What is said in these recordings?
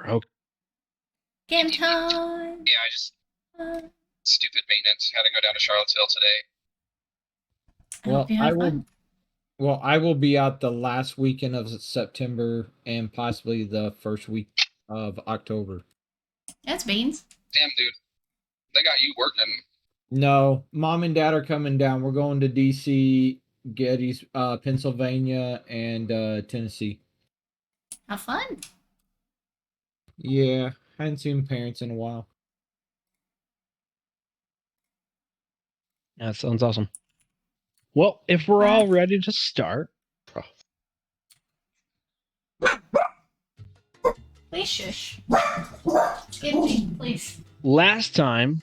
Okay. Game time. Yeah, I just stupid maintenance. Had to go down to Charlottesville today. I hope you have fun. Well, I will be out the last weekend of September and possibly the first week of October. That's beans. Damn, dude. They got you working. No, mom and dad are coming down. We're going to DC, Gettys, Pennsylvania, and Tennessee. Have fun. Yeah, I hadn't seen parents in a while. That sounds awesome. Well, if we're all ready to start. Please shush. Skippy, please. Last time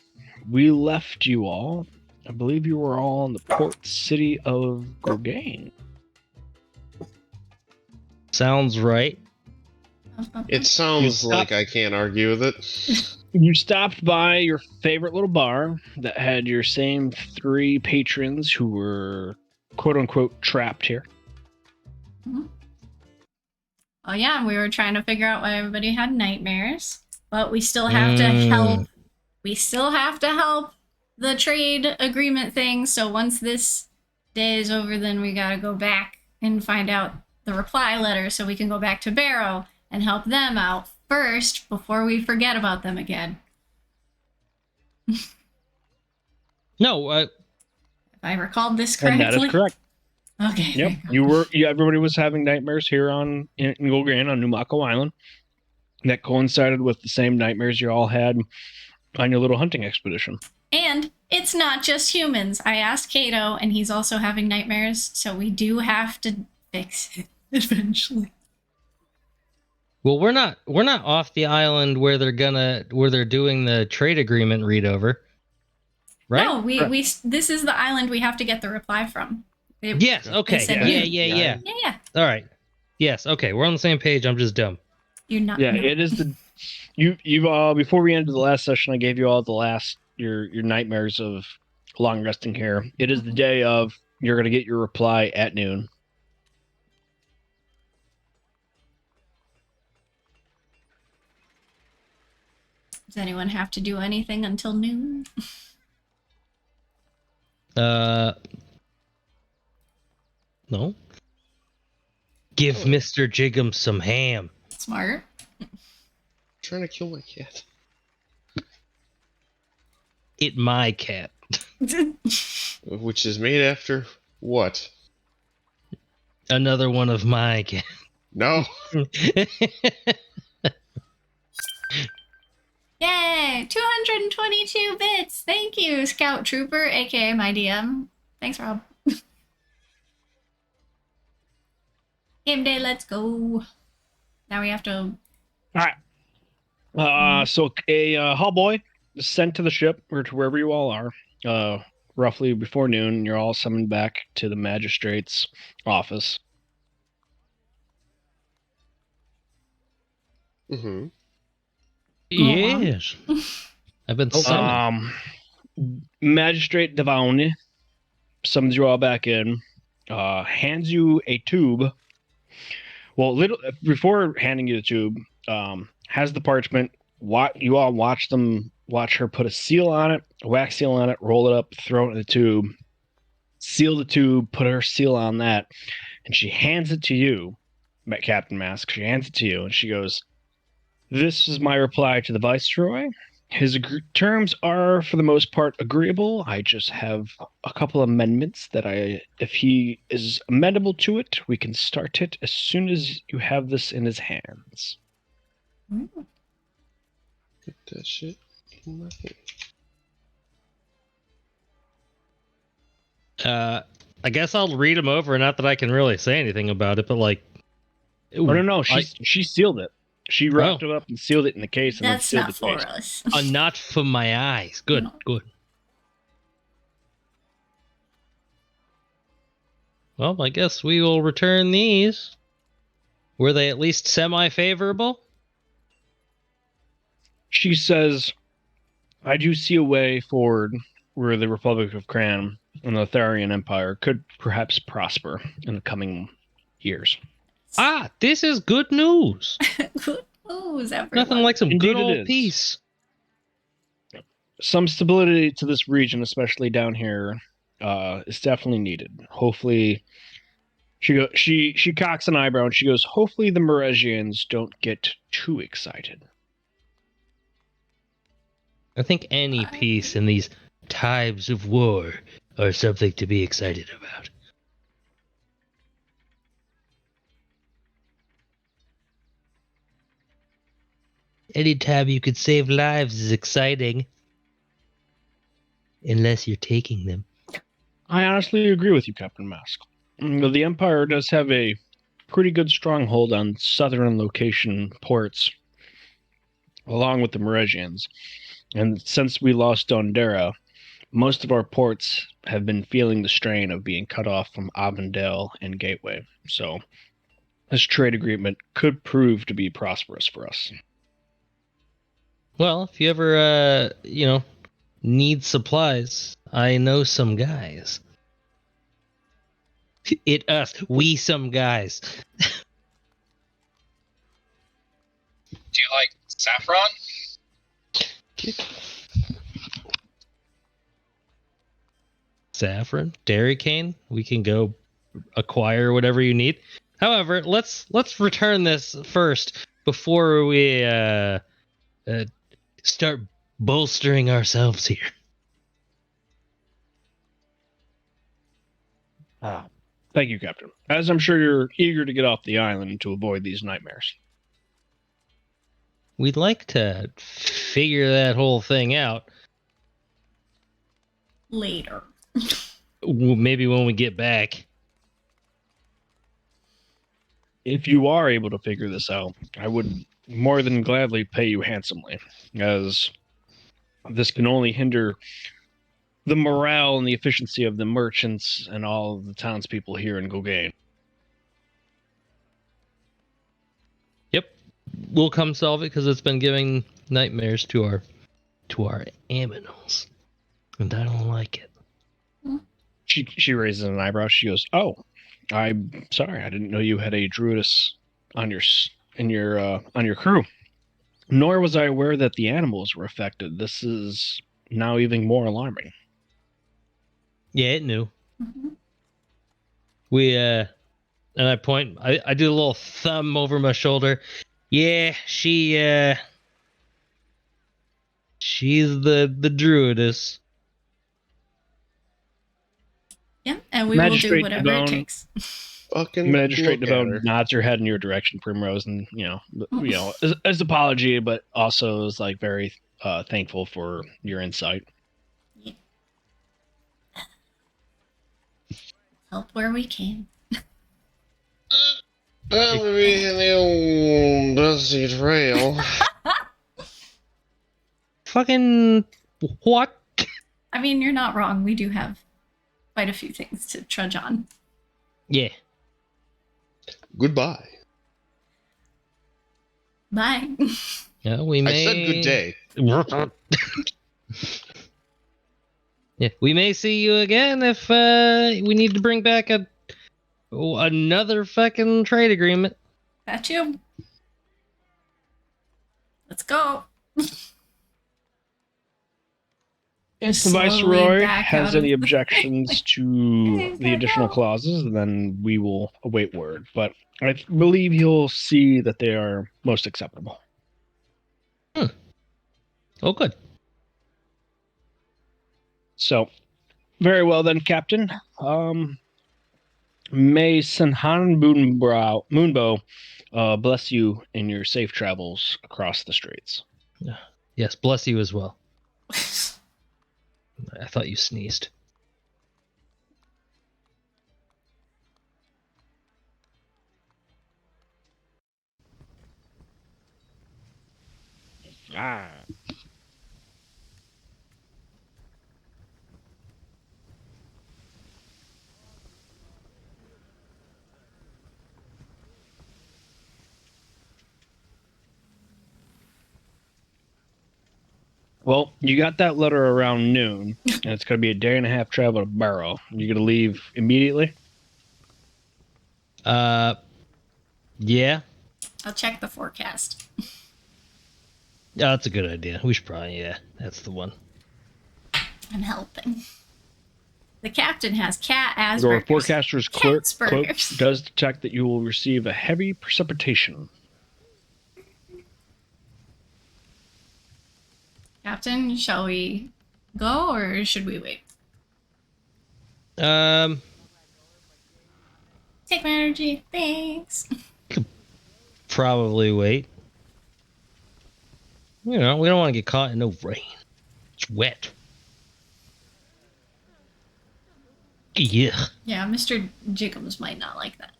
we left you all, I believe you were all in the port city of Gorgain. Sounds right. It sounds like I can't argue with it. You stopped by your favorite little bar that had your same 3 patrons who were quote-unquote trapped here. Mm-hmm. Oh yeah, we were trying to figure out why everybody had nightmares, but we still have to help. We still have to help the trade agreement thing. So once this day is over, then we gotta go back and find out the reply letter so we can go back to Barrow and help them out first before we forget about them again. No, if I recalled this correctly. And that is correct. Okay. Yep. Everybody was having nightmares here in Golgran on Numako Island. That coincided with the same nightmares you all had on your little hunting expedition. And it's not just humans. I asked Kato, and he's also having nightmares, so we do have to fix it eventually. Well, we're not off the island where they're doing the trade agreement read over. Right? No, we this is the island we have to get the reply from. Yes, okay. Yeah. All right. Yes, okay. We're on the same page. I'm just dumb. You're not. Yeah, no. it is the you've before we ended the last session, I gave you all your nightmares of long resting here. It is the day of you're gonna get your reply at noon. Does anyone have to do anything until noon? No. Give Mr. Jiggum some ham. Smart. Trying to kill my cat. It my cat. Which is made after what? Another one of my cat. No. Yay! 222 bits! Thank you, Scout Trooper, aka my DM. Thanks, Rob. Game day, let's go. Now we have to... Alright. So a hall boy is sent to the ship, or to wherever you all are, roughly before noon. You're all summoned back to the magistrate's office. Mm-hmm. Yes. I've been summoned. Magistrate Devone summons you all back in, hands you a tube. Well, before handing you the tube, has the parchment. You all watch her put a seal on it, a wax seal on it, roll it up, throw it in the tube, seal the tube, put her seal on that, and she hands it to you, Captain Mask. She hands it to you, and she goes, "This is my reply to the Viceroy. His terms are, for the most part, agreeable. I just have a couple amendments that if he is amenable to it, we can start it as soon as you have this in his hands." Get that shit in my hand. I guess I'll read them over. Not that I can really say anything about it, but like... No. She sealed it. She wrapped it up and sealed it in the case. And That's then not sealed for the case. us. Not for my eyes. Good, No. good. Well, I guess we will return these. Were they at least semi-favorable? She says, "I do see a way forward where the Republic of Cran and the Tharian Empire could perhaps prosper in the coming years." Ah, this is good news. Good goes, everyone? Nothing like some Indeed good it old is. peace. Some stability to this region, especially down here, is definitely needed. Hopefully, she cocks an eyebrow and she goes, "Hopefully the Meresians don't get too excited." I think any peace in these times of war are something to be excited about. Anytime you could save lives is exciting. Unless you're taking them. I honestly agree with you, Captain Mask. The Empire does have a pretty good stronghold on southern location ports, along with the Meresians. And since we lost Dondera, most of our ports have been feeling the strain of being cut off from Avondale and Gateway. So this trade agreement could prove to be prosperous for us. Well, if you ever, need supplies, I know some guys. We some guys. Do you like saffron? Saffron, dairy cane, we can go acquire whatever you need. However, let's return this first before we start bolstering ourselves here. Thank you, Captain. As I'm sure you're eager to get off the island to avoid these nightmares. We'd like to figure that whole thing out. Later. Maybe when we get back. If you are able to figure this out, I would more than gladly pay you handsomely, as this can only hinder the morale and the efficiency of the merchants and all of the townspeople here in Gulgane. Yep, we'll come solve it because it's been giving nightmares to our aminals, and I don't like it. She raises an eyebrow. She goes, "Oh, I'm sorry. I didn't know you had a druidess on your crew. Nor was I aware that the animals were affected. This is now even more alarming." Yeah, it knew. Mm-hmm. We and I point. I do a little thumb over my shoulder. Yeah, she's the druidess. Yeah, and we will do Magistrate whatever it Devone. takes. Fucking Magistrate look at her. Devone nods her head in your direction, Primrose, and as apology, but also is like very thankful for your insight. Help where we can. That would be in the old dusty trail. Fucking what? I mean, you're not wrong. We do have quite a few things to trudge on. Yeah. Goodbye. Bye. Yeah, we may. I said good day. Yeah, we may see you again if we need to bring back another fucking trade agreement. Got you. Let's go. If the Slowly Viceroy back has out of any the- objections to the additional clauses, then we will await word. But I believe he'll see that they are most acceptable. Oh, good. So, very well then, Captain. May Senhan Moonbow bless you in your safe travels across the straits. Yes, bless you as well. I thought you sneezed. Ah. Well, you got that letter around noon, and it's going to be a day and a half travel to Barrow. You going to leave immediately? Yeah. I'll check the forecast. Yeah, that's a good idea. We should probably, yeah, that's the one. I'm helping. The captain has cat Your Asperger's. forecaster's cloak Catsburgers. does detect that you will receive a heavy precipitation. Captain, shall we go or should we wait? Take my energy. Thanks. Probably wait. You know, we don't want to get caught in no rain. It's wet. Yeah. Yeah, Mr. Jiggums might not like that.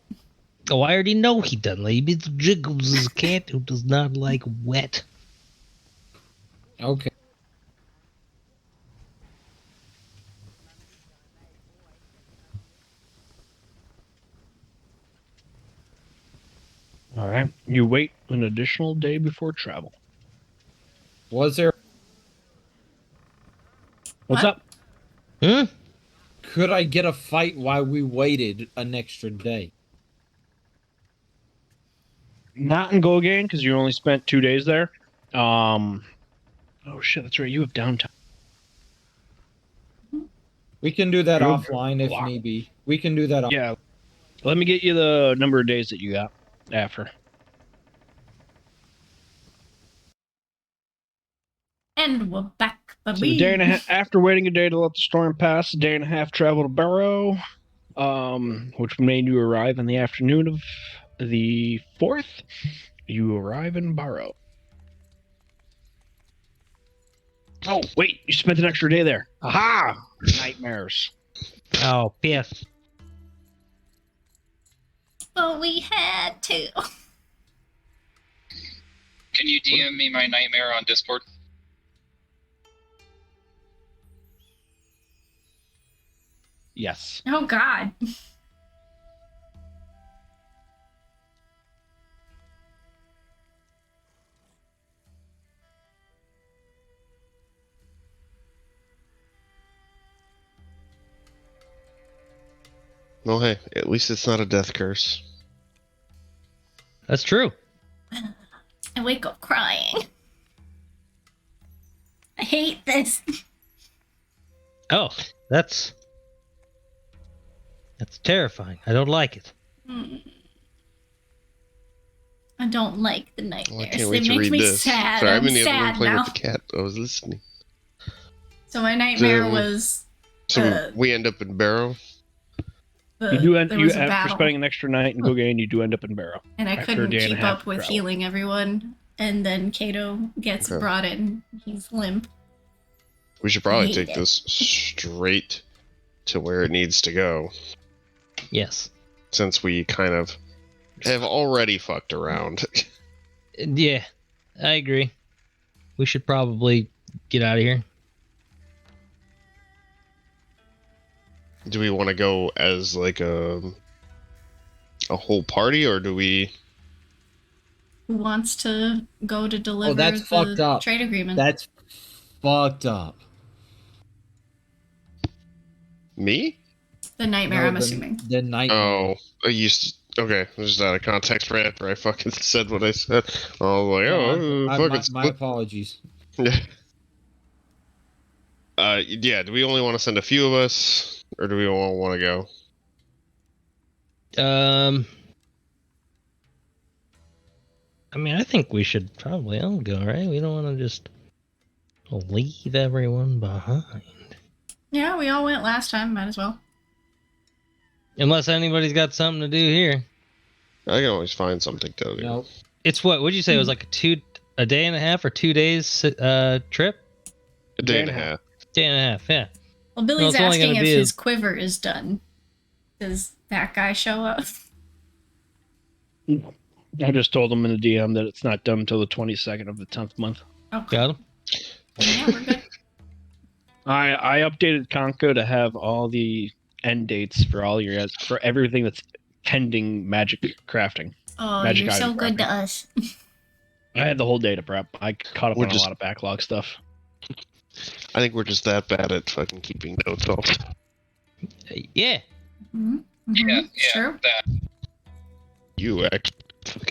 Oh, I already know he doesn't like it. Mr. Jiggles is a cat who does not like wet. Okay. All right. You wait an additional day before travel. Was there? What's What? up? Hmm? Could I get a fight while we waited an extra day? Not in Gogain because you only spent 2 days there. Oh shit, that's right. You have downtime. We can do that You're offline if blocked. need be. We can do that. Yeah. Let me get you the number of days that you got after. And we're back, So baby. a day and a half after waiting a day to let the storm pass, a day and a half travel to Barrow, which made you arrive in the afternoon of the 4th. You arrive in Barrow. Oh, wait, you spent an extra day there. Aha! Nightmares. Oh, piss. But we had to. Can you DM me my nightmare on Discord? Yes. Oh, God. Well, hey, at least it's not a death curse. That's true. I wake up crying. I hate this. Oh, that's terrifying. I don't like it. I don't like the Well, I nightmares. can't They wait to make read me this. sad. Sorry, I'm I'm in the other room sad playing now. with the cat. I was listening. So my nightmare So- was So we end up in Barrow. You do end there was a after battle, spending an extra night in Gogain, you do end up in Barrow. and I after a couldn't day and a keep half up with travel. healing everyone. And then Kato gets Okay. brought in. He's limp. We should probably hate take it. this straight to where it needs to go, Yes. since we kind of have already fucked around. Yeah, I agree. We should probably get out of here. Do we want to go as like a whole party, or do we? Who wants to go to deliver that's fucked the up. trade agreement? That's fucked up. Me? The nightmare, No, I'm the- assuming. The night. Oh, I used. Okay, this is out of context right after I fucking said what I said. I was like, oh, fucking my split. apologies. Yeah. Yeah. Do we only want to send a few of us, or do we all want to go? I mean, I think we should probably all go, right? We don't want to just leave everyone behind. Yeah, we all went last time. Might as well. Unless anybody's got something to do here. I can always find something to do. Nope. It's what? What'd you say? It was like a day and a half or 2 days trip? A day and a half. Day and a half, yeah. Well, Billy's it's only asking gonna if be his quiver is done. Does that guy show up? I just told him in the DM that it's not done until the 22nd of the 10th month. Okay. Got him? Yeah, we're good. I updated Conco to have all the end dates for all your guys for everything that's pending magic crafting. Oh, Magic you're so item good to crafting. us. I had the whole day to prep. I caught up We're on just- a lot of backlog stuff. I think we're just that bad at fucking keeping notes all. Yeah. Mm-hmm. Yeah, It's true. that. You actually.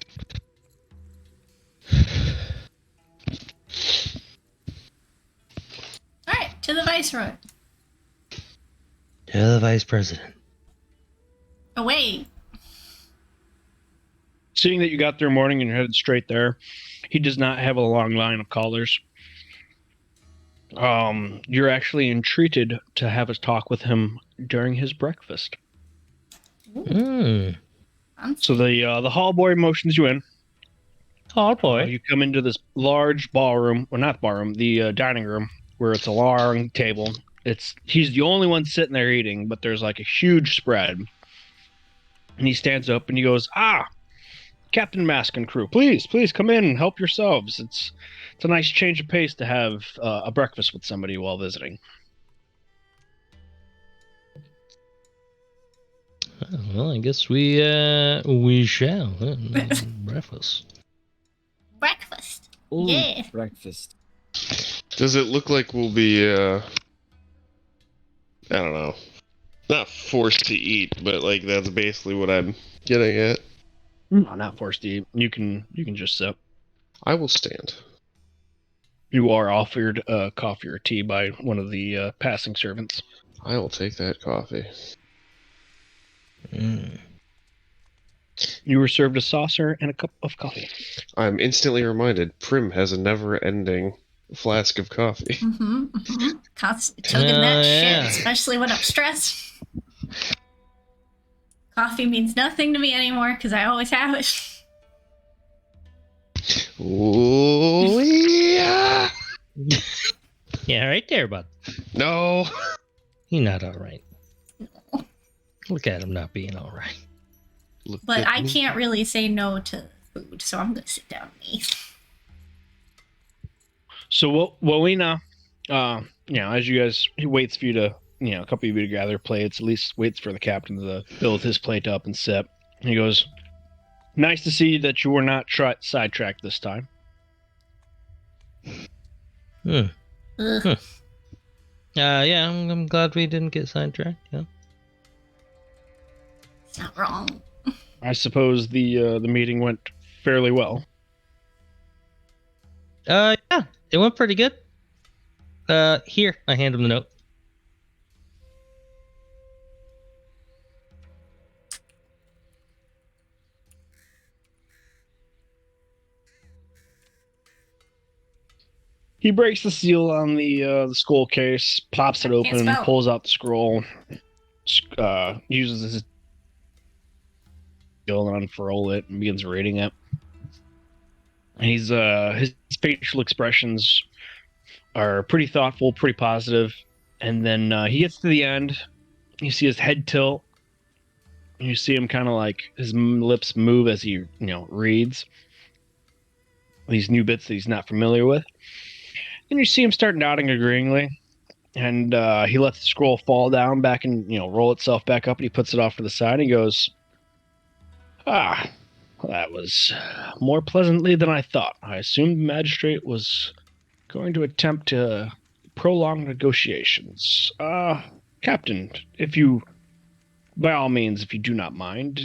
To the Viceroy. To the Vice President. Away. Seeing that you got there morning and you're headed straight there, he does not have a long line of callers. You're actually entreated to have a talk with him during his breakfast. Mm. So the hall boy motions you in. Oh boy. You come into this large ballroom, or not ballroom, the dining room, where it's a long table. He's the only one sitting there eating, but there's like a huge spread. And he stands up and he goes, Captain Mask and crew, please come in and help yourselves. It's a nice change of pace to have a breakfast with somebody while visiting. Well, I guess we shall. Breakfast. Breakfast. Ooh, Yeah. breakfast. Does it look like we'll be, I don't know, not forced to eat, but like that's basically what I'm getting at. No, not forced to eat. You can just sip. I will stand. You are offered coffee or tea by one of the passing servants. I will take that coffee. Mm. You were served a saucer and a cup of coffee. I'm instantly reminded Prim has a never-ending flask of coffee. Mm-hmm. Chugging that yeah. shit, especially when I'm stressed. Coffee means nothing to me anymore because I always have it. Ooh, yeah. Yeah, right there, bud. No. He not all right. Look at him not being all right. Look But at I me. can't really say no to food, so I'm gonna sit down and eat. So Wowina, as you guys, he waits for you to, a couple of you to gather plates, at least waits for the captain to build his plate up and sip. And he goes, nice to see that you were not sidetracked this time. Hmm. Ugh. Yeah, I'm glad we didn't get sidetracked. Yeah. It's not wrong. I suppose the meeting went fairly well. Yeah, it went pretty good. Here, I hand him the note. He breaks the seal on the scroll case, pops it I can't open, spell. pulls out the scroll, uses his skill to unfurl it, and begins reading it. And his facial expressions are pretty thoughtful, pretty positive. And then he gets to the end. You see his head tilt. And you see him kind of like his lips move as he reads these new bits that he's not familiar with. And you see him start nodding agreeingly. And he lets the scroll fall down back and roll itself back up, and he puts it off to the side. And he goes, well, that was more pleasantly than I thought. I assumed the magistrate was going to attempt to prolong negotiations. Captain, by all means, if you do not mind,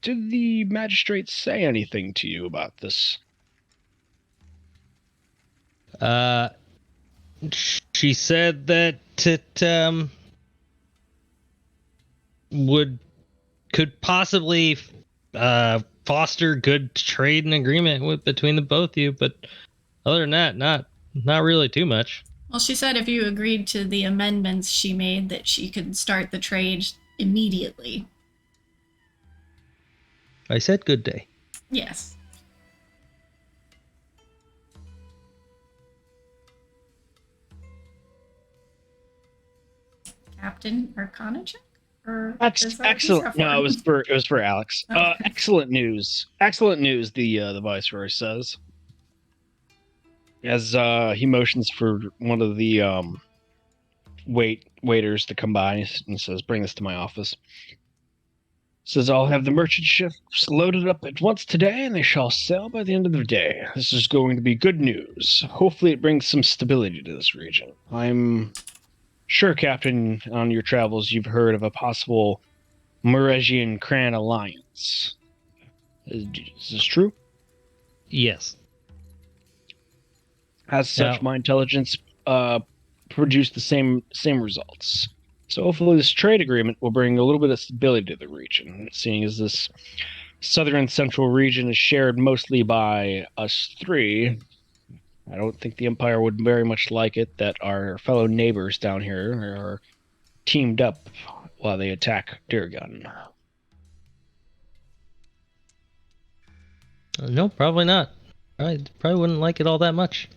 did the magistrate say anything to you about this? She said that it could possibly foster good trade and agreement between the both of you, but other than that, not really too much. Well, she said if you agreed to the amendments she made, that she could start the trade immediately. I said good day. Yes. Captain Arcana check? Or is that what these are Excellent. No, for? it was for Alex. Okay. Excellent news. Excellent news. The Viceroy says, as he motions for one of the waiters to come by and says, "Bring this to my office." Says, "I'll have the merchant ships loaded up at once today, and they shall sail by the end of the day. This is going to be good news. Hopefully, it brings some stability to this region. I'm sure, Captain, on your travels, you've heard of a possible Meregian Cran alliance. Is this true?" Yes. As such, Now- my intelligence produce the same results. So hopefully this trade agreement will bring a little bit of stability to the region, seeing as this southern and central region is shared mostly by us three. I don't think the Empire would very much like it that our fellow neighbors down here are teamed up while they attack Durgun. No, probably not. I probably wouldn't like it all that much.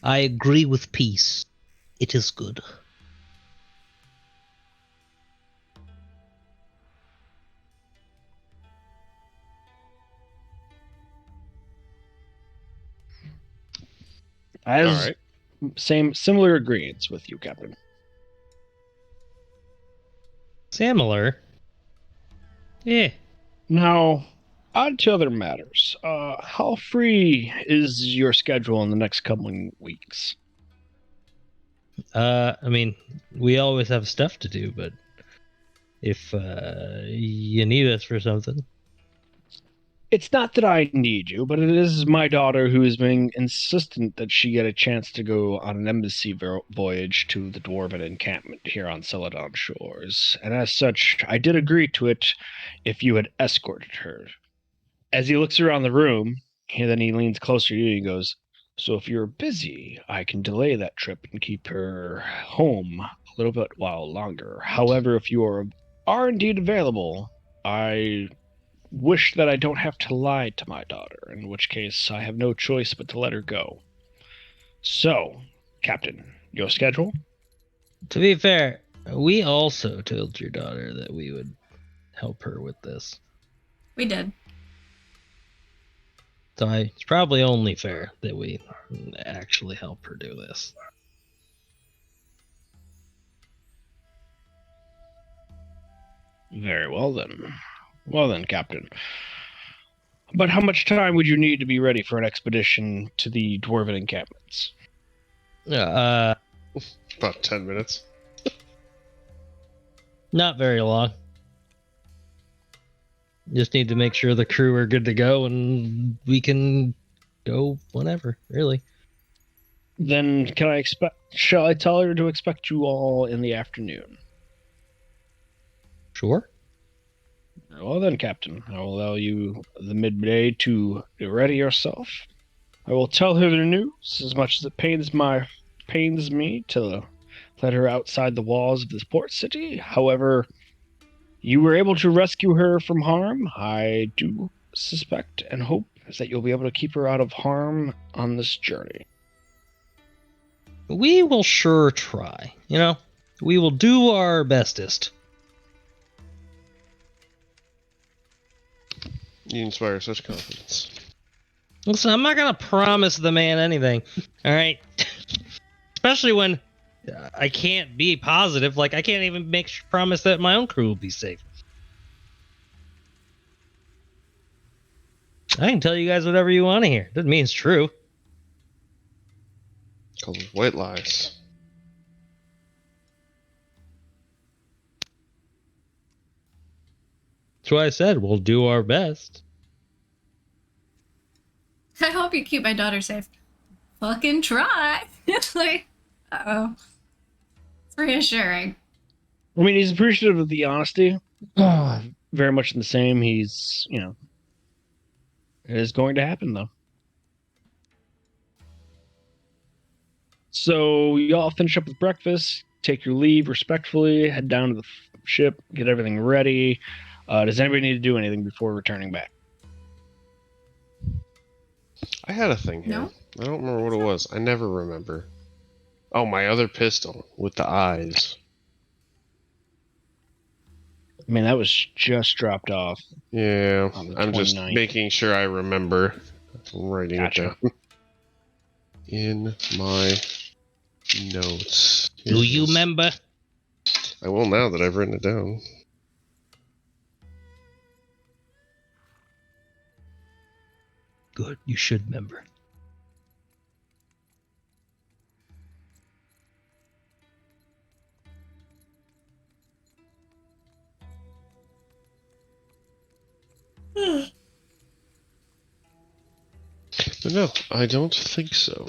I agree with peace. It is good. As All right. similar agreements with you, Captain. Similar? Yeah. Now, on to other matters. How free is your schedule in the next coming weeks? I mean, we always have stuff to do, but if you need us for something. It's not that I need you, but it is my daughter who is being insistent that she get a chance to go on an embassy voyage to the dwarven encampment here on Celadon shores, and as such, I did agree to it if you had escorted her. As he looks around the room, and then he leans closer to you and he goes, "So if you're busy, I can delay that trip and keep her home a little bit while longer. However, if you are indeed available, I wish that I don't have to lie to my daughter, in which case I have no choice but to let her go. So, Captain, your schedule?" To be fair, we also told your daughter that we would help her with this. We did. So it's probably only fair that we actually help her do this. Very well then. Well then, Captain. But how much time would you need to be ready for an expedition to the dwarven encampments? Uh, About 10 minutes. Not very long. Just need to make sure the crew are good to go and we can go whenever, really. Then shall I tell her to expect you all in the afternoon? Sure. Well then, Captain, I will allow you the midday to ready yourself. I will tell her the news, as much as it pains me to let her outside the walls of this port city. However, you were able to rescue her from harm. I do suspect and hope that you'll be able to keep her out of harm on this journey. We will sure try. We will do our bestest. You inspire such confidence. Listen, I'm not going to promise the man anything. All right? Especially when I can't be positive. Like, I can't even promise that my own crew will be safe. I can tell you guys whatever you want to hear. Doesn't mean it's true. Called white lies. That's why I said we'll do our best. I hope you keep my daughter safe. Fucking try. Like, uh-oh. It's reassuring. I mean, he's appreciative of the honesty. Very much the same. He's, it is going to happen, though. So, you all finish up with breakfast, take your leave respectfully, head down to the ship, get everything ready. Does anybody need to do anything before returning back? I had a thing here. No? I don't remember what it was. I never remember. Oh, my other pistol with the eyes. I mean, that was just dropped off. Yeah, On the I'm just 29th. making sure I remember. I'm writing Gotcha. it down. In my notes. Here Do it you is. remember? I will now that I've written it down. Good, you should remember. No, I don't think so.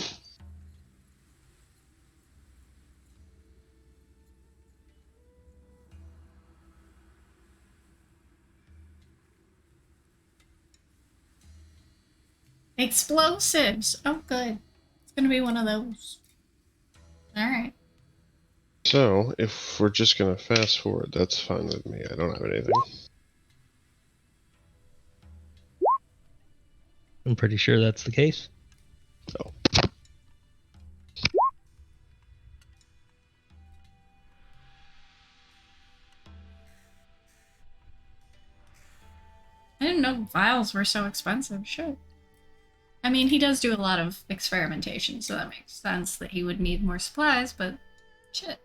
Explosives. Oh, good. It's gonna be one of those. All right. So, if we're just gonna fast forward, that's fine with me. I don't have anything. I'm pretty sure that's the case. Oh. I didn't know vials were so expensive. Shit. I mean, he does do a lot of experimentation, so that makes sense that he would need more supplies, but shit.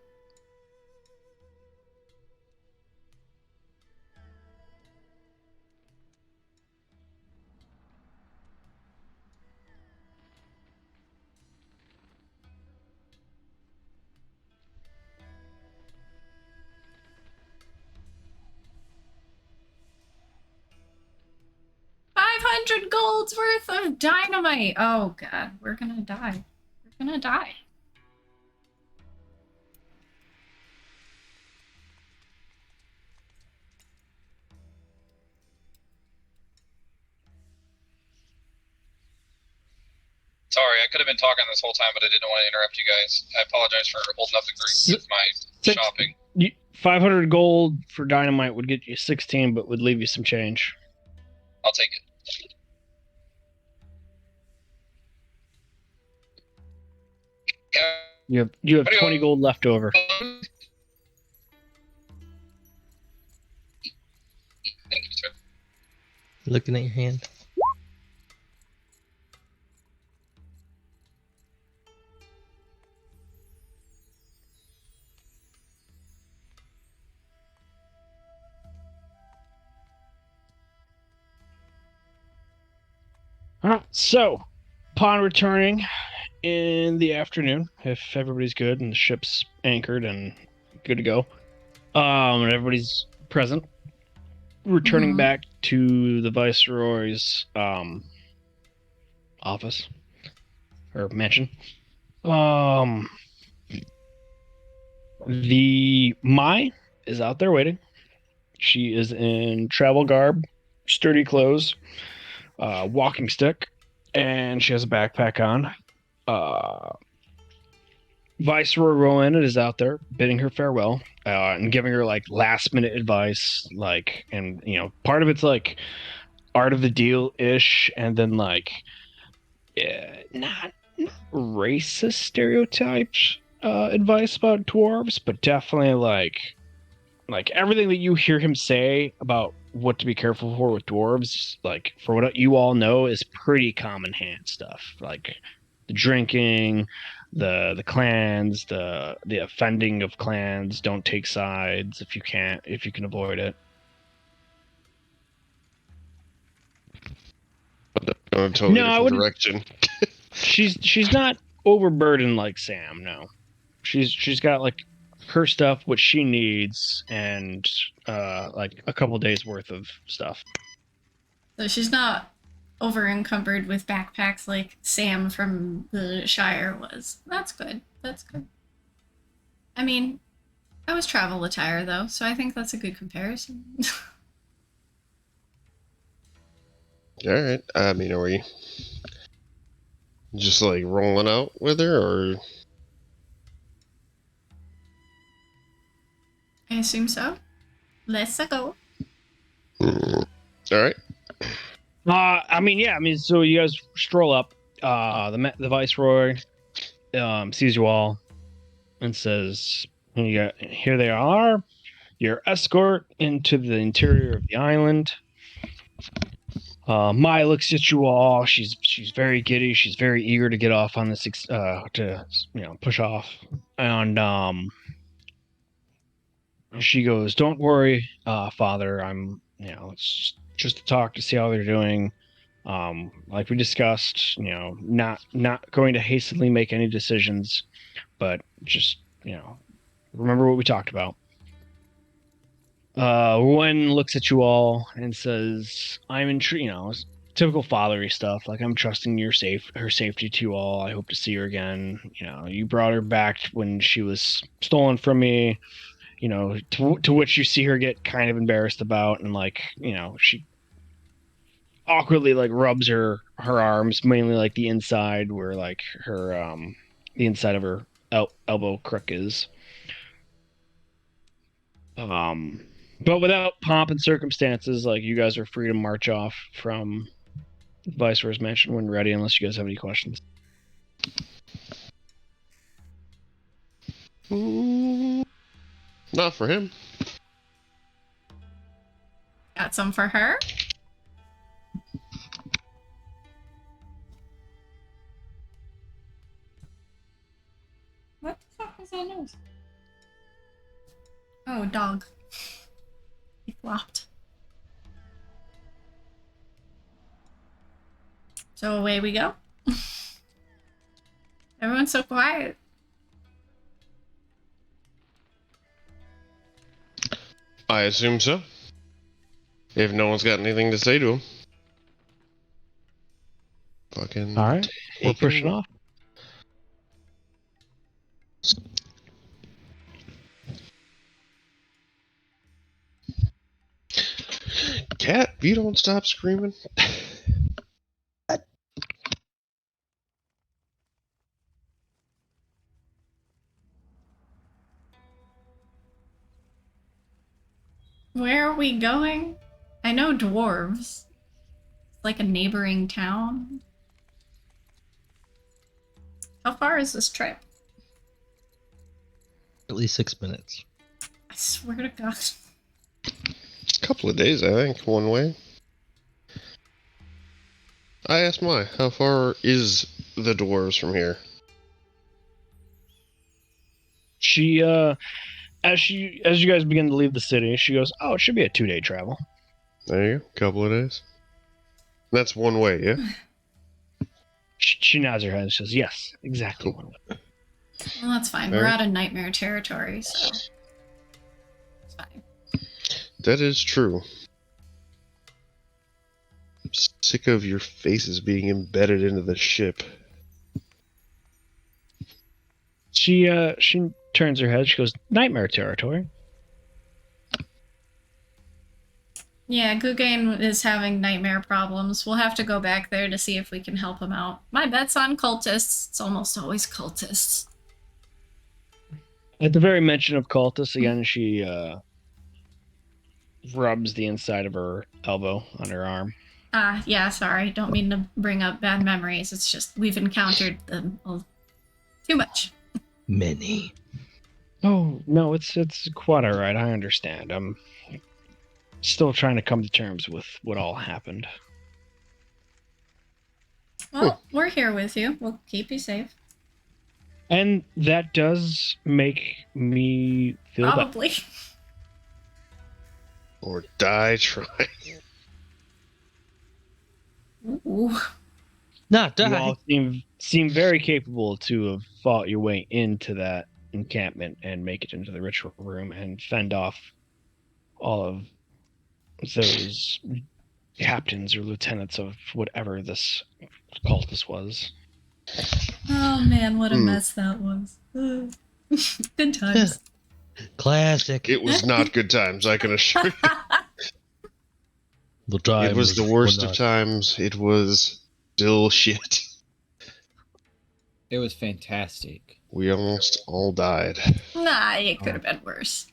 $500 worth of dynamite. Oh god, we're gonna die. We're gonna die. Sorry, I could have been talking this whole time, but I didn't want to interrupt you guys. I apologize for holding up the group with my shopping. 500 gold for dynamite would get you 16, but would leave you some change. I'll take it. You have 20 gold left over. Thank you, sir. Looking at your hand. Alright, so upon returning in the afternoon, if everybody's good and the ship's anchored and good to go, and everybody's present, returning back to the Viceroy's office or mansion. The Mai is out there waiting. She is in travel garb, sturdy clothes, walking stick, and she has a backpack on. Viceroy Rowan is out there bidding her farewell and giving her like last minute advice, like, and part of it's like art of the deal ish, and then like not racist stereotypes advice about dwarves, but definitely like everything that you hear him say about what to be careful for with dwarves, like for what you all know, is pretty common hand stuff, like the drinking, the clans, the offending of clans. Don't take sides if you can avoid it. Going a totally No, I different wouldn't. direction. She's not overburdened like Sam. No, she's got like her stuff, what she needs, and like a couple days worth of stuff. So she's not over encumbered with backpacks like Sam from the Shire was. That's good. That's good. I mean, I was travel attire though, so I think that's a good comparison. All right. I mean, are we just like rolling out with her, or? I assume so. Let's go. All right. I mean, so you guys stroll up. The Viceroy sees you all and says, "Here they are, your escort into the interior of the island." Mai looks at you all. She's very giddy. She's very eager to get off on this, to push off. And she goes, "Don't worry, Father. I'm it's just to talk to see how they're doing. Like we discussed, not going to hastily make any decisions, but just remember what we talked about." Rowan looks at you all and says, "I'm intrigued. typical fatherly stuff. Like, I'm trusting her safety to you all. I hope to see her again. You brought her back when she was stolen from me. To which you see her get kind of embarrassed about, and she awkwardly rubs her arms, mainly the inside where her the inside of her elbow crook is. But without pomp and circumstances, you guys are free to march off from Viceroy's mansion when ready, unless you guys have any questions. Not for him. Got some for her? What the fuck is that noise? Oh, dog. He flopped. So away we go. Everyone's so quiet. I assume so. If no one's got anything to say to him. Fucking. All right, we're pushing off. Cat, if you don't stop screaming. Where are we going? I know dwarves. It's like a neighboring town. How far is this trip? At least 6 minutes. I swear to God. A couple of days, I think, one way. I asked Mai, how far is the dwarves from here? She as you guys begin to leave the city, she goes, "Oh, it should be a 2-day travel." There you go, couple of days. That's one way, yeah? She nods her head and says, "Yes, exactly one way." Well, that's fine. We're out of nightmare territory, so it's fine. That is true. I'm sick of your faces being embedded into the ship. She turns her head. She goes, "Nightmare territory." Yeah, Gugane is having nightmare problems. We'll have to go back there to see if we can help him out. My bet's on cultists. It's almost always cultists. At the very mention of cultists, again, she rubs the inside of her elbow on her arm. Yeah, sorry. Don't mean to bring up bad memories. It's just we've encountered them too much. Many. Oh, no, it's quite all right. I understand. I'm still trying to come to terms with what all happened. Well, we're here with you. We'll keep you safe. And that does make me feel better. Probably. Or die trying. Ooh. Not You die. all seem very capable to have fought your way into that encampment and make it into the ritual room and fend off all of those captains or lieutenants of whatever this cultist was. Oh man, what a mess that was. Good times. Classic. It was not good times, I can assure you. The time It was the worst of times. It was still shit. It was fantastic. We almost all died. Nah, it could have been worse.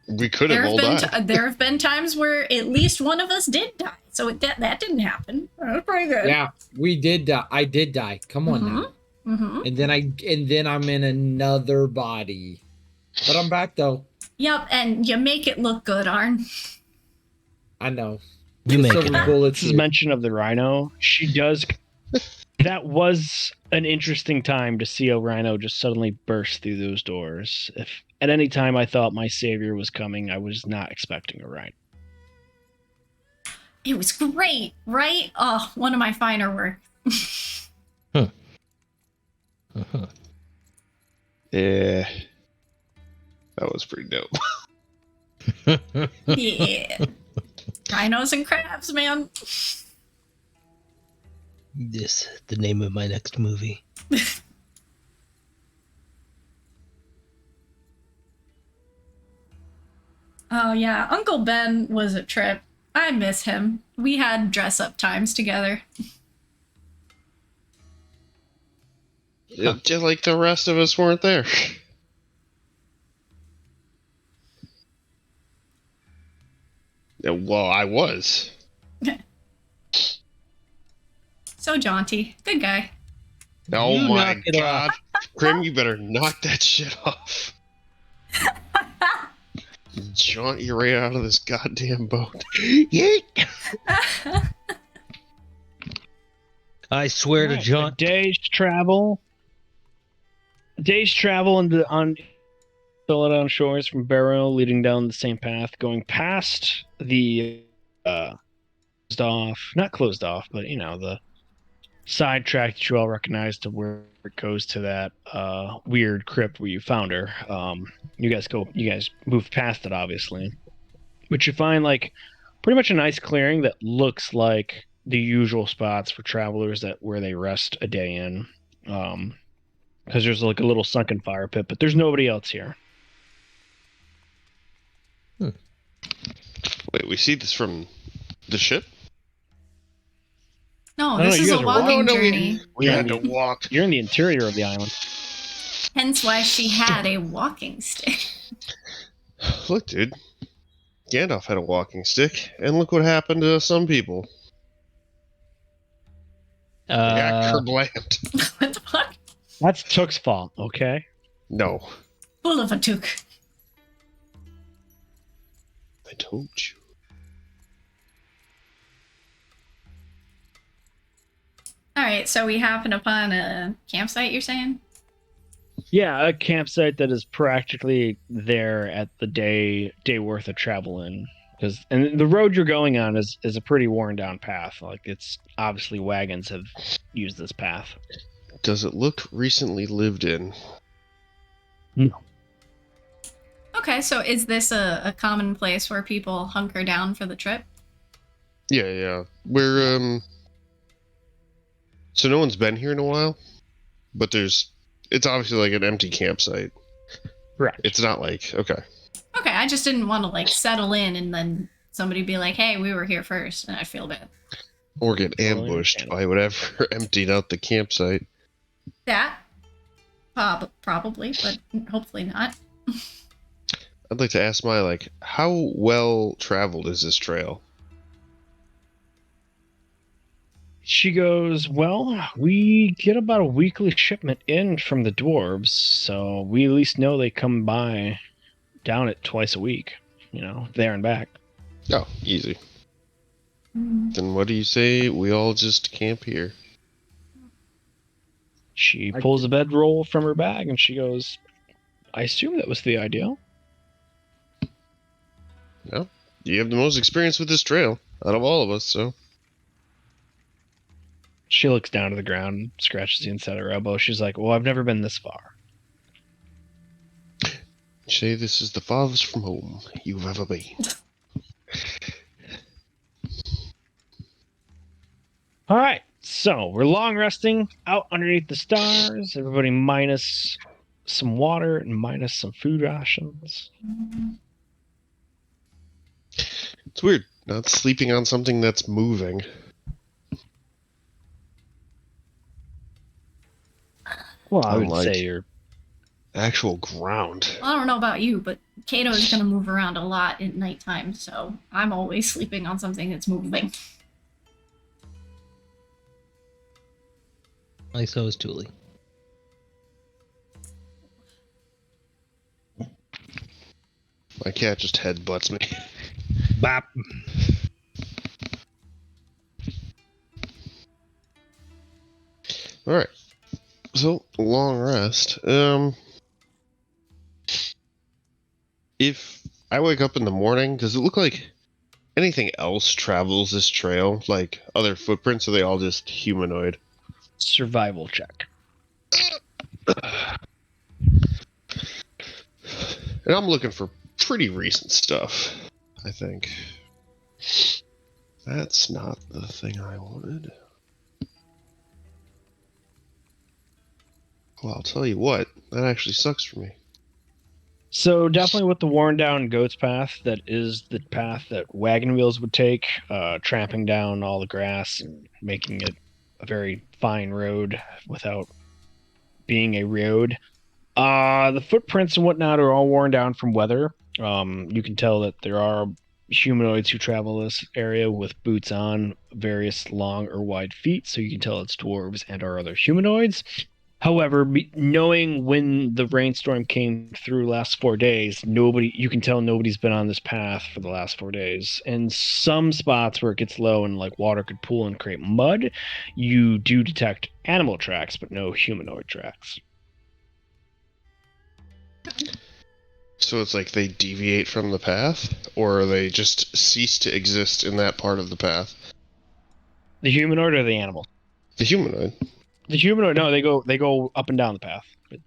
We could have all died. There have been times where at least one of us did die, so that didn't happen. That was pretty good. Yeah, we did die. I did die. Come on now. Mm-hmm. And then I'm in another body, but I'm back though. Yep, and you make it look good, Arn. I know. You make Silver it. bullets. This is mention of the rhino. She does. That was an interesting time to see a rhino just suddenly burst through those doors. If at any time I thought my savior was coming, I was not expecting a rhino. It was great, right? Oh, one of my finer work. Yeah. That was pretty dope. Yeah. Rhinos and crabs, man. This the name of my next movie. Oh yeah, Uncle Ben was a trip. I miss him. We had dress up times together. Just like the rest of us weren't there. Yeah, well, I was. So jaunty. Good guy. Oh You my knock it god. Grim, you better knock that shit off. Jaunt your way out of this goddamn boat. Yeet! I swear to Alright, John. a day's travel. A day's travel on Philadelphia shores from Barrow, leading down the same path, going past the closed off, not closed off, but the side track that you all recognize to where it goes to that weird crypt where you found her. You guys moved past it, obviously, but you find like pretty much a nice clearing that looks like the usual spots for travelers where they rest a day in. Because there's like a little sunken fire pit, but there's nobody else here. Wait, we see this from the ship? No, No, this you is guys a are walking no, journey. we had to walk. You're in the interior of the island. Hence why she had a walking stick. Look, dude. Gandalf had a walking stick, and look what happened to some people. They got kerblammed. What the fuck? That's Took's fault, okay? No, Full of a took. I told you. Alright, so we happen upon a campsite, you're saying? Yeah, a campsite that is practically there at the day worth of travel in. And the road you're going on is a pretty worn down path. Like it's obviously wagons have used this path. Does it look recently lived in? No. Okay, so is this a common place where people hunker down for the trip? Yeah. We're so no one's been here in a while, but it's obviously like an empty campsite. Correct. It's not like, okay. Okay, I just didn't want to like settle in and then somebody be like, hey, we were here first, and I feel bad. Or get Totally ambushed understandable. by whatever emptied out the campsite. That? Probably, but hopefully not. I'd like to ask Maya, how well traveled is this trail? She goes, well, we get about a weekly shipment in from the dwarves, so we at least know they come by down it twice a week, there and back. Oh, easy. Then what do you say we all just camp here? She pulls a bedroll from her bag and she goes, I assume that was the idea. Well, you have the most experience with this trail out of all of us, so. She looks down to the ground and scratches the inside of her elbow. She's like, well, I've never been this far. Say this is the farthest from home you've ever been. All right, so we're long resting out underneath the stars. Everybody minus some water and minus some food rations. It's weird, not sleeping on something that's moving. Well, I would Unlike say you're actual ground. I don't know about you, but Kato is going to move around a lot at nighttime, so I'm always sleeping on something that's moving. Like so is Thule. My cat just headbutts me. Bop. Alright. So, long rest. If I wake up in the morning, does it look like anything else travels this trail? Like other footprints, or are they all just humanoid? survival check. And I'm looking for pretty recent stuff, I think. That's not the thing I wanted. Well, I'll tell you what, that actually sucks for me. So definitely with the worn down goat's path, that is the path that wagon wheels would take, tramping down all the grass and making it a very fine road without being a road. The footprints and whatnot are all worn down from weather. You can tell that there are humanoids who travel this area with boots on various long or wide feet, so you can tell it's dwarves and or other humanoids. However, knowing when the rainstorm came through last 4 days, you can tell nobody's been on this path for the last 4 days. In some spots where it gets low and like water could pool and create mud, you do detect animal tracks, but no humanoid tracks. So it's like they deviate from the path, or they just cease to exist in that part of the path? The humanoid or the animal? The humanoid. The humanoid, no, they go up and down the path.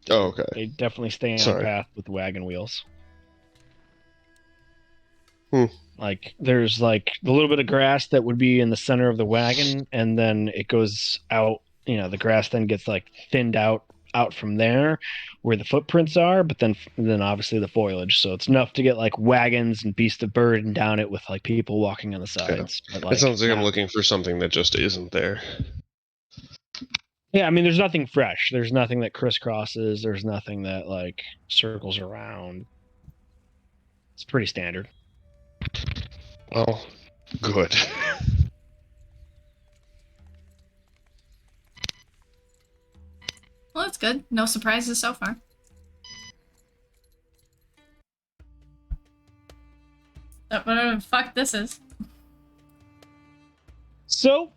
Oh, okay. They definitely stay on Sorry. path with wagon wheels. Hmm. Like there's like the little bit of grass that would be in the center of the wagon, and then it goes out. You know, the grass then gets like thinned out from there, where the footprints are. But then obviously the foliage, so it's enough to get like wagons and beasts of burden down it with like people walking on the sides. But, like, It sounds like I'm not- looking for something that just isn't there. Yeah, I mean, there's nothing fresh. There's nothing that crisscrosses. There's nothing that like circles around. It's pretty standard. Well, good. Well, that's good. No surprises so far. Whatever the fuck this is. So,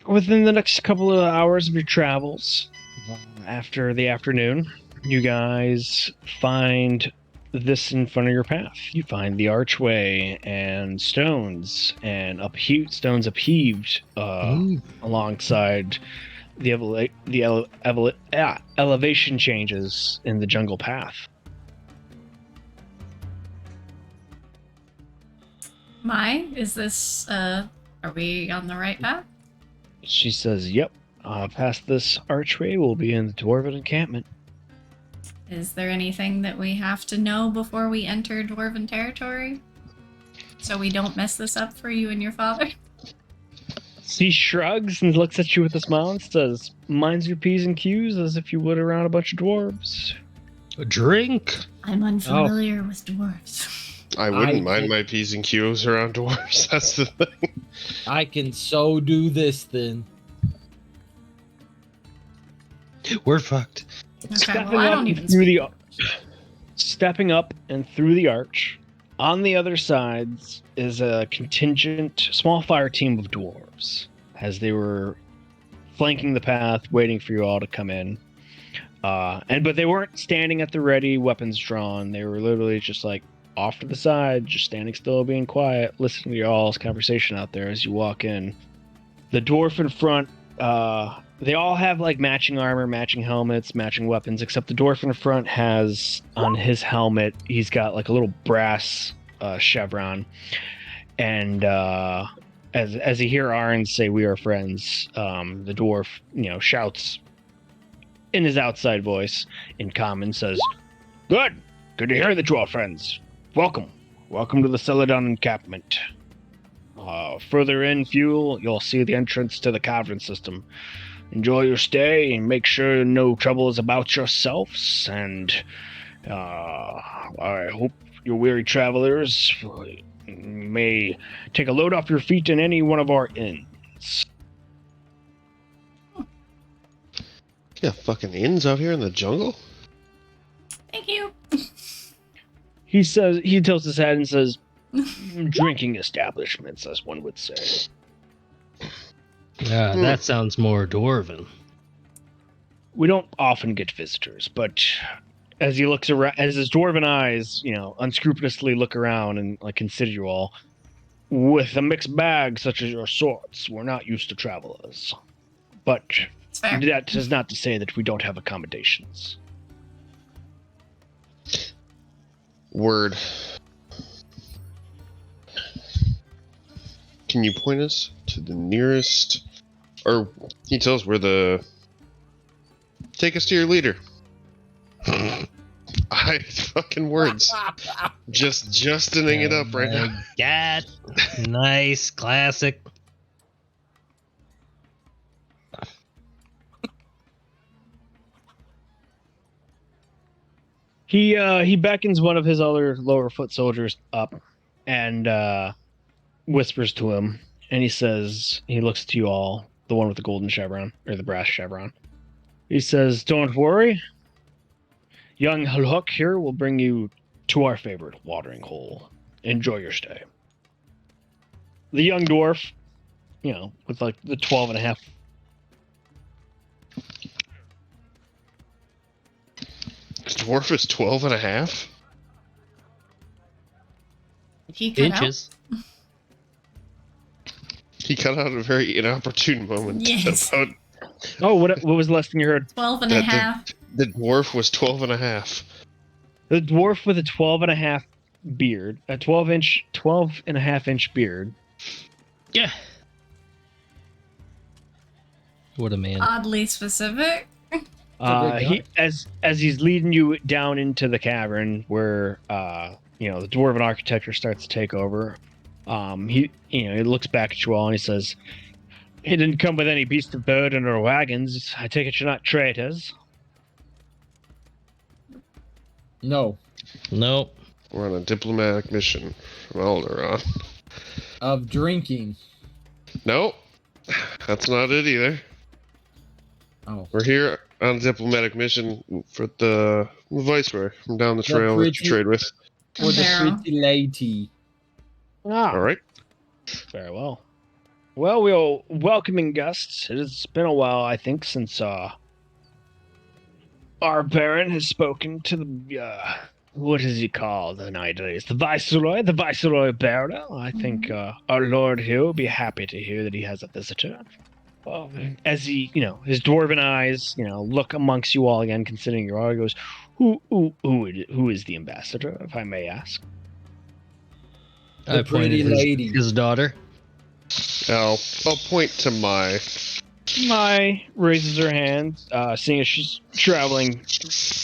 within the next couple of hours of your travels, after the afternoon, you guys find this in front of your path. You find the archway and stones upheaved alongside the elevation changes in the jungle path. Is this, are we on the right path? She says, "Yep. Past this archway, we'll be in the dwarven encampment." Is there anything that we have to know before we enter dwarven territory? So we don't mess this up for you and your father? He shrugs and looks at you with a smile and says, "Minds your P's and Q's as if you would around a bunch of dwarves." A drink? I'm unfamiliar with dwarves. I wouldn't mind my P's and Q's around dwarves. That's the thing. I can so do this then. We're fucked. Okay, well, I don't even through speak. stepping up and through the arch. On the other sides is a contingent, small fire team of dwarves, as they were flanking the path, waiting for you all to come in. But they weren't standing at the ready, weapons drawn. They were literally just like off to the side, just standing still, being quiet, listening to your all's conversation out there as you walk in. The dwarf in front, they all have like matching armor, matching helmets, matching weapons, except the dwarf in front has on his helmet, he's got like a little brass chevron. And as you hear Arn say, "We are friends," the dwarf, shouts in his outside voice in common, says, Good to hear that you are friends. Welcome to the Celadon encampment. Further in, Fuel, you'll see the entrance to the cavern system. Enjoy your stay and make sure no trouble is about yourselves. And I hope your weary travelers may take a load off your feet in any one of our inns. Yeah, fucking inns out here in the jungle? Thank you. He tilts his head and says, "Drinking establishments, as one would say." That sounds more dwarven. We don't often get visitors, but as he looks around, as his dwarven eyes, unscrupulously look around and like consider you all, with a mixed bag such as your sorts, we're not used to travelers. But It's fair. that is not to say that we don't have accommodations. Word. can you point us to the nearest, or can you tell us where the? Take us to your leader. I fucking words. Justing it up right now. God. Nice. Classic. He beckons one of his other lower foot soldiers up and whispers to him, and he looks to you all, the one with the golden chevron, or the brass chevron. He says, "Don't worry. Young Huluk here will bring you to our favorite watering hole. Enjoy your stay." The young dwarf, with like the 12 and a half. This dwarf is 12 and a half? He cut Inches. He cut out at a very inopportune moment. Yes. About Oh, what was the last thing you heard? 12 and a half. the dwarf was 12 and a half. The dwarf with a 12 and a half beard, a 12 and a half inch beard. Yeah. What a man. Oddly specific. He as he's leading you down into the cavern where the dwarven architecture starts to take over. He looks back at you all and he says, "He didn't come with any beast of burden or wagons. I take it you're not traitors." No. Nope. We're on a diplomatic mission from Alderaan. Of drinking. Nope. That's not it either. Oh. We're here on a diplomatic mission for the Viceroy from down the trail that you trade with. For the Barrow. pretty lady. Ah, Alright. very well. Well, we are welcoming guests. It has been a while, I think, since our Baron has spoken to the what is he called nowadays? The Viceroy of Barrow. I think our Lord here will be happy to hear that he has a visitor. As he, his dwarven eyes, look amongst you all again, considering your all, he goes, who is the ambassador, if I may ask? The I pretty pointed lady. his daughter. I'll point to Mai raises her hand, seeing as she's traveling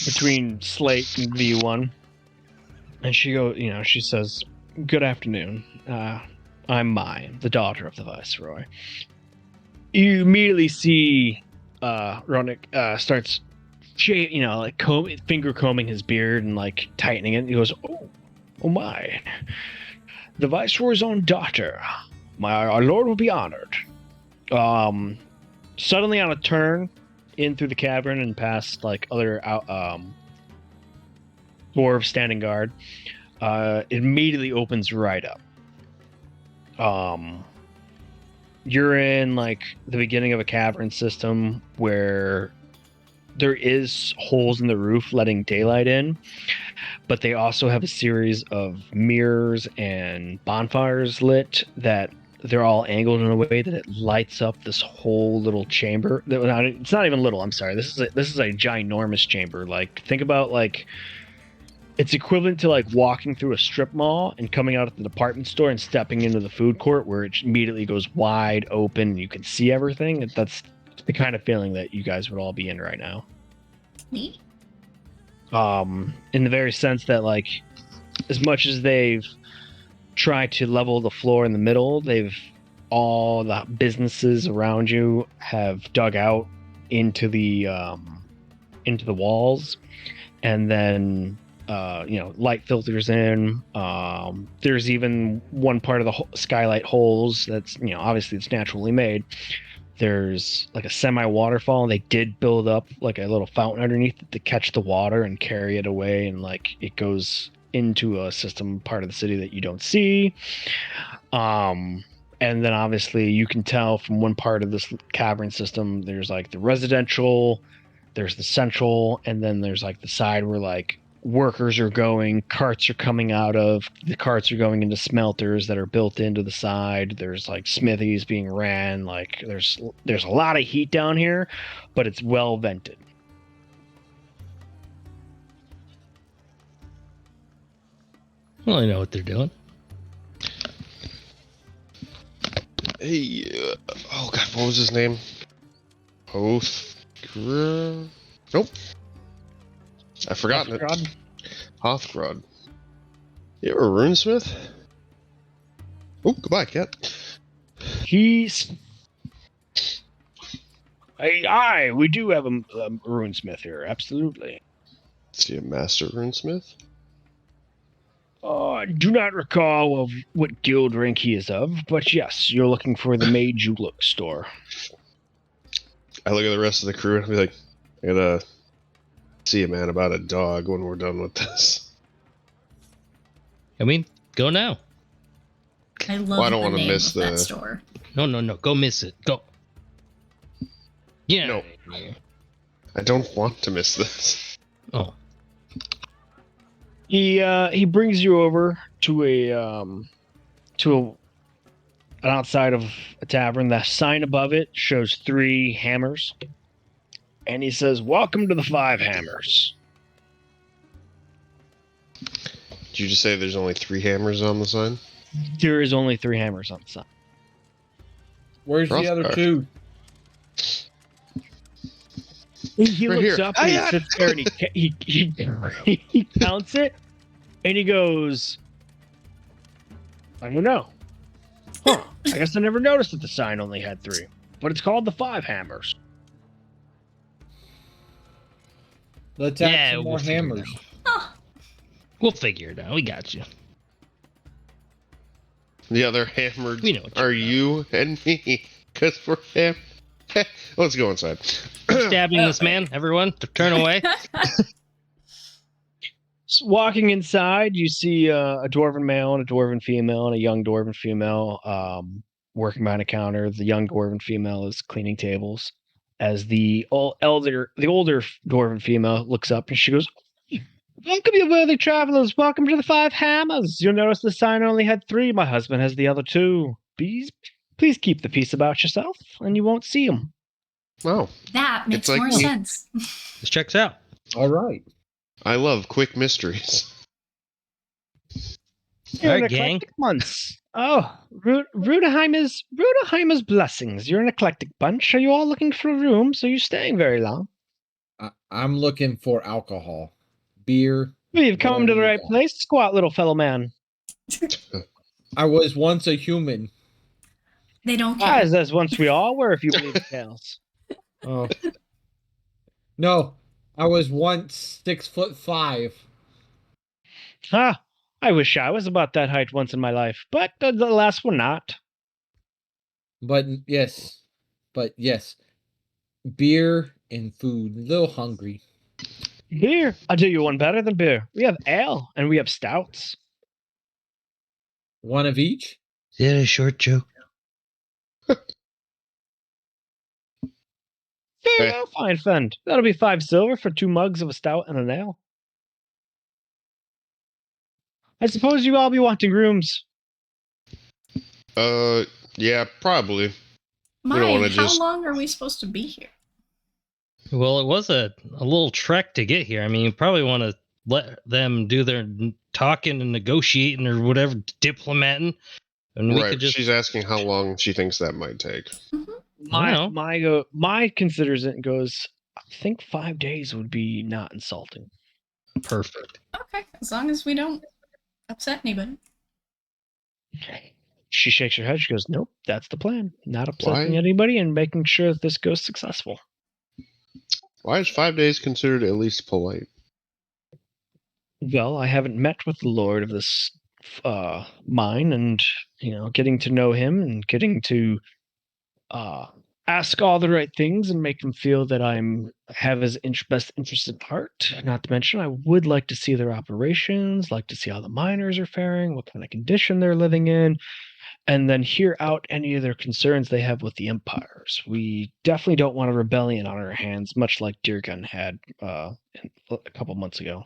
between Slate and V1. And she says, "Good afternoon. I'm Mai, the daughter of the Viceroy." You immediately see Ronick starts, finger combing his beard and like tightening it. He goes, "Oh my, the Viceroy's own daughter. Our Lord will be honored." Suddenly on a turn in through the cavern and past like other dwarves standing guard, it immediately opens right up. You're in like the beginning of a cavern system where there is holes in the roof letting daylight in, but they also have a series of mirrors and bonfires lit that they're all angled in a way that it lights up this whole little chamber. It's not even little. I'm sorry. This is a ginormous chamber. Like, think about like it's equivalent to like walking through a strip mall and coming out at the department store and stepping into the food court where it immediately goes wide open and you can see everything. That's the kind of feeling that you guys would all be in right now. Neat. In the very sense that like as much as they've tried to level the floor in the middle, all the businesses around you have dug out into the walls, and then light filters in. There's even one part of the skylight holes that's obviously it's naturally made. There's like a semi waterfall, and they did build up like a little fountain underneath it to catch the water and carry it away, and like it goes into a system part of the city that you don't see. And then obviously you can tell from one part of this cavern system, there's like the residential, there's the central, and then there's like the side where like workers are going, carts are coming out of, the carts are going into smelters that are built into the side. There's like smithies being ran. Like there's a lot of heat down here, but it's well vented. Well, I know what they're doing. Hey, oh god, what was his name? Hothgrod? Nope. I've forgotten it. Hothgrod? Hothgrod. You ever a runesmith? Oh, goodbye, cat. He's. Aye, we do have a runesmith here, absolutely. Is he a master runesmith? I do not recall of what guild rank he is of, but yes, you're looking for the Mage Juluk store. I look at the rest of the crew and be like, I gotta see a man about a dog when we're done with this. I mean, go now. I love Well, I don't the wanna name miss of that the- store. No. Go miss it. Go. Yeah. No. I don't want to miss this. Oh. He brings you over to an outside of a tavern. The sign above it shows 3 hammers, and he says, "Welcome to the 5 Hammers." Did you just say there's only 3 hammers on the sign? There is only 3 hammers on the sign. Where's the other Rothgar. 2? He Right looks here. up and he Ah, yeah. sits there and he counts it, and he goes, "I don't know. Huh? I guess I never noticed that the sign only had 3, but it's called the 5 Hammers." Let's add Yeah, some we'll more figure it hammers. We'll figure it out. We got you. The other hammered We know what are you and me, because we're ham. Let's go inside. Stabbing this man, everyone, to turn away. So walking inside, you see a dwarven male and a dwarven female and a young dwarven female working behind a counter. The young dwarven female is cleaning tables. As the older dwarven female looks up and she goes, "Welcome, you worthy travelers. Welcome to the 5 Hammers. You'll notice the sign only had 3. My husband has the other 2. Please keep the peace about yourself, and you won't see them." Wow. That makes It's like more me. sense. This checks out. All right. I love quick mysteries. You're Alright, an gang. eclectic bunch. Oh, Rudaheimer's blessings. You're an eclectic bunch. Are you all looking for a room? So you're staying very long? I'm looking for alcohol, beer. Well, you've come to the Whatever you right got. place, squat little fellow man. I was once a human. They don't care. As once we all were, if you believe the tales. Oh. No, I was once 6'5". Ah, I wish I was about that height once in my life, but alas, we're not. But yes, beer and food. A little hungry. Beer. I'll do you one better than beer. We have ale and we have stouts. One of each. Is that a short joke? Very well, fine friend. That'll be 5 silver for 2 mugs of a stout and an ale. I suppose you all be wanting rooms. Yeah, probably. don't My, wanna how just- long are we supposed to be here? Well, it was a little trek to get here. I mean, you probably want to let them do their talking and negotiating or whatever, diplomating. And we Right. could just. She's asking how long she thinks that might take. know. My considers it and goes, I think 5 days would be not insulting. Perfect. Okay, as long as we don't upset anybody. She shakes her head. She goes, "Nope, that's the plan. Not upsetting Why? anybody and making sure that this goes successful." Why is 5 days considered at least polite? Well, I haven't met with the lord of this mine, and getting to know him and getting to ask all the right things and make him feel that have his best interest at heart. Not to mention, I would like to see their operations, like to see how the miners are faring, what kind of condition they're living in, and then hear out any of their concerns they have with the empires. We definitely don't want a rebellion on our hands, much like Deergun had a couple months ago.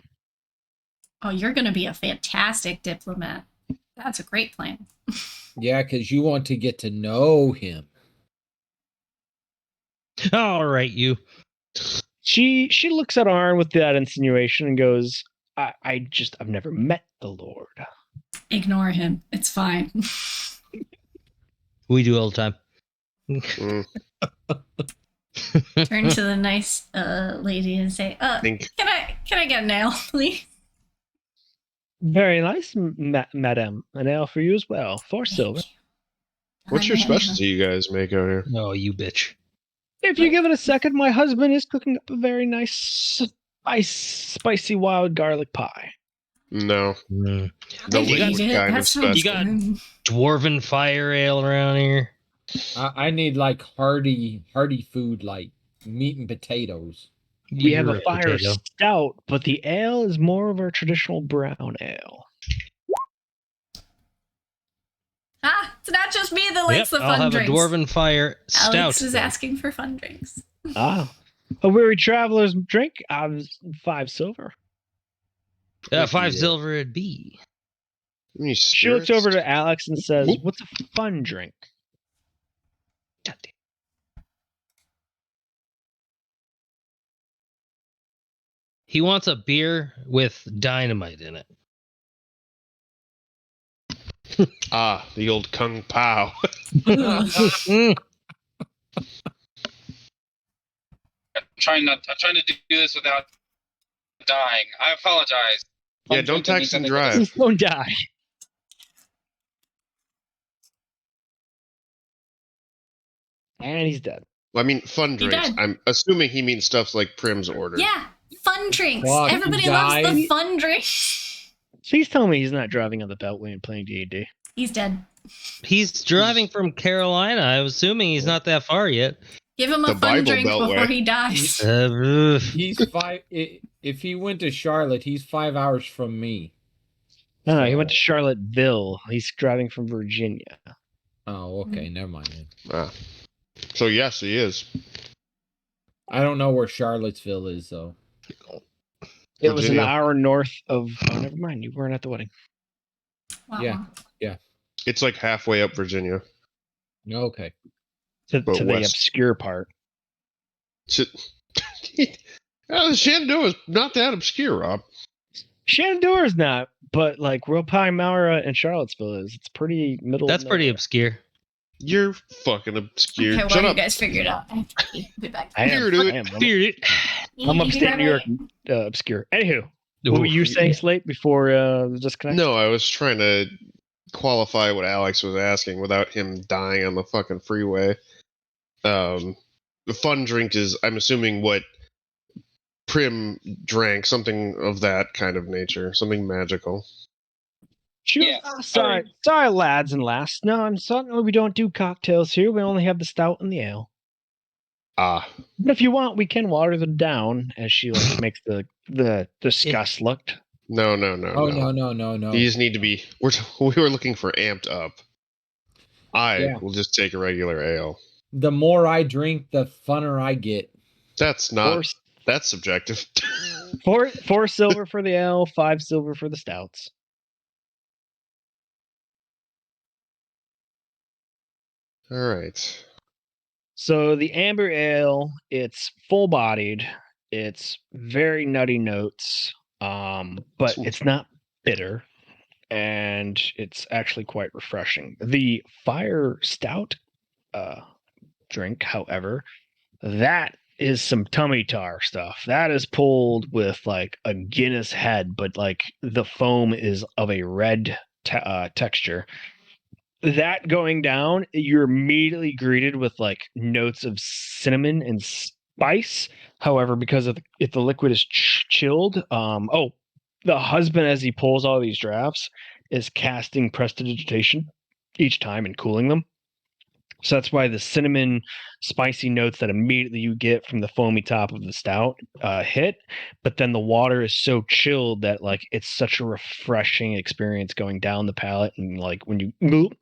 Oh, you're going to be a fantastic diplomat. That's a great plan. Yeah, because you want to get to know him. All right, you. She looks at Arn with that insinuation and goes, I've never met the Lord. Ignore him. It's fine. We do all the time. Mm, Turn to the nice lady and say, think can I get an ale, please? Very nice, madam. An ale for you as well. 4 silver. what's your specialty you guys make out here? Oh, you bitch. If you give it a second, my husband is cooking up a very nice, spicy wild garlic pie. No, Mm. the I hate liquid it. kind That of sounds You got- good. Dwarven fire ale around here. I need like hearty food like meat and potatoes. We have You're a fire potato. stout, but the ale is more of our traditional brown ale. It's not just me that likes Yep, the I'll fun have drinks. a dwarven fire stout. Alex is then. asking for fun drinks. Ah, a weary traveler's drink. 5 silver. 5 silver it'd be. Any She looks spirits? over to Alex and says, Oop. "What's a fun drink?" He wants a beer with dynamite in it. Ah, the old Kung Pao. Mm. I'm trying to do this without dying. I apologize. Yeah, Fun don't drink text and and anything. drive. Don't die. And he's dead. I mean, fun He drinks. died. I'm assuming he means stuff like Prim's order. Yeah, fun drinks. Fuck, he Everybody loves the died. fun drink. Please tell me he's not driving on the Beltway and playing D&D. He's dead. He's driving from Carolina. I'm assuming he's not that far yet. Give him a The fun Bible drink Beltway. before he dies. He's 5. If he went to Charlotte, he's 5 hours from me. No, he went to Charlottesville. He's driving from Virginia. Oh, okay, never mind. Then. Ah. So yes, he is. I don't know where Charlottesville is though. It was an Virginia. hour north of. Oh, never mind. You weren't at the wedding. Wow. Yeah. It's like halfway up Virginia. Okay. To But the west. obscure part. Shenandoah is not that obscure, Rob. Shenandoah is not, but like Wilpie, Mara, and Charlottesville is. It's pretty middle. That's of pretty nowhere. obscure. You're fucking obscure. Okay, well, Shut you up. guys figured it out. I have to pee. I'll be back. I am. Here, dude. I am. Beard it. I'm upstate New York, obscure. Anywho, what were you saying, Slate, before the disconnect? No, I was trying to qualify what Alex was asking without him dying on the fucking freeway. The fun drink is, I'm assuming, what Prim drank, something of that kind of nature, something magical. She was, Yeah, sorry, lads and lass. No, I'm sorry, we don't do cocktails here. We only have the stout and the ale. Ah, But if you want, we can water them down. As she like makes the disgust look. no. Oh no. These need to be. We were looking for amped up. I Yeah. will just take a regular ale. The more I drink, the funner I get. That's not. That's subjective. Four silver for the ale, 5 silver for the stouts. All right. So the amber ale, it's full-bodied. It's very nutty notes, but it's not bitter, and it's actually quite refreshing. The fire stout drink, however, that is some tummy tar stuff. That is pulled with like a Guinness head, but like the foam is of a red texture. That going down, you're immediately greeted with like notes of cinnamon and spice. However, because of if the liquid is chilled, the husband as he pulls all these drafts is casting prestidigitation each time and cooling them. So that's why the cinnamon spicy notes that immediately you get from the foamy top of the stout hit, but then the water is so chilled that like it's such a refreshing experience going down the palate, and like when you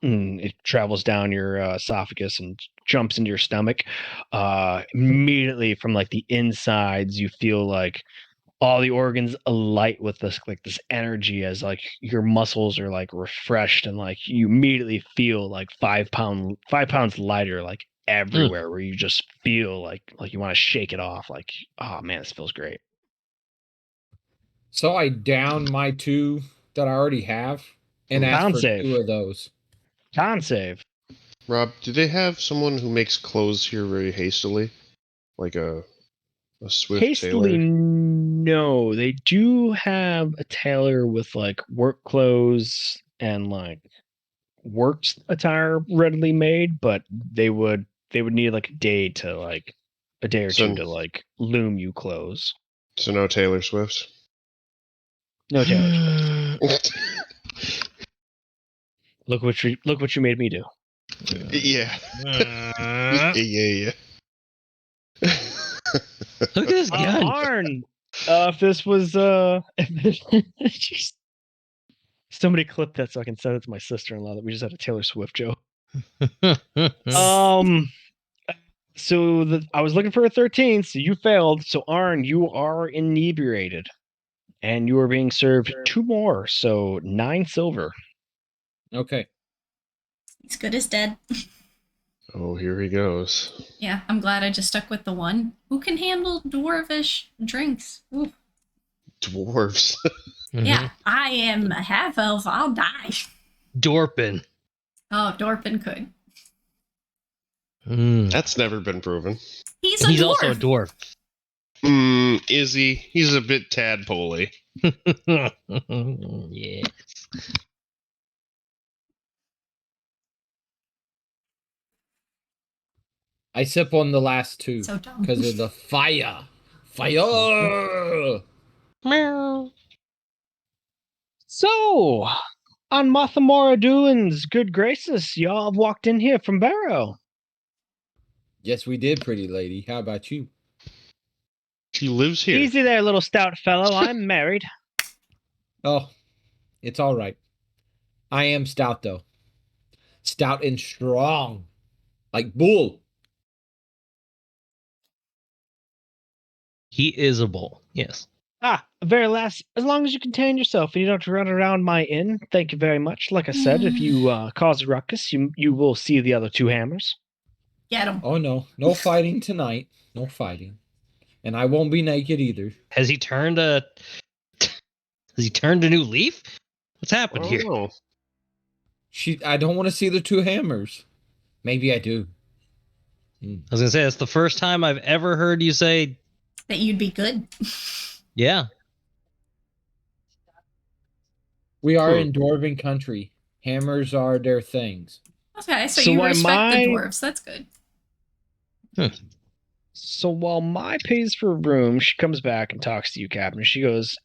it travels down your esophagus and jumps into your stomach. Immediately from like the insides, you feel like all the organs alight with this like this energy as like your muscles are like refreshed, and like you immediately feel like 5 pounds lighter like everywhere, where you just feel like you want to shake it off, like, oh man, this feels great. So I down my 2 that I already have and ask Con for save. 2 of those. Con save. Rob, do they have someone who makes clothes here very hastily, like a swift Hastily, tailor? no. They do have a tailor with like work clothes and like work attire readily made, but they would need like a day or two So, to like loom you clothes. so no Taylor Swift. No Taylor Swift. Look what you made me do. Yeah. Yeah, yeah. Look at this gun. Arn, if this was jeez. Somebody clip that so I can send it to my sister-in-law that we just had a Taylor Swift joke. So I was looking for a 13, so you failed. So Arn, you are inebriated, and you are being served 2 more, so 9 silver. Okay. He's good as dead. Oh, here he goes. Yeah, I'm glad I just stuck with the one. Who can handle dwarvish drinks? Ooh. Dwarves. Yeah, I am a half elf. I'll die. Dorpin. Oh, Dorpin could. That's never been proven. He's a He's dwarf. also a dwarf. Is he? He's a bit tadpoley. Yeah. I sip on the last 2 So dumb. because of the fire. Fire! Meow. So, on Mathamora Duin's good graces, y'all have walked in here from Barrow. Yes, we did, pretty lady. How about you? He lives here. Easy there, little stout fellow. I'm married. Oh, it's all right. I am stout, though. Stout and strong. Like bull. He is a bull. Yes. Very last, as long as you contain yourself and you don't run around my inn, thank you very much. Like I said, if you cause a ruckus, you will see the other 2 hammers. Get him. Oh, no. No fighting tonight. No fighting. And I won't be naked either. Has he turned a new leaf? What's happened here? Oh, I don't want to see the 2 hammers. Maybe I do. I was gonna say that's the first time I've ever heard you say That you'd be good. yeah. We are in Dwarven country. Hammers are their things. Okay, so So you why respect the my- dwarves. That's good. So while Mai pays for a room, she comes back and talks to you, Captain. She goes,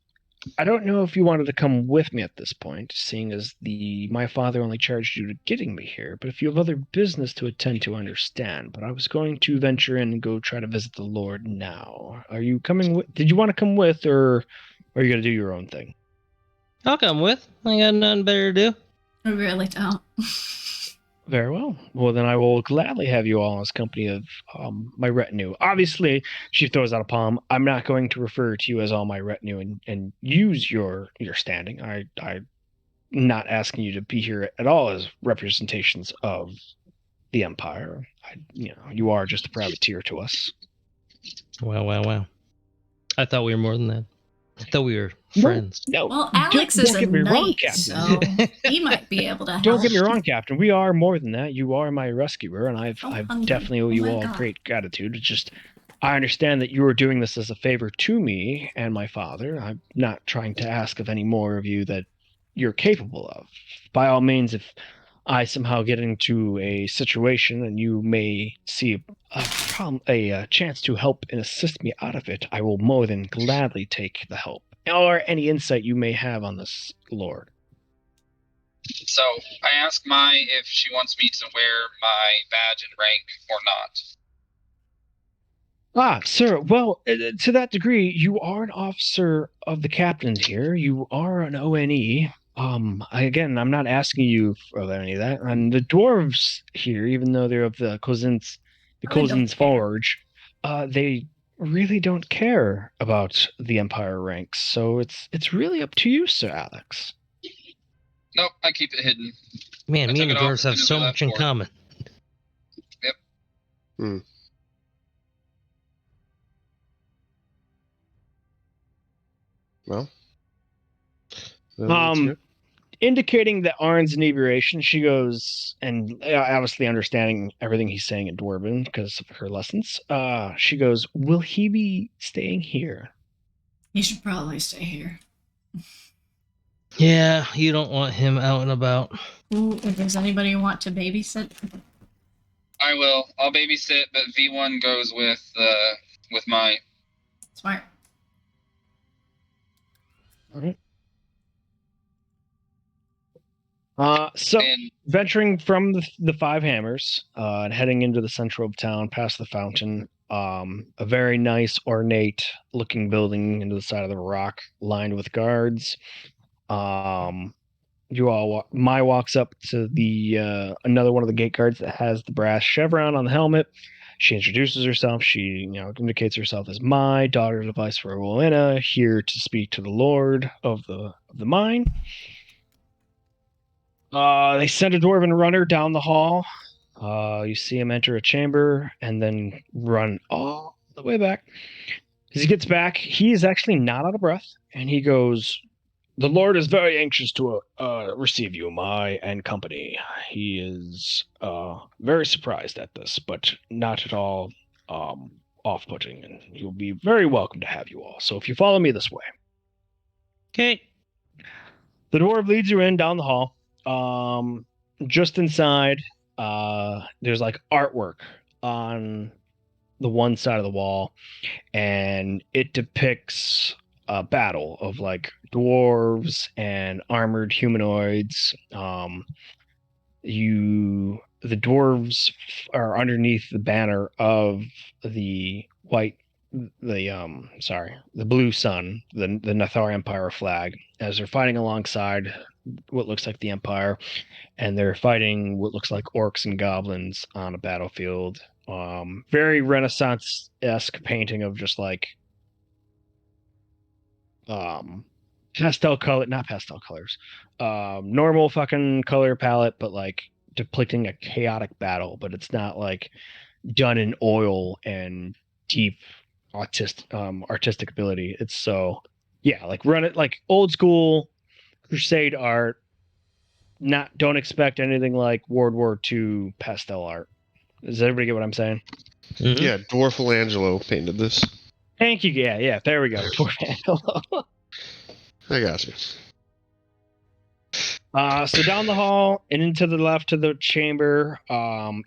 I don't know if you wanted to come with me at this point, seeing as my father only charged you to getting me here, but if you have other business to attend to, I understand. But I was going to venture in and go try to visit the Lord now. Are you coming with? Did you want to come with, or are you going to do your own thing? I'll come with. I got nothing better to do. I really don't. Very well. Well, then I will gladly have you all as company of my retinue. Obviously, she throws out a palm. I'm not going to refer to you as all my retinue and use your standing. I'm not asking you to be here at all as representations of the Empire. You are just a privateer to us. Wow. I thought we were more than that. I thought we were No, friends. No, Well, Alex is a get me wrong, knight, Captain. so he might be able to help. Don't get me wrong, Captain. We are more than that. You are my rescuer, and I've hungry. definitely owe Oh you my all God. great gratitude. It's just I understand that you are doing this as a favor to me and my father. I'm not trying to ask of any more of you that you're capable of. By all means, if I somehow get into a situation and you may see a chance to help and assist me out of it, I will more than gladly take the help. Or any insight you may have on this, Lord. So I asked Mai if she wants me to wear my badge and rank or not. Sir, well, to that degree, you are an officer of the captain here. You are an ONE. Again, I'm not asking you for any of that. And the dwarves here, even though they're of the Cousins Forge, they really don't care about the Empire ranks. So it's really up to you, Sir Alex. Nope, I keep it hidden. Man, I me took and the it off dwarves as have soon as so I much in left for it. common. Well, Um, that's indicating that Arn's inebriation, she goes, and obviously understanding everything he's saying in Dwarven because of her lessons, she goes, will he be staying here? You should probably stay here. Yeah, you don't want him out and about. Ooh, does anybody want to babysit? I will. I'll babysit, but V1 goes with my. Smart. Okay. So And venturing from the Five Hammers and heading into the center of town, past the fountain, a very nice, ornate-looking building into the side of the rock, lined with guards. You all, Mai walks up to the another one of the gate guards that has the brass chevron on the helmet. She introduces herself. She, indicates herself as Mai, daughter of the Viceroy of Barrow, here to speak to the Lord of the mine. They send a dwarven runner down the hall. You see him enter a chamber and then run all the way back. As he gets back, he is actually not out of breath, and he goes, "The Lord is very anxious to receive you, Mai and company. He is very surprised at this, but not at all off-putting, and he'll be very welcome to have you all. So if you follow me this way." Okay. The dwarf leads you in down the hall. Just inside, there's like artwork on the one side of the wall, and it depicts a battle of like dwarves and armored humanoids. The dwarves are underneath the banner of the the blue sun, the Nathar Empire flag, as they're fighting alongside what looks like the Empire, and they're fighting what looks like orcs and goblins on a battlefield. Very Renaissance-esque painting of just like not pastel colors, normal fucking color palette, but like depicting a chaotic battle, but it's not like done in oil and deep artistic ability. It's so, yeah, like run it like old school crusade art. Don't expect anything like World War II pastel art. Does everybody get what I'm saying? Mhm. Yeah, Dwarfalangelo painted this. Thank you. Yeah, there we go. Dwarf. I got you. So down the hall and into the left of the chamber.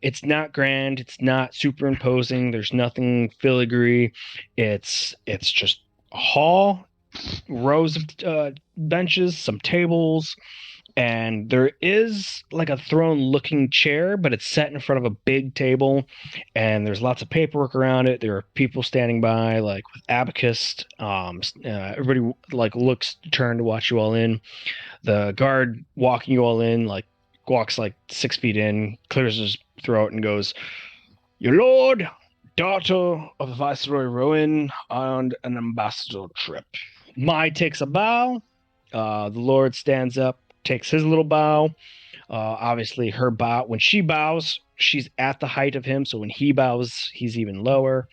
It's not grand. It's not superimposing. There's nothing filigree. It's just a hall, rows of benches, some tables, and there is like a throne-looking chair, but it's set in front of a big table, and there's lots of paperwork around it. There are people standing by, like with abacus. Everybody like looks turned to watch you all in. The guard walking you all in, like, walks like 6 feet in, clears his throat, and goes, "Your lord, daughter of the Viceroy Rowan, on an ambassador trip." Mai takes a bow. The lord stands up, takes his little bow. Obviously, her bow, when she bows, she's at the height of him, so when he bows, he's even lower.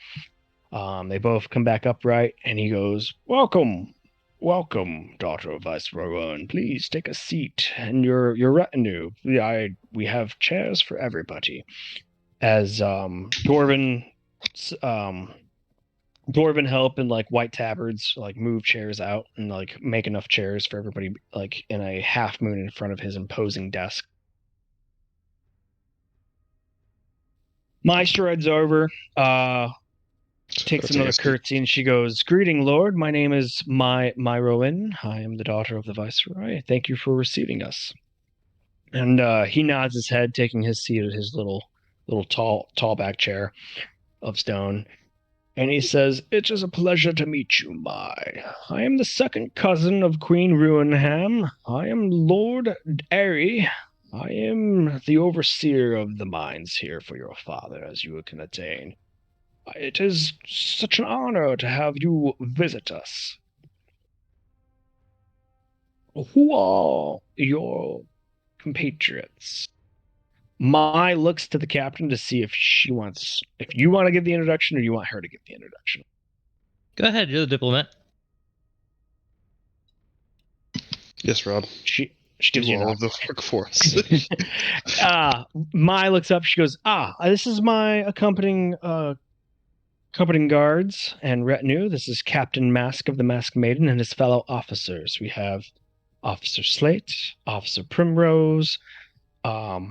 They both come back upright, and he goes, "Welcome. Welcome, daughter of Viceroy Rowan. Please take a seat, and your retinue. We have chairs for everybody." As Dwarven help and like white tabards like move chairs out and like make enough chairs for everybody, like in a half moon in front of his imposing desk. Mai strides over, takes another curtsy, and she goes, "Greeting, Lord. My name is Mai Rowan. I am the daughter of the Viceroy. Thank you for receiving us." And he nods his head, taking his seat at his little tall back chair of stone. And he says, "It is a pleasure to meet you, Mai. I am the second cousin of Queen Ruinham. I am Lord Airy. I am the overseer of the mines here for your father, as you can attain. It is such an honor to have you visit us. Who are your compatriots?" Mai looks to the captain to see if you want to give the introduction or you want her to give the introduction. Go ahead, you're the diplomat. Yes, Rob. She She gives you all a of the work for us. Mai looks up. She goes, this is my accompanying guards and retinue. This is Captain Mask of the Masked Maiden and his fellow officers. We have Officer Slate, Officer Primrose. That's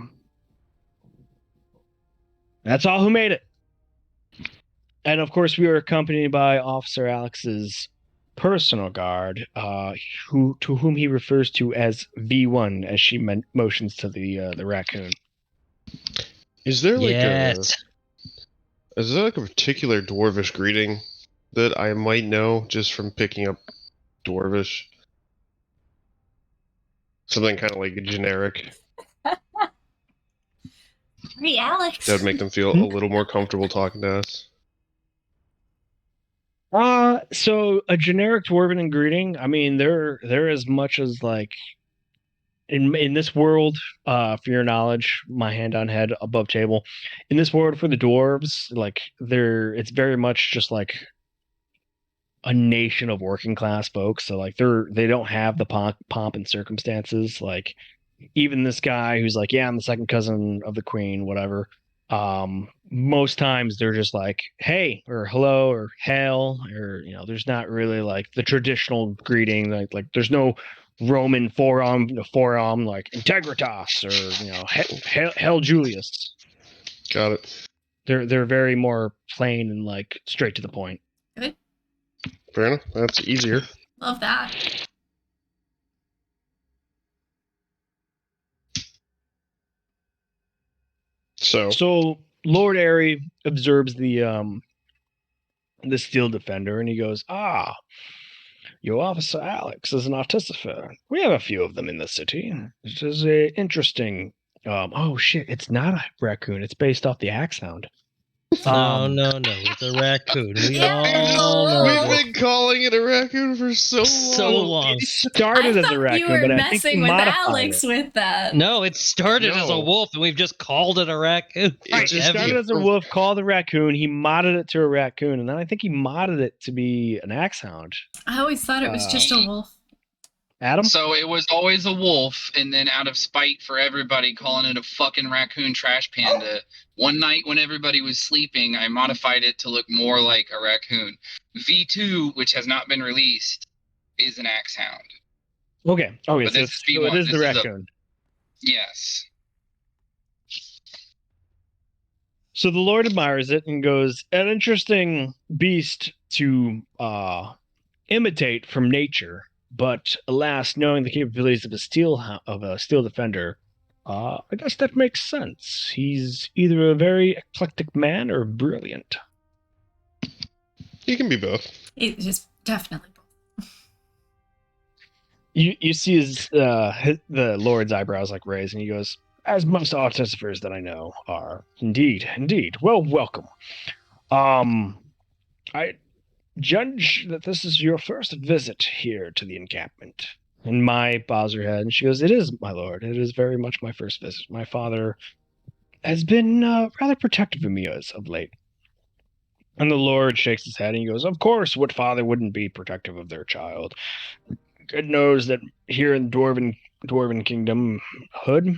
all who made it. And of course, we were accompanied by Officer Alex's personal guard, to whom he refers to as V1, as she motions to the raccoon. Is there like Yes. is there like a particular dwarvish greeting that I might know just from picking up dwarvish? Something kind of like generic Hey, Alex. that would make them feel a little more comfortable talking to us. So a generic dwarven greeting. I mean, they're as much as like in this world. For your knowledge, my hand on head, above table. In this world, for the dwarves, like it's very much just like a nation of working class folks. So like they don't have the pomp and circumstances. Like even this guy who's like, yeah, I'm the second cousin of the queen, whatever. Most times they're just like, hey, or hello, or hail, or there's not really like the traditional greeting. Like there's no Roman forearm like integritas, or hail Julius. Got it. They're very more plain and like straight to the point. Good. Fair enough. That's easier. Love that. So Lord Airy observes the steel defender, and he goes, your Officer Alex is an artificer. We have a few of them in the city. It is a interesting. Oh shit! It's not a raccoon. It's based off the axe hound. No, it's a raccoon. We Yeah. all know We've this. been calling it a raccoon for so long. So long. It started I as a thought raccoon, you were but I think messing he with modified Alex it. with that. No, it started as a No. wolf, and we've just called it a raccoon. Right, It's it just started as a wolf, called a raccoon. He modded it to a raccoon, and then I think he modded it to be an axe hound. I always thought it was just a wolf. Adam? So it was always a wolf, and then out of spite for everybody calling it a fucking raccoon trash panda, one night when everybody was sleeping, I modified it to look more like a raccoon. V2, which has not been released, is an axe hound. Okay. Okay, But so this is it V1. is the This is a- raccoon. Yes. So the Lord admires it and goes, an interesting beast to imitate from nature, but alas, knowing the capabilities of a steel defender, I guess that makes sense. He's either a very eclectic man or brilliant. He can be both. It's just definitely both. You see the Lord's eyebrows like raise, and he goes, as most artificers that I know are. Indeed. Well, welcome. I judge that this is your first visit here to the encampment. And Mai bows her head, and she goes, it is, my lord. It is very much my first visit. My father has been rather protective of me as of late. And the Lord shakes his head, and he goes, of course, what father wouldn't be protective of their child? God knows that here in Dwarven Kingdom hood,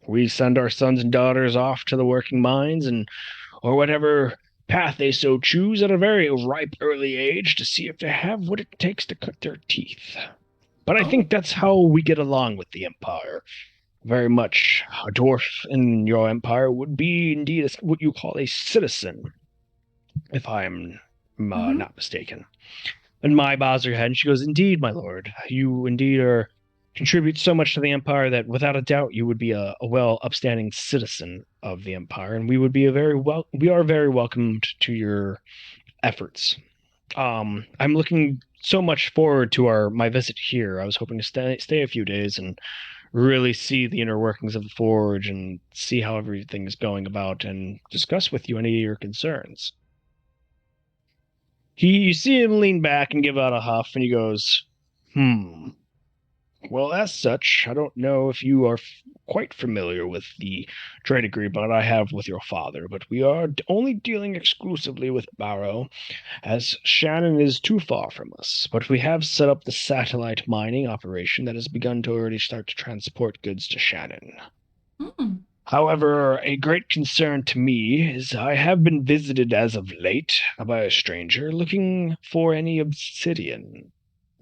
we send our sons and daughters off to the working mines or whatever path they so choose at a very ripe early age to see if they have what it takes to cut their teeth. But I think that's how we get along with the Empire. Very much a dwarf in your empire would be indeed what you call a citizen, if I'm not mistaken. And Mai bows her head, and she goes, indeed, my lord, you indeed contribute so much to the Empire that without a doubt you would be a well upstanding citizen of the Empire, and we would be we are very welcomed to your efforts. I'm looking so much forward to my visit here. I was hoping to stay a few days and really see the inner workings of the Forge and see how everything is going about and discuss with you any of your concerns. You see him lean back and give out a huff, and he goes, Well, as such, I don't know if you are quite familiar with the trade agreement I have with your father, but we are only dealing exclusively with Barrow, as Shannon is too far from us. But we have set up the satellite mining operation that has begun to already start to transport goods to Shannon. Hmm. However, a great concern to me is I have been visited as of late by a stranger looking for any obsidian.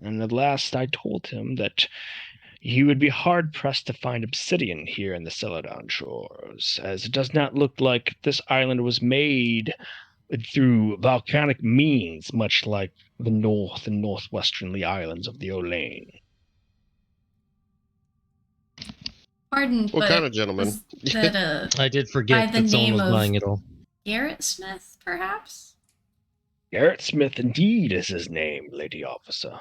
And at last I told him that he would be hard-pressed to find obsidian here in the Celadon shores, as it does not look like this island was made through volcanic means, much like the north and northwesternly islands of the Olaine. Pardon, What but kind of gentleman? was that I did by forget the that someone name was of buying it all. Garrett Smith, perhaps? Garrett Smith indeed is his name, Lady Officer.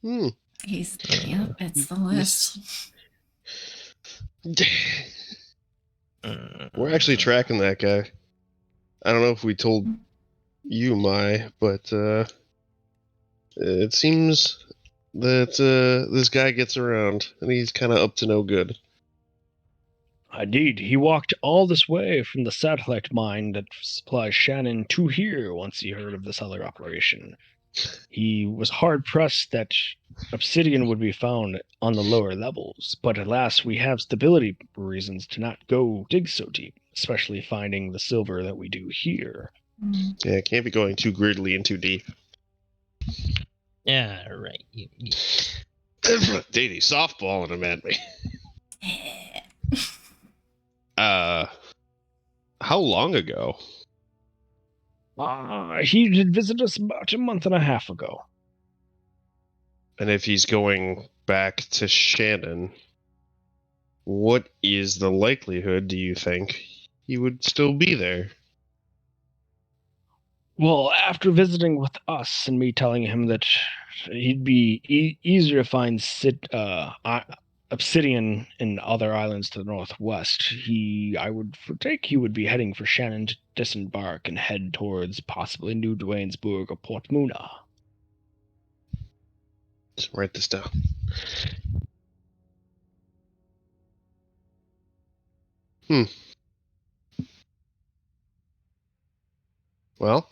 Hmm. Yep, it's the list. We're actually tracking that guy. I don't know if we told you, Mai, but it seems that this guy gets around, and he's kind of up to no good. Indeed, he walked all this way from the satellite mine that supplies Shannon to here once he heard of this other operation. He was hard-pressed that obsidian would be found on the lower levels, but alas, we have stability reasons to not go dig so deep, especially finding the silver that we do here. Hmm. Yeah, can't be going too greedily and too deep. Yeah, right. Daddy softballing him at me. How long ago? He did visit us about a month and a half ago. And if he's going back to Shannon, what is the likelihood, do you think, he would still be there? Well, after visiting with us and me telling him that he'd be easier to find obsidian in other islands to the northwest, I would foretake he would be heading for Shannon to disembark and head towards possibly New Duanesburg or Port Muna. Just write this down. Well,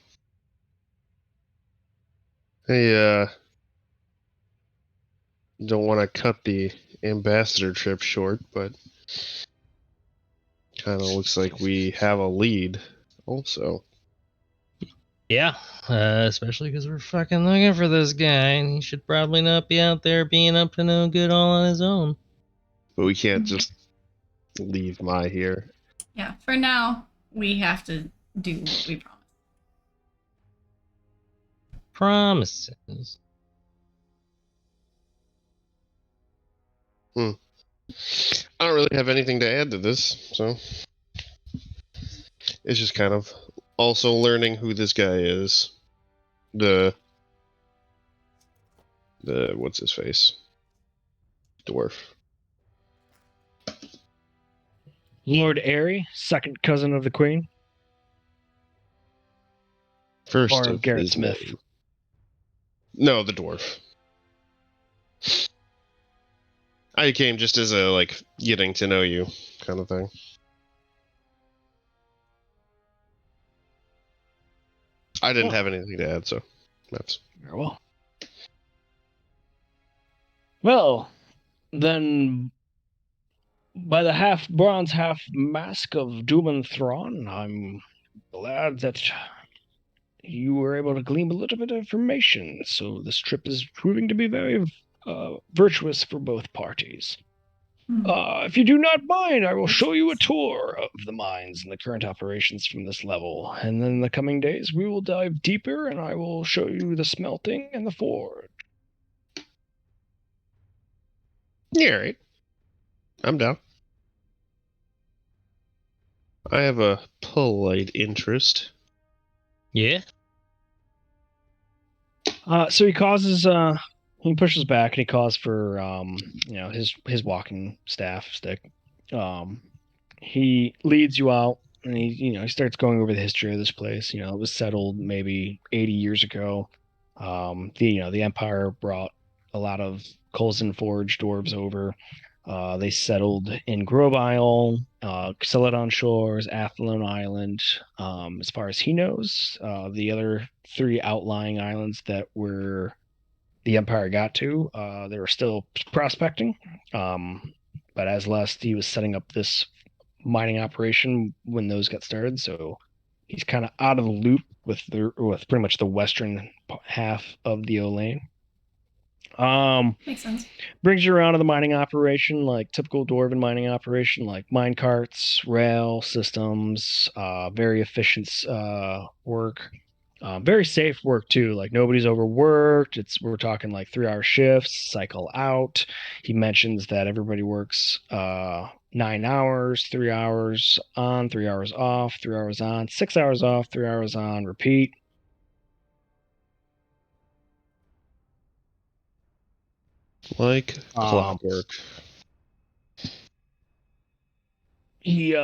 I don't want to cut the ambassador trip short, but kind of looks like we have a lead also. Yeah, especially because we're fucking looking for this guy, and he should probably not be out there being up to no good all on his own. But we can't just leave Mai here. Yeah, for now, we have to do what we promised. Promises. I don't really have anything to add to this, so it's just kind of also learning who this guy is. The what's his face? Dwarf. Lord Airy, second cousin of the Queen, First or of Garrett his Smith. name. No, the dwarf. I came just as a getting to know you kind of thing. I didn't have anything to add, so that's Very well. Well, then, by the half bronze, half mask of Doom and Thrawn, I'm glad that you were able to glean a little bit of information. So this trip is proving to be very virtuous for both parties. If you do not mind, I will show you a tour of the mines and the current operations from this level. And then in the coming days, we will dive deeper, and I will show you the smelting and the forge. yeah, right. I'm down. I have a polite interest. Yeah. So he causes he pushes back and he calls for his walking staff stick. He leads you out and he starts going over the history of this place. It was settled maybe 80 years ago. The Empire brought a lot of Coulson Forge dwarves over. They settled in Grove Isle, Celadon Shores, Athlone Island. As far as he knows, the other 3 outlying islands that were the Empire got to, they were still prospecting. But as last, he was setting up this mining operation when those got started, so he's kind of out of the loop with pretty much the western half of the Olane. Makes sense. Brings you around to the mining operation, like typical dwarven mining operation, like mine carts, rail systems, very efficient work. Very safe work too. Like nobody's overworked. We're talking like 3-hour shifts, cycle out. He mentions that everybody works 9 hours, 3 hours on, 3 hours off, 3 hours on, 6 hours off, 3 hours on, repeat. Like clockwork. He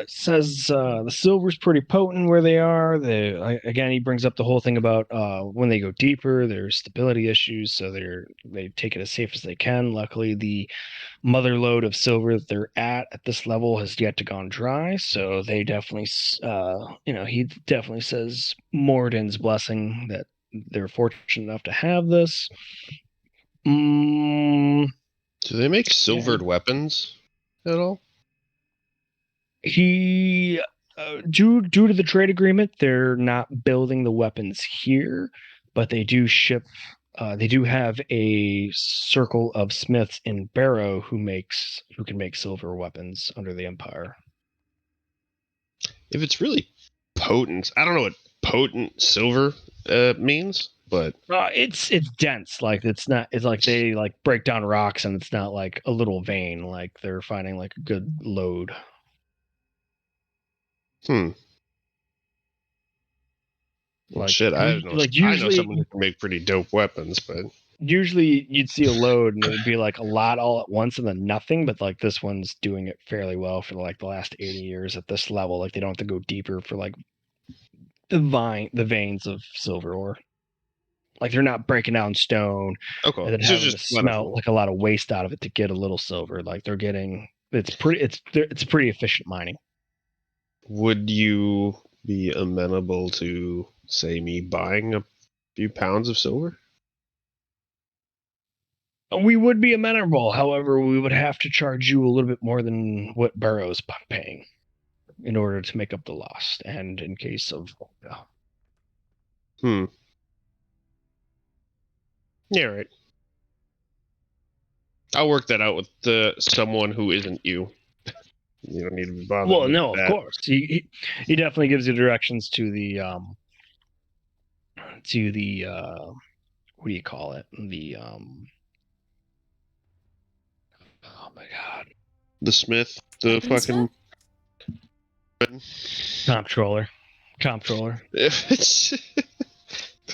says the silver's pretty potent where they are. Again, he brings up the whole thing about when they go deeper, there's stability issues, so they take it as safe as they can. Luckily, the mother lode of silver that they're at this level has yet to gone dry, so they definitely, he definitely says Morden's blessing that they're fortunate enough to have this. Do they make silvered weapons at all? He due to the trade agreement, they're not building the weapons here, but they do ship. They do have a circle of smiths in Barrow who can make silver weapons under the Empire. If it's really potent, I don't know what potent silver means, but it's dense. Like it's not. It's like they like break down rocks, and it's not like a little vein. Like they're finding like a good load. Well, Like, shit, I know someone who can make pretty dope weapons, but usually you'd see a load and it would be like a lot all at once and then nothing, but like this one's doing it fairly well for like the last 80 years at this level. Like they don't have to go deeper for like the veins of silver ore. Like they're not breaking down stone and then having to smelt like a lot of waste out of it to get a little silver. Like they're getting it's pretty efficient mining. Would you be amenable to, say, me buying a few pounds of silver? We would be amenable. However, we would have to charge you a little bit more than what Barrow's paying in order to make up the loss. And in case of... Yeah, right. I'll work that out with someone who isn't you. You don't need to be bothered. Well, no, of course. He definitely gives you directions to the what do you call it? Oh my god. The smith, the fucking comptroller.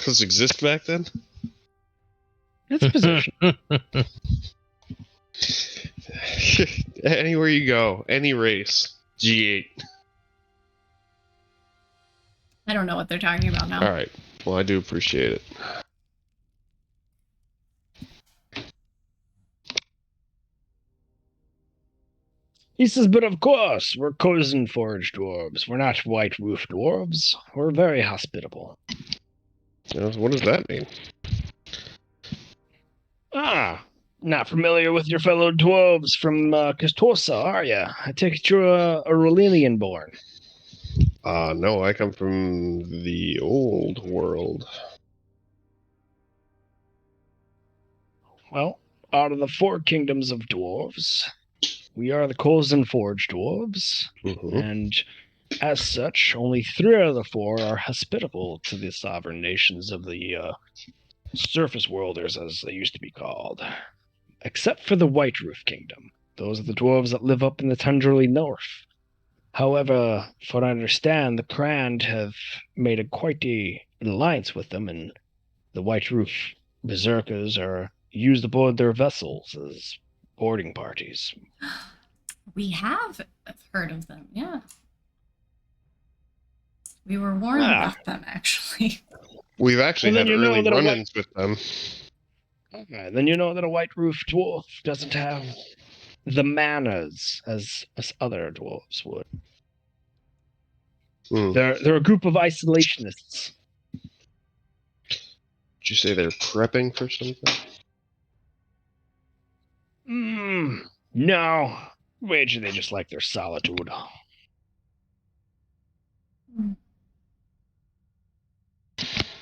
Those exist back then? It's a position. Anywhere you go, any race, G8. I don't know what they're talking about now. All right. Well, I do appreciate it. He says, but of course, we're Coulson Forge dwarves. We're not white roof dwarves. We're very hospitable. What does that mean? Not familiar with your fellow dwarves from Castorsa, are you? I take it you're a Aurelian born. No, I come from the old world. Well, out of the 4 kingdoms of dwarves, we are the Coulson Forge dwarves, and as such, only 3 out of the 4 are hospitable to the sovereign nations of the surface worlders, as they used to be called. Except for the White Roof Kingdom. Those are the dwarves that live up in the Tundrally North. However, for what I understand, the Krand have made quite an alliance with them, and the White Roof Berserkers are used aboard their vessels as boarding parties. We have heard of them, yeah. We were warned about them, actually. We've actually had early run-ins with them. Okay, then you know that a white roof dwarf doesn't have the manners as us other dwarves would. They're a group of isolationists. Did you say they're prepping for something? No. Wager they just like their solitude.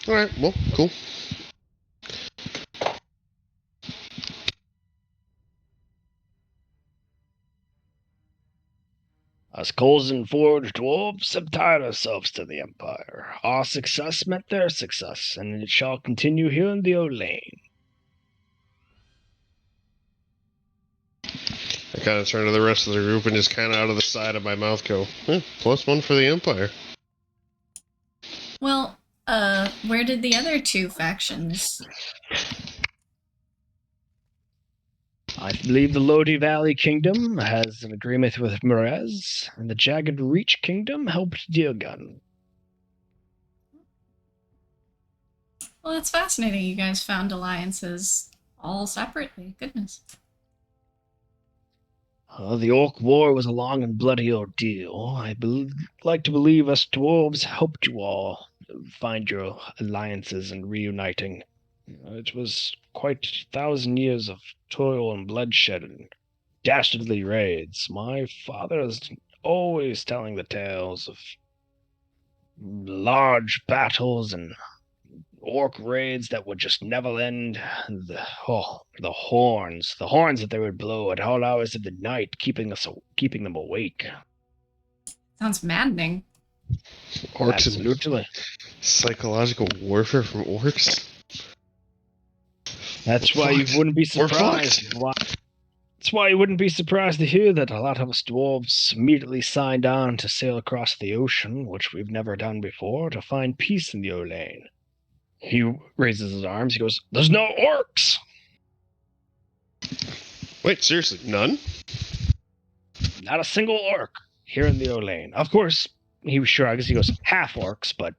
Alright, well, cool. Us Coulson Forge dwarves have tied ourselves to the Empire. Our success meant their success, and it shall continue here in the old lane. I kind of turn to the rest of the group and just kind of out of the side of my mouth go, +1 for the Empire. Well, where did the other two factions? I believe the Lodi Valley Kingdom has an agreement with Merez, and the Jagged Reach Kingdom helped Deargun. Well, that's fascinating. You guys found alliances all separately. Goodness. The Orc War was a long and bloody ordeal. Like to believe us dwarves helped you all find your alliances and reuniting. It was quite 1,000 years of toil and bloodshed and dastardly raids. My father is always telling the tales of large battles and orc raids that would just never end. The horns that they would blow at all hours of the night, keeping them awake. Sounds maddening. Orcs Absolutely. and psychological warfare from orcs? That's why you wouldn't be surprised. That's why you wouldn't be surprised to hear that a lot of us dwarves immediately signed on to sail across the ocean, which we've never done before, to find peace in the Olane. He raises his arms. He goes, "There's no orcs." Wait, seriously, none? Not a single orc here in the Olane. Of course, he shrugs. He goes, "Half orcs," but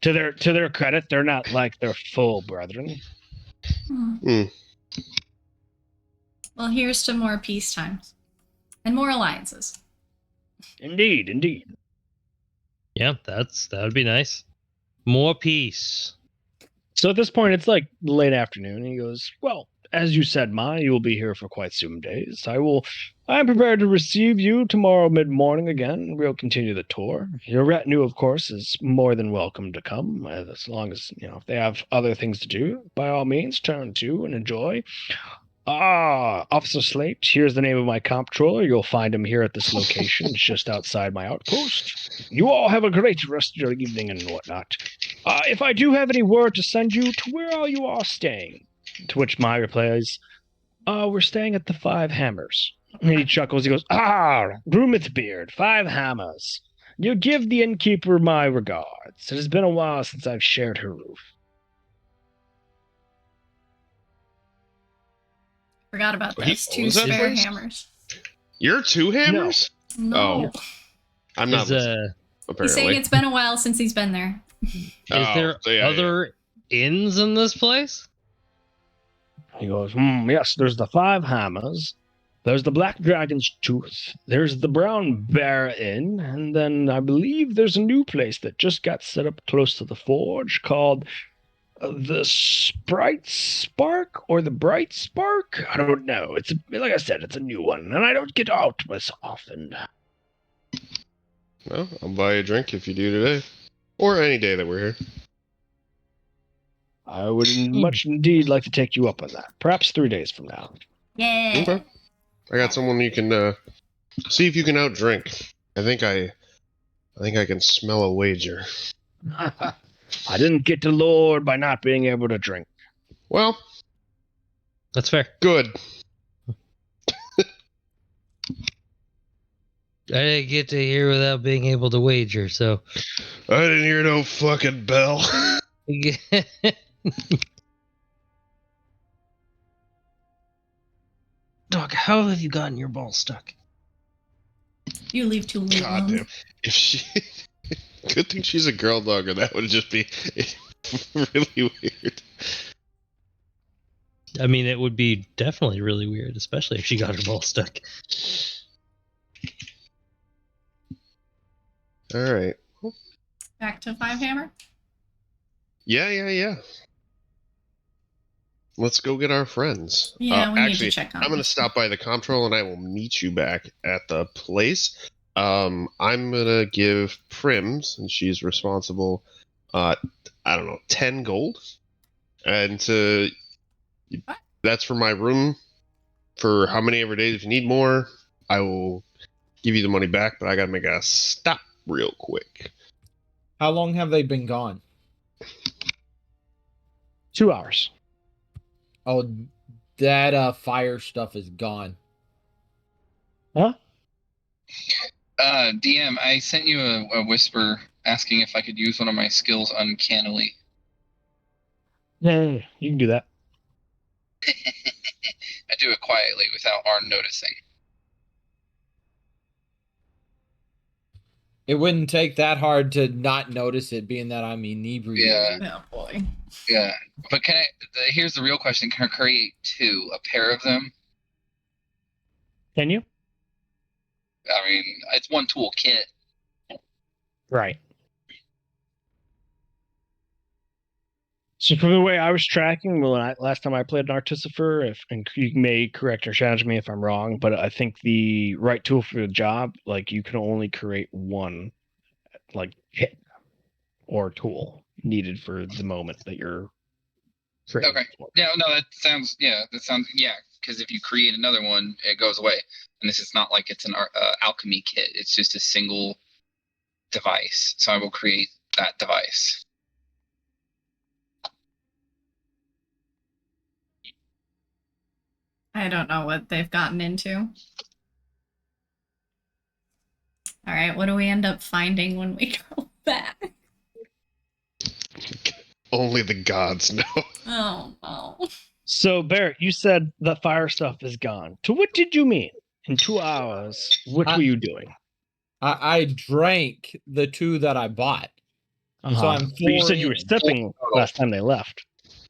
they're to their credit, they're not like their full brethren. Well, here's to more peace times and more alliances. Indeed. Yeah, that would be nice. More peace. So at this point, it's like late afternoon. He goes, "Well, as you said, Ma, you will be here for quite some days. I am prepared to receive you tomorrow mid-morning again. We'll continue the tour. Your retinue, of course, is more than welcome to come, as long as, if they have other things to do, by all means, turn to and enjoy. Officer Slate, here's the name of my comptroller. You'll find him here at this location. It's just outside my outpost. You all have a great rest of your evening and whatnot. If I do have any word to send you, to where are you all staying?" To which Mai replies, "We're staying at the Five Hammers." And he chuckles. He goes, Groomithbeard, 5 Hammers. You give the innkeeper my regards. It has been a while since I've shared her roof." Forgot about Wait, this. what 2 was that spare phrase? hammers. You're 2 hammers? No. Oh. I'm not listening, apparently. He's saying it's been a while since he's been there. Is there other inns in this place? He goes, "Yes, there's the 5 Hammers. There's the Black Dragon's Tooth. There's the Brown Bear Inn. And then I believe there's a new place that just got set up close to the forge called the Sprite Spark or the Bright Spark. I don't know. Like I said, it's a new one, and I don't get out as often." Well, I'll buy you a drink if you do today. Or any day that we're here. I would much indeed like to take you up on that. Perhaps 3 days from now. Yeah. Okay. I got someone you can see if you can outdrink. I think I can smell a wager. I didn't get lured by not being able to drink. Well, That's fair. good. I didn't get to hear without being able to wager, so. I didn't hear no fucking bell. Doc, how have you gotten your ball stuck? You leave too late. God damn. If she... Good thing she's a girl dog, or that would just be really weird. I mean, it would be definitely really weird, especially if she got her ball stuck. All right. Back to 5 hammer. Yeah. Let's go get our friends. Yeah, we need to Actually, check on I'm going to this. stop by the comptroll and I will meet you back at the place. I'm going to give Prim, since she's responsible, I don't know, 10 gold. And that's for my room for how many ever days. If you need more, I will give you the money back, but I got to make a stop real quick. How long have they been gone? 2 hours. Oh, that fire stuff is gone. Huh? DM, I sent you a whisper asking if I could use one of my skills uncannily. Yeah, you can do that. I do it quietly without Arn noticing. It wouldn't take that hard to not notice it, being that I'm inebriated. Yeah. Oh boy. Yeah, but can I? Here's the real question: can I create a pair of them? Can you? I mean, it's one tool kit. Right. So from the way I was tracking, last time I played an Artificer, and you may correct or challenge me if I'm wrong, but I think the right tool for the job, like you can only create one, like hit or tool needed for the moment that you're creating. Okay. Yeah. No, that sounds. Yeah. Because if you create another one, it goes away, and this is not like it's an alchemy kit. It's just a single device. So I will create that device. I don't know what they've gotten into. All right, what do we end up finding when we go back? Only the gods know. Oh no. So Barrett, you said the fire stuff is gone. To what did you mean? In 2 hours, what were you doing? I drank the 2 that I bought. So I'm But you said you were in. sipping last time they left.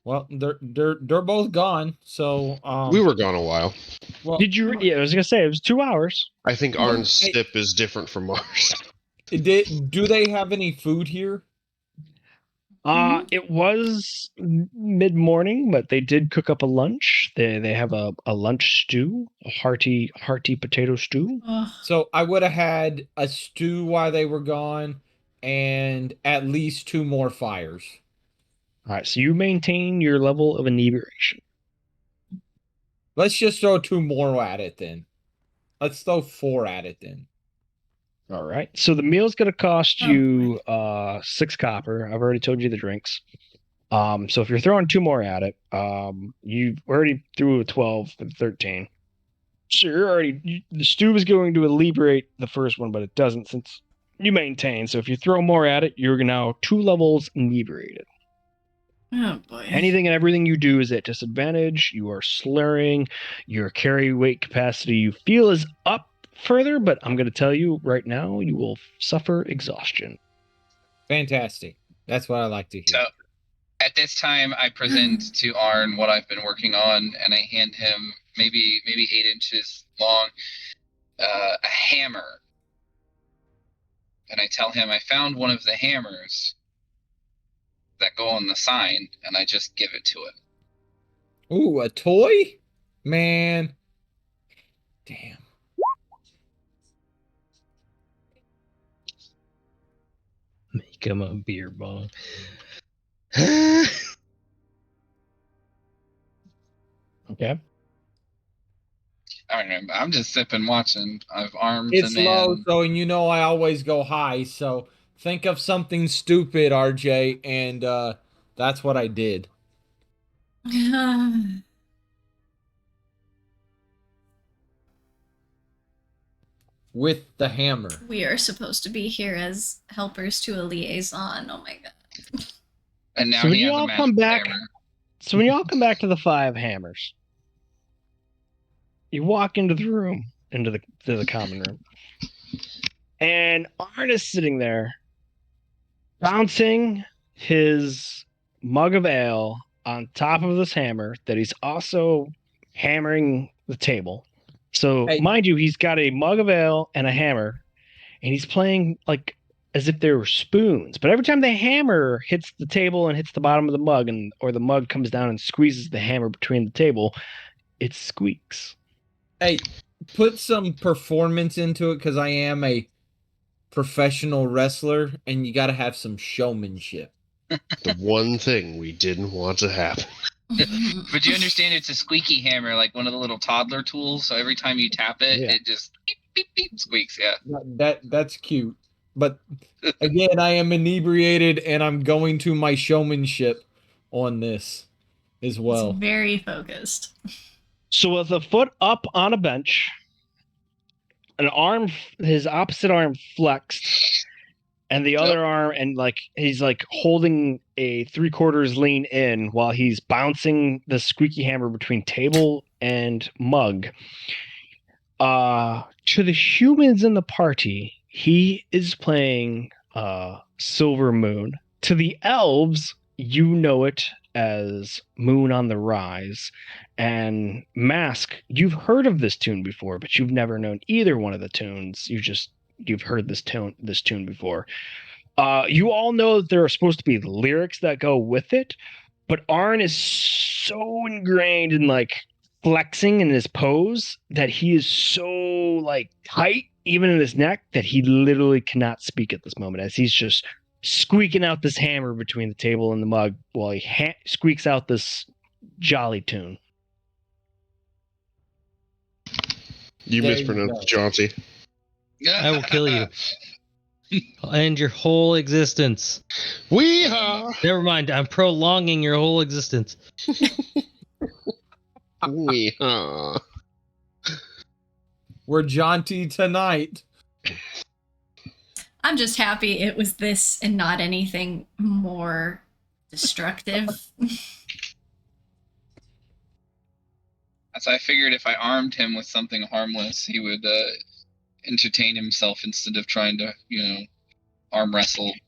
Well, they're both gone. So We were gone a while. well, Did you? Yeah, I was gonna say it was 2 hours. I think Well, Arn's sip is different from ours. do they have any food here? It was mid-morning, but they did cook up a lunch. They have a lunch stew, a hearty potato stew. Ugh. So I would have had a stew while they were gone, and at least 2 more fires. All right, so you maintain your level of inebriation. Let's just throw 2 more at it then. Let's throw 4 at it then. All right. So the meal's going to cost Oh, you 6 copper. I've already told you the drinks. So if you're throwing 2 more at it, you already threw a 12 and 13. So the stew is going to liberate the first one, but it doesn't since you maintain. So if you throw more at it, you're now 2 levels inebriated. Oh boy. Anything and everything you do is at disadvantage. You are slurring. Your carry weight capacity you feel is up further, but I'm going to tell you right now, you will suffer exhaustion. Fantastic. That's what I like to hear. So at this time, I present to Arn what I've been working on, and I hand him maybe 8 inches long a hammer, and I tell him I found one of the hammers that go on the sign, and I just give it to him. Ooh, a toy? Man. Damn. Make him a beer bong. Okay. I mean, I'm just sipping, watching. I've armed It's the man. low, so and you know I always go high, so think of something stupid, RJ, and that's what I did. With the hammer. We are supposed to be here as helpers to a liaison. Oh my god. And now So when he you has a all magic come back, hammer. so when you all come back to the 5 hammers, you walk into the room, into the common room, and Arn is sitting there, bouncing his mug of ale on top of this hammer that he's also hammering the table. So, Hey. mind you, he's got a mug of ale and a hammer, and he's playing like as if they were spoons. But every time the hammer hits the table and hits the bottom of the mug, or the mug comes down and squeezes the hammer between the table, it squeaks. Hey, put some performance into it because I am a professional wrestler, and you got to have some showmanship. The one thing we didn't want to happen. But you understand it's a squeaky hammer, like one of the little toddler tools. So every time you tap it, Yeah. it just beep, beep, beep, squeaks. Yeah. That's cute. But again, I am inebriated, and I'm going to my showmanship on this as well. It's very focused. So with a foot up on a bench, his opposite arm flexed, and the other arm, and like he's like holding a 3/4 lean in while he's bouncing the squeaky hammer between table and mug. To the humans in the party, he is playing Silver Moon. To the elves, you know it as Moon on the Rise. And Mask, you've heard of this tune before, but you've never known either one of the tunes. You've heard this tune before. You all know that there are supposed to be lyrics that go with it, but Arn is so ingrained in like flexing in his pose that he is so like tight even in his neck that he literally cannot speak at this moment, as he's just squeaking out this hammer between the table and the mug while he squeaks out this jolly tune. You There you mispronounced go. Chauncey. I will kill you. I'll end your whole existence. Weehaw! Never mind. I'm prolonging your whole existence. Weehaw! We're jaunty tonight. I'm just happy it was this and not anything more destructive. So I figured if I armed him with something harmless, he would entertain himself instead of trying to, arm wrestle I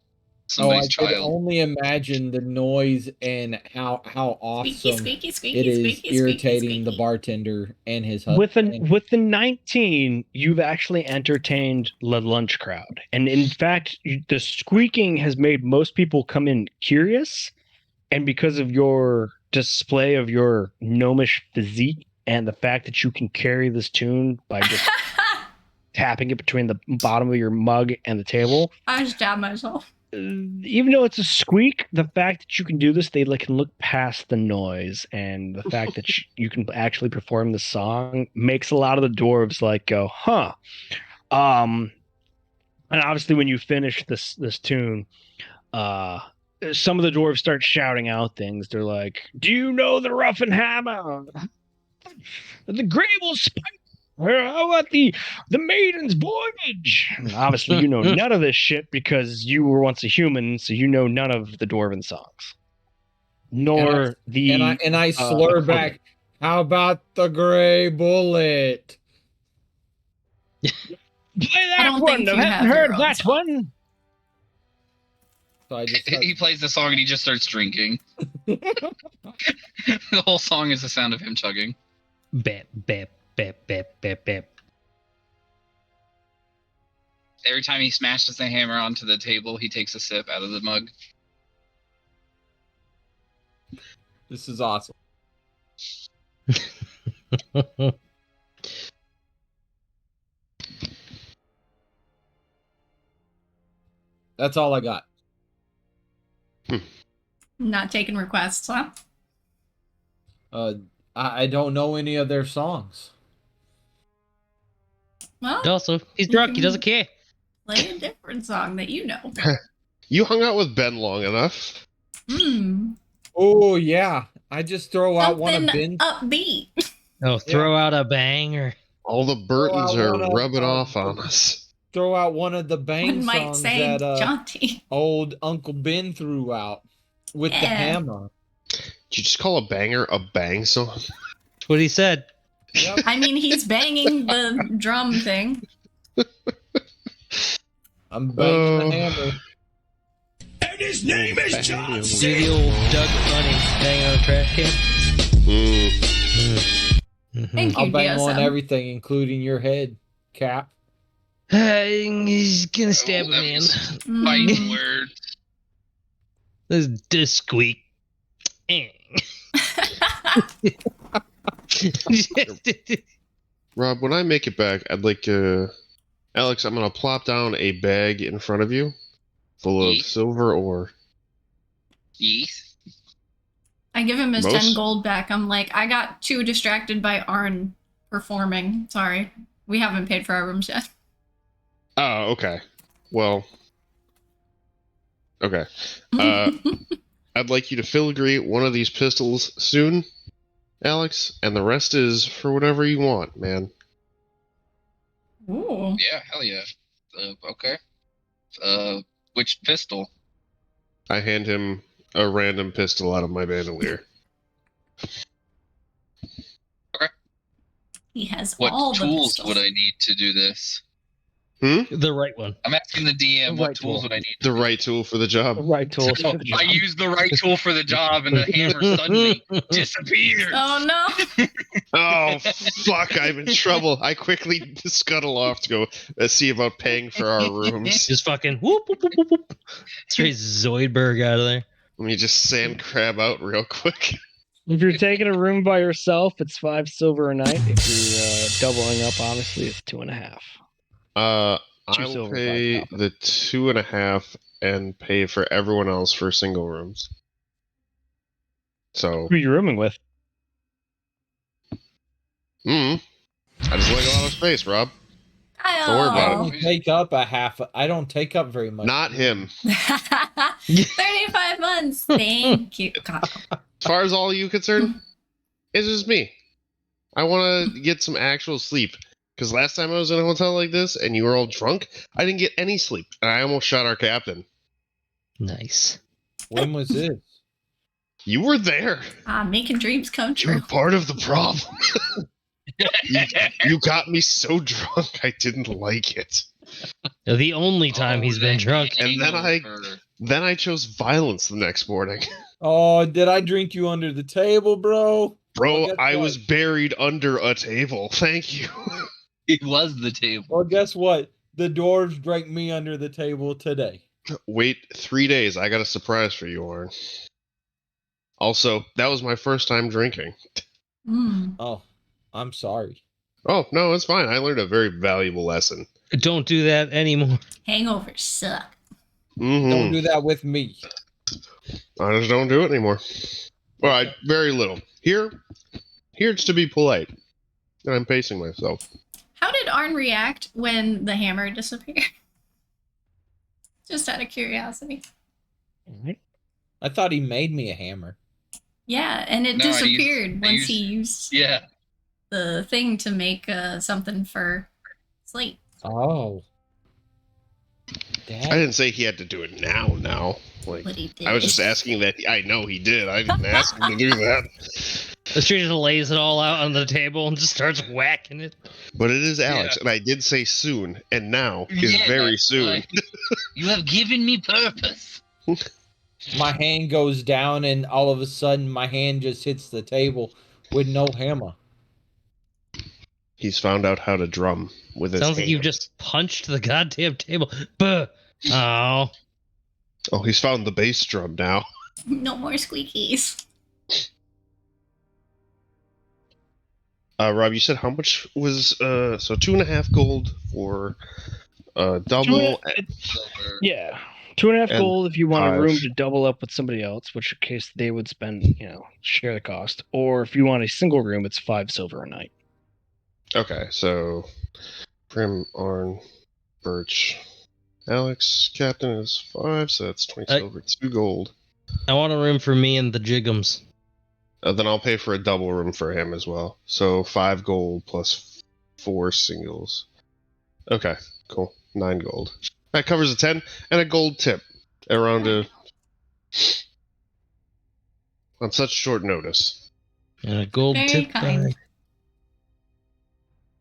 somebody's could child. only imagine the noise and how awesome Squeaky, squeaky, it is squeaky, irritating squeaky. the bartender and his husband. With the 19, you've actually entertained the lunch crowd. And in fact, the squeaking has made most people come in curious. And because of your display of your gnomish physique and the fact that you can carry this tune by just tapping it between the bottom of your mug and the table. I just stabbed myself. Even though it's a squeak, the fact that you can do this, they can look past the noise, and the fact that you can actually perform the song makes a lot of the dwarves go, huh. And obviously when you finish this tune, some of the dwarves start shouting out things. They're like, do you know the rough and hammer? The Grable Spike? How about the Maiden's Voyage? And obviously, you know none of this shit because you were once a human, so you know none of the dwarven songs. Nor and I slur back, how about the gray bullet? Play that I don't one. think I you haven't have your heard own that song. one. So I just He plays the song and he just starts drinking. The whole song is the sound of him chugging. Bap, bap, bap, bap, bap, bap. Every time he smashes the hammer onto the table, he takes a sip out of the mug. This is awesome. That's all I got. Not taking requests, huh? I don't know any of their songs. Well, Also, he's drunk. He doesn't care. play a different song that you know. You hung out with Ben long enough. Oh yeah, I just throw out one of Something Ben's. upbeat. Oh, throw out a banger. All the Burtons Well, are one of- rubbing off on us. Throw out one of the bang One might songs say that jaunty. old Uncle Ben threw out with the Yeah. hammer. Did you just call a banger a bang song? That's what he said. Yep. I mean, he's banging the drum thing. I'm banging the hammer. Do the old Doug Funny hanging on a trash can. Thank you, I'll bang on DSM. everything, including your head, Cap. He's gonna stab a that man. was fighting Mm. words. This squeak. Rob, when I make it back, I'd like Alex, I'm gonna plop down a bag in front of you full of Yeet. silver ore. Yeast. I give him his Most- 10 gold back. I'm like, I got too distracted by Arn performing. Sorry. We haven't paid for our rooms yet. Oh, okay. Well, okay. I'd like you to filigree one of these pistols soon, Alex, and the rest is for whatever you want, man. Ooh. Yeah, hell yeah. Okay. Which pistol? I hand him a random pistol out of my bandolier. He has What all the tools pistols. would I need to do this? The right one. I'm asking the DM The what right tools tool. would I need. The right tool for the job. Right tools So for the I job. use the right tool for the job, and the hammer suddenly disappears. Oh no! Oh, fuck, I'm in trouble. I quickly scuttle off to go see about paying for our rooms. Just fucking whoop, whoop, whoop, whoop, whoop. Straight Zoidberg out of there. Let me just sand crab out real quick. If you're taking a room by yourself, it's 5 silver a night. If you're doubling up, obviously, it's 2.5. Two I'll silver, pay 5 copper. the 2.5 and pay for everyone else for single rooms. So, Who are you rooming with? I just like a lot of space, Rob. Don't worry I about don't take up I don't take up very much. Not him. 35 months. Thank you. God. As far as all you concerned, it's just me. I want to get some actual sleep. Because last time I was in a hotel like this and you were all drunk, I didn't get any sleep. And I almost shot our captain. Nice. When was this? You were there. Making dreams come You were true. part of the problem. you got me so drunk I didn't like it. The only time he's been that drunk. And then hangover. Then I chose violence the next morning. Oh, did I drink you under the table, bro? Bro, Well, guess I what? was buried under a table. Thank you. It was the table. Well, guess what? The dwarves drank me under the table today. Wait 3 days. I got a surprise for you, Warren. Also, that was my first time drinking. Mm. Oh, I'm sorry. Oh, no, it's fine. I learned a very valuable lesson. Don't do that anymore. Hangovers suck. Don't do that with me. I just don't do it anymore. Well, very little. Here it's to be polite. And I'm pacing myself. How did Arn react when the hammer disappeared? Just out of curiosity. I thought he made me a hammer. Yeah, and it No, I disappeared once used- he used Yeah. the thing to make something for Slate. Oh. I Dad. didn't say he had to do it now. Like, But he did. I was just asking that. I know he did. I didn't ask him to do that. The stranger lays it all out on the table and just starts whacking it. But it is Alex, Yeah. and I did say soon, and now is Yeah, very that's soon. right. You have given me purpose. My hand goes down, and all of a sudden, my hand just hits the table with no hammer. He's found out how to drum with his Sounds like you've hand. just punched the goddamn table. Buh. Oh. Oh, he's found the bass drum now. No more squeakies. Rob, you said how much was so 2.5 gold for double. Yeah. 2.5 And gold if you want a 5. room to double up with somebody else, which in case they would spend, share the cost. Or if you want a single room, it's 5 silver a night. Okay, so Prim, Arn, Birch, Alex, Captain is 5, so that's 20 silver, 2 gold. I want a room for me and the Jiggums. Then I'll pay for a double room for him as well. So 5 gold plus 4 singles. Okay, cool. 9 gold. That covers a 10 and a gold tip around on such short notice. And a gold Very tip. kind.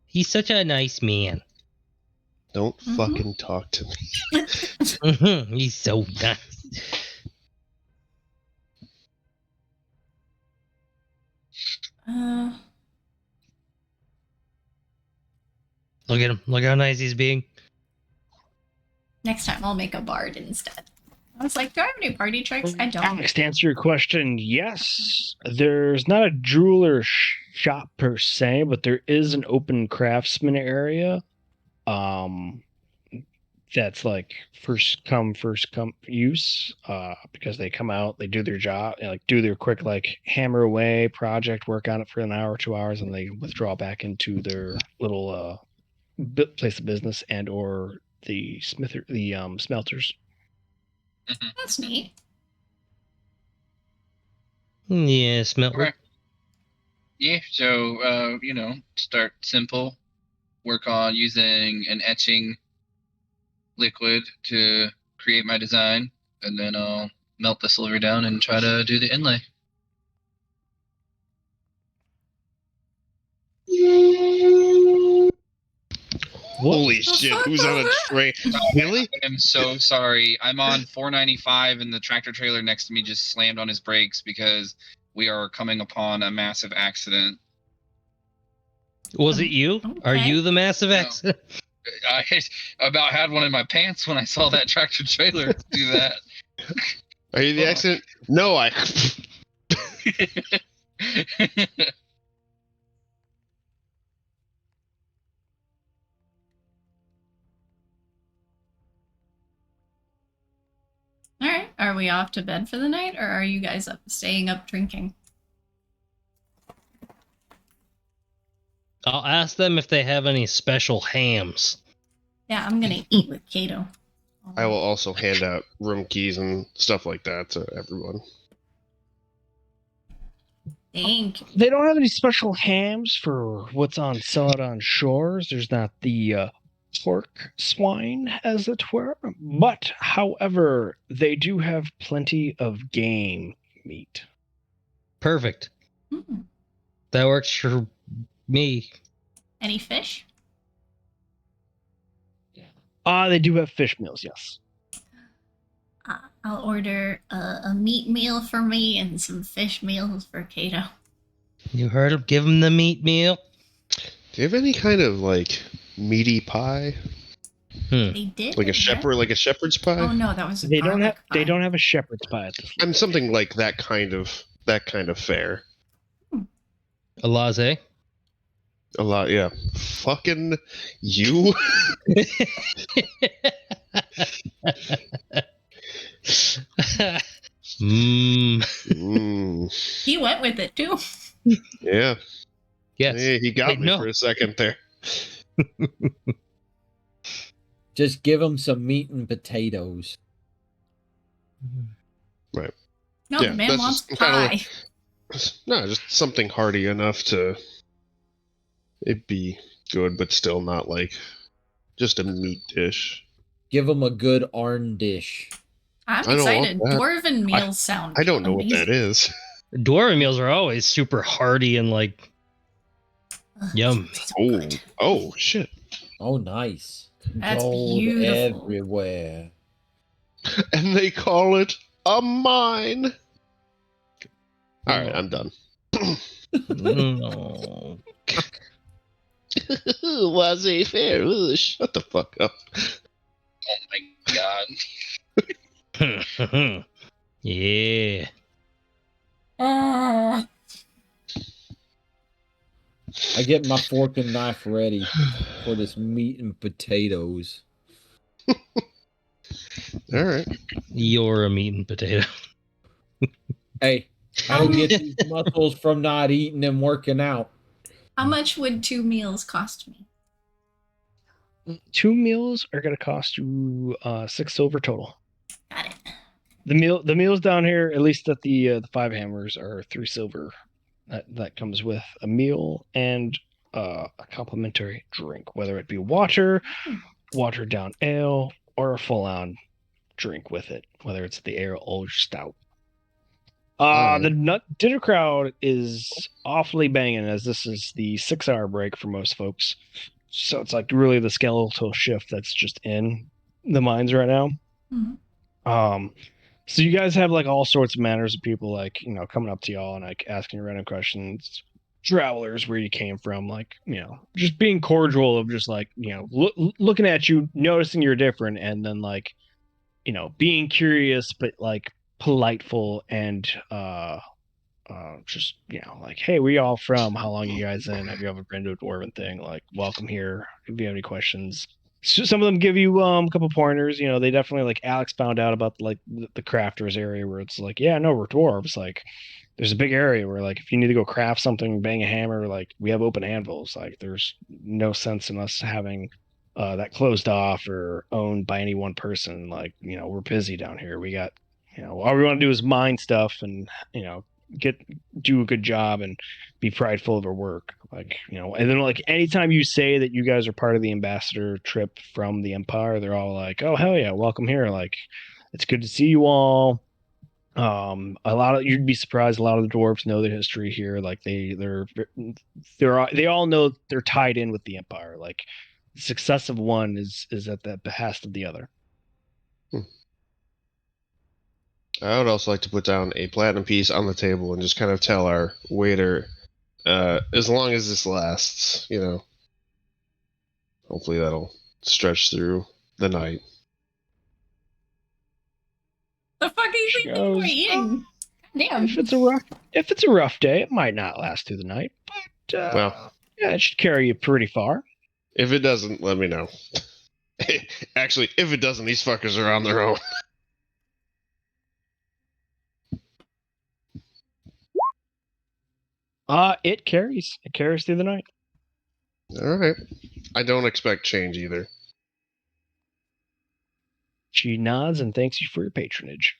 He's such a nice man. Don't Mhm. fucking talk to me. He's so nice. Look at him. Look how nice he's being. Next time I'll make a bard instead. I was like, do I have any party tricks? I don't. Alex, to answer your question, yes. There's not a jeweler shop per se, but there is an open craftsman area. That's like first come use. Because they come out, they do their job, like do their quick like hammer away project, work on it for an hour, 2 hours, and they withdraw back into their little place of business and or the smelters. That's neat. Yeah, smelter. Okay. Yeah, so, start simple. Work on using an etching liquid to create my design, and then I'll melt the silver down and try to do the inlay. Holy shit! Who's on a train? Really? I am so sorry. I'm on 495, and the tractor trailer next to me just slammed on his brakes because we are coming upon a massive accident. Was it you? Okay. Are you the massive No. accident? I about had one in my pants when I saw that tractor trailer do that. Are you the accident? No, I. All right. Are we off to bed for the night, or are you guys staying up drinking? I'll ask them if they have any special hams. Yeah, I'm gonna eat with Kato. I will also hand out room keys and stuff like that to everyone. Thank you. They don't have any special hams for what's on sell out on shores. There's not the pork swine, as it were. But, however, they do have plenty of game meat. Perfect. Hmm. That works for me. Any fish? They do have fish meals, yes. I'll order a meat meal for me and some fish meals for Kato. You heard him. Give him the meat meal. Do you have any kind of like meaty pie, They did like a there? shepherd's pie? Oh no, that was a They don't have garlic pie. they don't have a shepherd's pie at this I'm something like that kind of fare. A latte. A lot, yeah. Fucking you. He went with it too. Yeah. Yes. Hey, he got Wait, me no. for a second there. Just give them some meat and potatoes. Right. No, Yeah, the man that's wants just kinda pie. like- No, just something hearty enough to it be good, but still not like just a meat dish. Give them a good Arn dish. I'm I don't want excited. that. Dwarven meals sound I don't know what amazing. that is. Dwarven meals are always super hearty and like Ugh, yum. so Oh, good. oh shit! Oh, nice. That's Gold beautiful. everywhere. And they call it a mine. All right, I'm done. No. Laissez-faire. Ugh, shut the fuck up. Oh my god. Yeah. Ah. I get my fork and knife ready for this meat and potatoes. All right. You're a meat and potato. Hey, I don't get these muscles from not eating and working out. How much would 2 meals cost me? 2 meals are going to cost you 6 silver total. Got it. The meals down here, at least at the 5 hammers, are 3 silver. That comes with a meal and a complimentary drink, whether it be watered down ale, or a full-on drink with it, whether it's the ale or stout. Alright. The dinner crowd is awfully banging, as this is the 6-hour break for most folks. So it's like really the skeletal shift that's just in the mines right now. Mhm. So you guys have like all sorts of manners of people like, coming up to y'all and like asking random questions. travelers, where you came from, like, just being cordial, of just like, looking at you, noticing you're different, and then like, being curious but like politeful, and just like, hey, where you all from? How long are you guys in? Have you ever been to a dwarven thing? Like, welcome here. If you have any questions, some of them give you a couple pointers. They definitely, like, Alex found out about like the crafters area, where it's like, yeah, no, we're dwarves. Like, there's a big area where, like, if you need to go craft something, bang a hammer, like, we have open anvils. Like, there's no sense in us having that closed off or owned by any one person. Like, we're busy down here. We got, all we want to do is mine stuff, and get do a good job and be prideful of our work. Like, and then, like, anytime you say that you guys are part of the ambassador trip from the Empire, they're all like, oh, hell yeah, welcome here. Like, it's good to see you all. You'd be surprised, a lot of the dwarves know the history here. Like, they all know they're tied in with the Empire. Like, the success of one is at the behest of the other. I would also like to put down a platinum piece on the table and just kind of tell our waiter, as long as this lasts, hopefully that'll stretch through the night. The fuck are you She thinking we're goes, eating? Damn. If it's a rough day, it might not last through the night, but Well, yeah, it should carry you pretty far. if it doesn't, let me know. Actually, if it doesn't, these fuckers are on their own. It carries through the night. All right. I don't expect change either. She nods and thanks you for your patronage.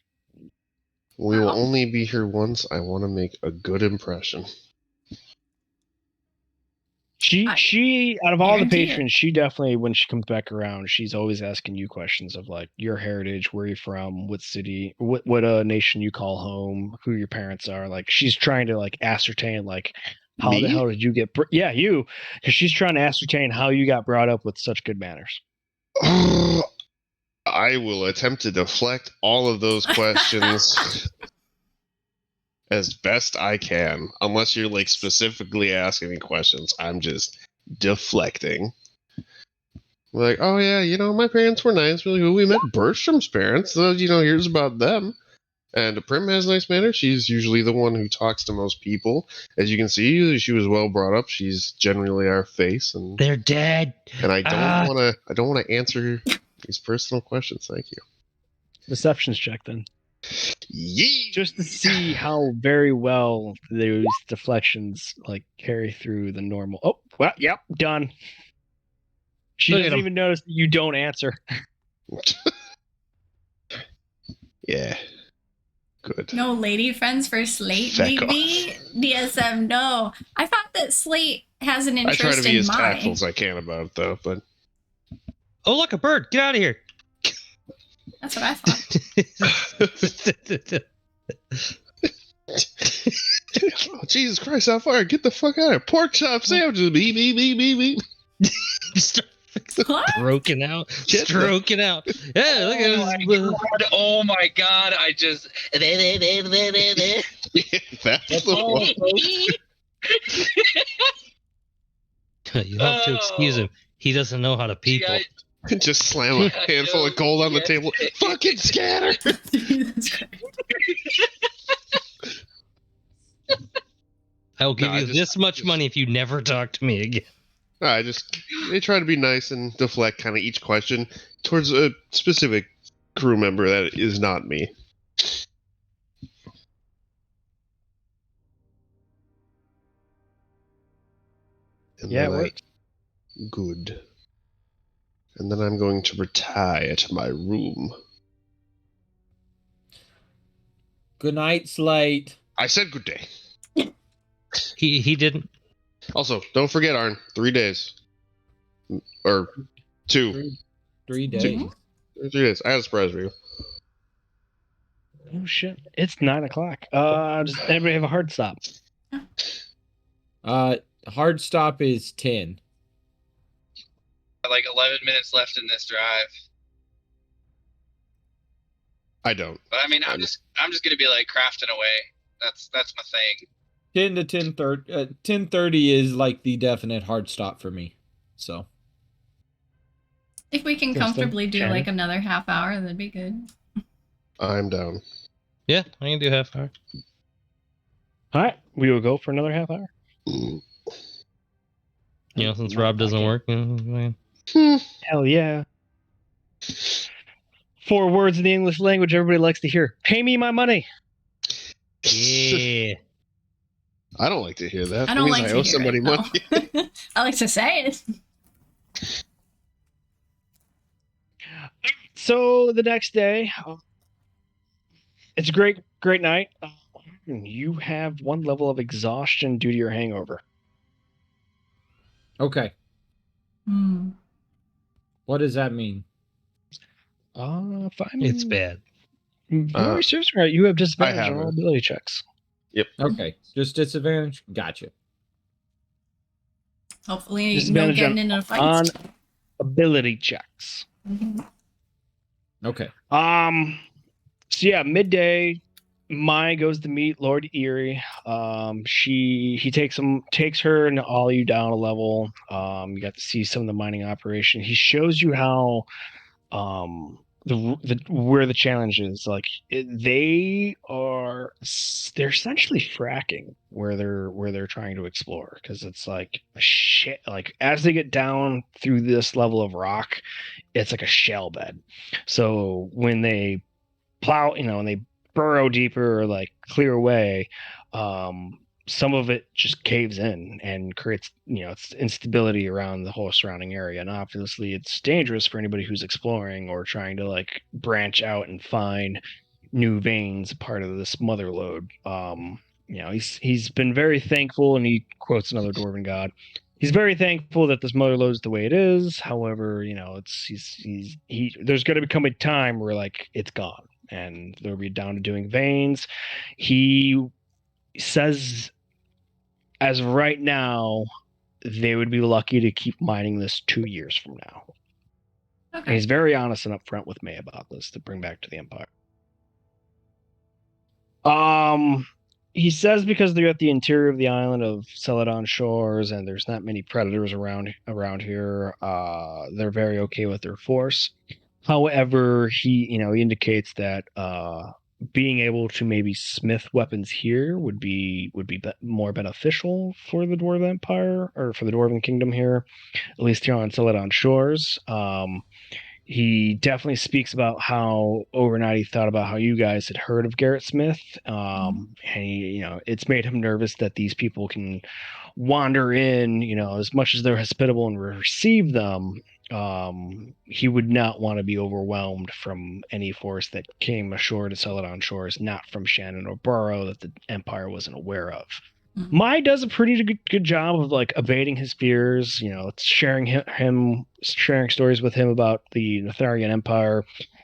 We will only be here once. I want to make a good impression. She out of all the Guarantee it. patrons, she definitely, when she comes back around, she's always asking you questions of, like, your heritage, where you're from, what city, what nation you call home, who your parents are. Like, she's trying to, like, ascertain, like, how Me? the hell did you get yeah, you, because she's trying to ascertain how you got brought up with such good manners. I will attempt to deflect all of those questions as best I can. Unless you're, like, specifically asking me questions, I'm just deflecting. Like, oh yeah, my parents were nice. We met Bertram's parents, so, here's about them. And Prim has nice manners. She's usually the one who talks to most people. As you can see, she was well brought up. She's generally our face, and They're dead. and I don't want to answer these personal questions. Thank you. Deceptions check then, Yee! just to see how very well those deflections, like, carry through the normal. Oh, well, yep, done. She Look at doesn't him. even notice that you don't answer. Yeah. Good. No lady friends for Slate, Feck maybe? DSM, no. I thought that Slate has an I try to interest be in as my. tactful as I can about it, though. But Oh, look, a bird. Get out of here. That's what I thought. oh, Jesus Christ, how far? Get the fuck out of here! Pork chop sandwiches. Beep beep beep beep beep. What? Stroking out. Get the- Stroking out. Yeah, look at this. Oh my god, I just. Yeah, that's the Oh, one. You have to excuse him. He doesn't know how to people. Just slam a handful of gold on the table. Fucking scatter! Jesus Christ. I will give No, you this much money if you never talk to me again. They try to be nice and deflect kind of each question towards a specific crew member that is not me. And Yeah, it then works. Good. And then I'm going to retire to my room. Good night, Slate. I said good day. He didn't. Also, don't forget, Arn, 3 days. Or 2. 3 days. 3 days. I have a surprise for you. Oh shit! It's 9:00. Does anybody have a hard stop? Hard stop is 10. like 11 minutes left in this drive. I don't. But I mean, I'm just gonna be like crafting away. That's my thing. 10 to 10:30. 10:30 is like the definite hard stop for me. So If we can Interesting. comfortably do Shannon? like another half hour, that'd be good. I'm down. Yeah, I can do half hour. All right, we will go for another half hour. You know, since No, Rob I doesn't can't. work. Yeah. Hell yeah. 4 words in the English language everybody likes to hear. Pay me my money. Yeah. I don't like to hear that. I That don't means like I to owe hear somebody it, though. money. I like to say it. So the next day, it's a great night. You have 1 level of exhaustion due to your hangover. okay, Hmm. what does that mean? If I'm It's bad. memory serves right, you have disadvantage have on all it. ability checks. Okay, just disadvantage. Gotcha. Hopefully, no Disadvantage getting into fights. on ability checks. Mhm. Okay. So yeah, midday, Mai goes to meet Lord Erie. He takes her and all you down a level. You got to see some of the mining operation. He shows you how the where the challenge is. Like they're essentially fracking where they're trying to explore, because it's like a shit. Like as they get down through this level of rock, it's like a shell bed. So when they plow, and they burrow deeper or like clear away, some of it just caves in and creates, it's instability around the whole surrounding area. And obviously it's dangerous for anybody who's exploring or trying to like branch out and find new veins, part of this mother lode. He's been very thankful, and he quotes another dwarven god. He's very thankful that this mother lode is the way it is. However, there's going to become a time where like it's gone, and they'll be down to doing veins. He says, as of right now, they would be lucky to keep mining this 2 years from now. And Okay. he's very honest and upfront with me about this to bring back to the Empire. He says because they're at the interior of the island of Celadon Shores and there's not many predators around here, they're very okay with their force. However, he indicates that being able to maybe smith weapons here would be more beneficial for the Dwarven Empire, or for the Dwarven Kingdom here, at least here on Celadon Shores. He definitely speaks about how overnight he thought about how you guys had heard of Garrett Smith. And it's made him nervous that these people can wander in, as much as they're hospitable and receive them. He would not want to be overwhelmed from any force that came ashore to Celadon Shores, not from Shannon or Barrow, that the Empire wasn't aware of. Mai does a pretty good job of like evading his fears, sharing sharing stories with him about the Netharian Empire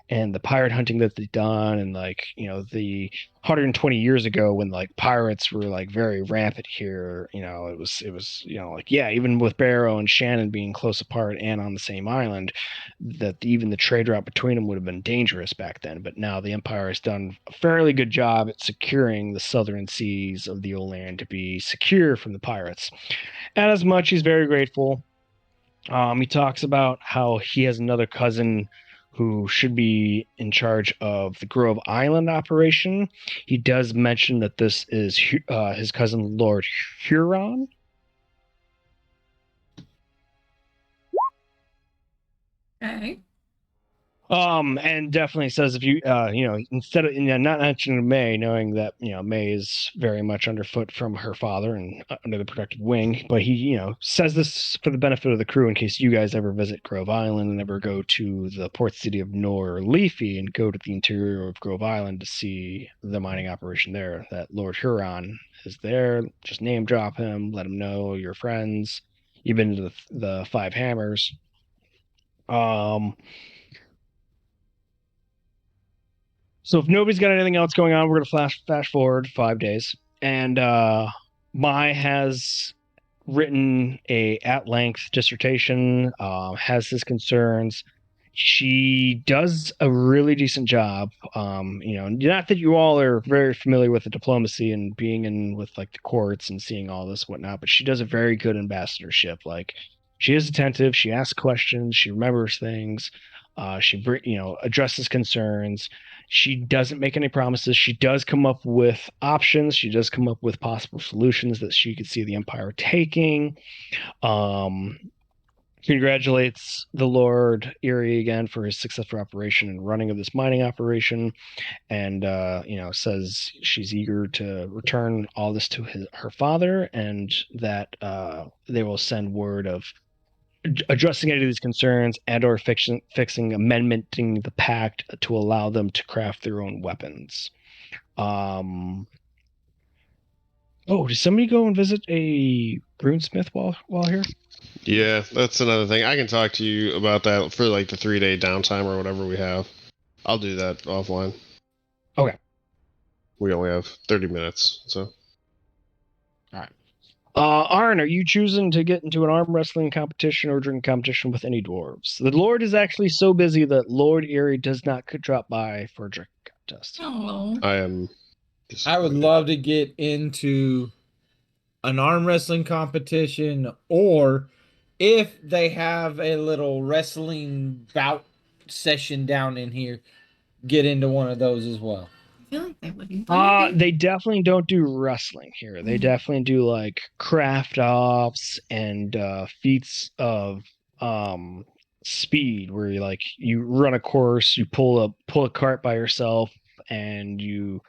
and the pirate hunting that they've done, and like, the 120 years ago when like pirates were like very rampant here, it was like, yeah, even with Barrow and Shannon being close apart and on the same island, that even the trade route between them would have been dangerous back then. But now the Empire has done a fairly good job at securing the southern seas of the old land to be secure from the pirates. And as much, he's very grateful. He talks about how he has another cousin who should be in charge of the Grove Island operation. He does mention that this is his cousin, Lord Huron. Okay. And definitely says if you, instead of not mentioning May, knowing that May is very much underfoot from her father and under the protective wing, but he says this for the benefit of the crew in case you guys ever visit Grove Island and ever go to the port city of Nor Leafy and go to the interior of Grove Island to see the mining operation there. That Lord Huron is there. Just name drop him, let him know you're friends. You've been to the Five Hammers. So if nobody's got anything else going on, we're gonna flash forward 5 days, and Mai has written a at-length dissertation, has his concerns, She does a really decent job. Not that you all are very familiar with the diplomacy and being in with like the courts and seeing all this whatnot, but she does a very good ambassadorship. Like she is attentive, she asks questions, she remembers things, addresses concerns. She doesn't make any promises. She does come up with options. She does come up with possible solutions that she could see the Empire taking. Um, Congratulates the Lord Erie again for his successful operation and running of this mining operation, and says she's eager to return all this to her father, and that they will send word of addressing any of these concerns and/or fixing, amendmenting the pact to allow them to craft their own weapons. Oh, did somebody go and visit a runesmith while here? Yeah, that's another thing. I can talk to you about that for like the 3-day downtime or whatever we have. I'll do that offline. Okay. We only have 30 minutes, so. Arn, are you choosing to get into an arm wrestling competition or drinking competition with any dwarves? The Lord is actually so busy that Lord Erie does not drop by for a drinking contest. Oh. I am. I would love to get into an arm wrestling competition, or if they have a little wrestling bout session down in here, get into one of those as well. I feel like they wouldn't. But They definitely don't do wrestling here. They definitely do like craft offs and feats of speed, where you run a course, you pull a cart by yourself, and you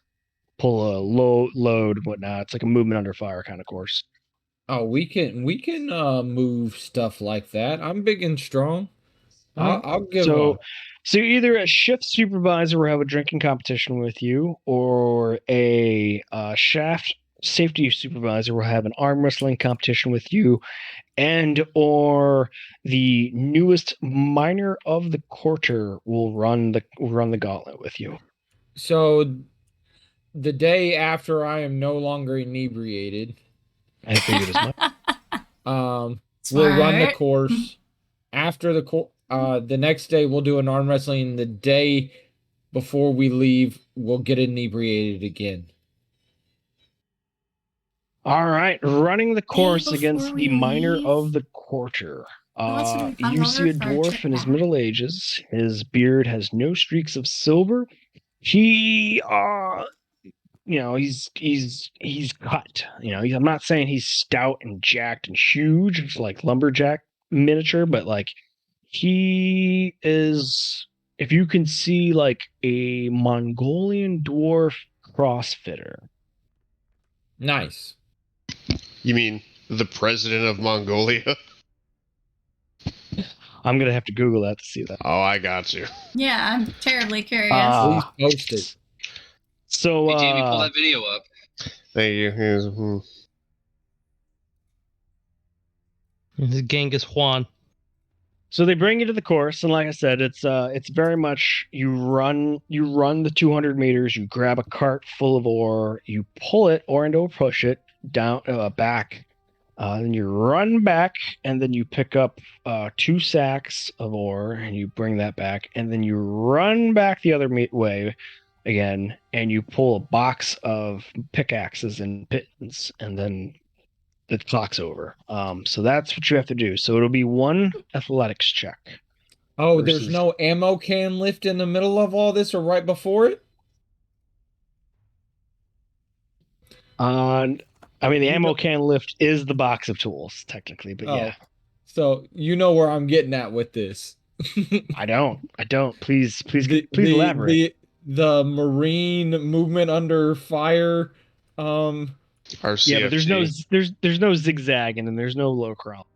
pull a load and whatnot. It's like a movement under fire kind of course. Oh, we can move stuff like that. I'm big and strong. I'll give so you're either a shift supervisor will have a drinking competition with you, or a shaft safety supervisor will have an arm wrestling competition with you, and or the newest miner of the quarter will run the gauntlet with you. So the day after I am no longer inebriated, I figured as much. we'll run the course. After the next day we'll do an arm wrestling. The day before we leave, we'll get inebriated again. All right, running the course before against we the miner leave. of the quarter. wants to be You see a hungover for a dwarf trip in his back. middle ages. His beard has no streaks of silver. He he's cut. I'm not saying he's stout and jacked and huge. It's like lumberjack miniature, but like he is, if you can see like a Mongolian dwarf crossfitter. Nice. You mean the president of Mongolia? I'm gonna have to Google that to see that. Oh, I got you. Yeah, I'm terribly curious. Please post it. So Hey, Jamie, pull that video up. Thank you. This is Genghis Juan. So they bring you to the course, and like I said, it's very much you run the 200 meters, you grab a cart full of ore, you pull it or push it down back, then you run back, and then you pick up 2 sacks of ore and you bring that back, and then you run back the other way again, and you pull a box of pickaxes and pittons, and then the clock's over. So that's what you have to do. So it'll be 1 athletics check. Oh, there's no ammo can lift in the middle of all this or right before it? I mean, the ammo can lift is the box of tools, technically, but yeah. So you know where I'm getting at with this. I don't. Please elaborate. The marine movement under fire. RCFG. Yeah, but there's no zigzagging and there's no low crawl.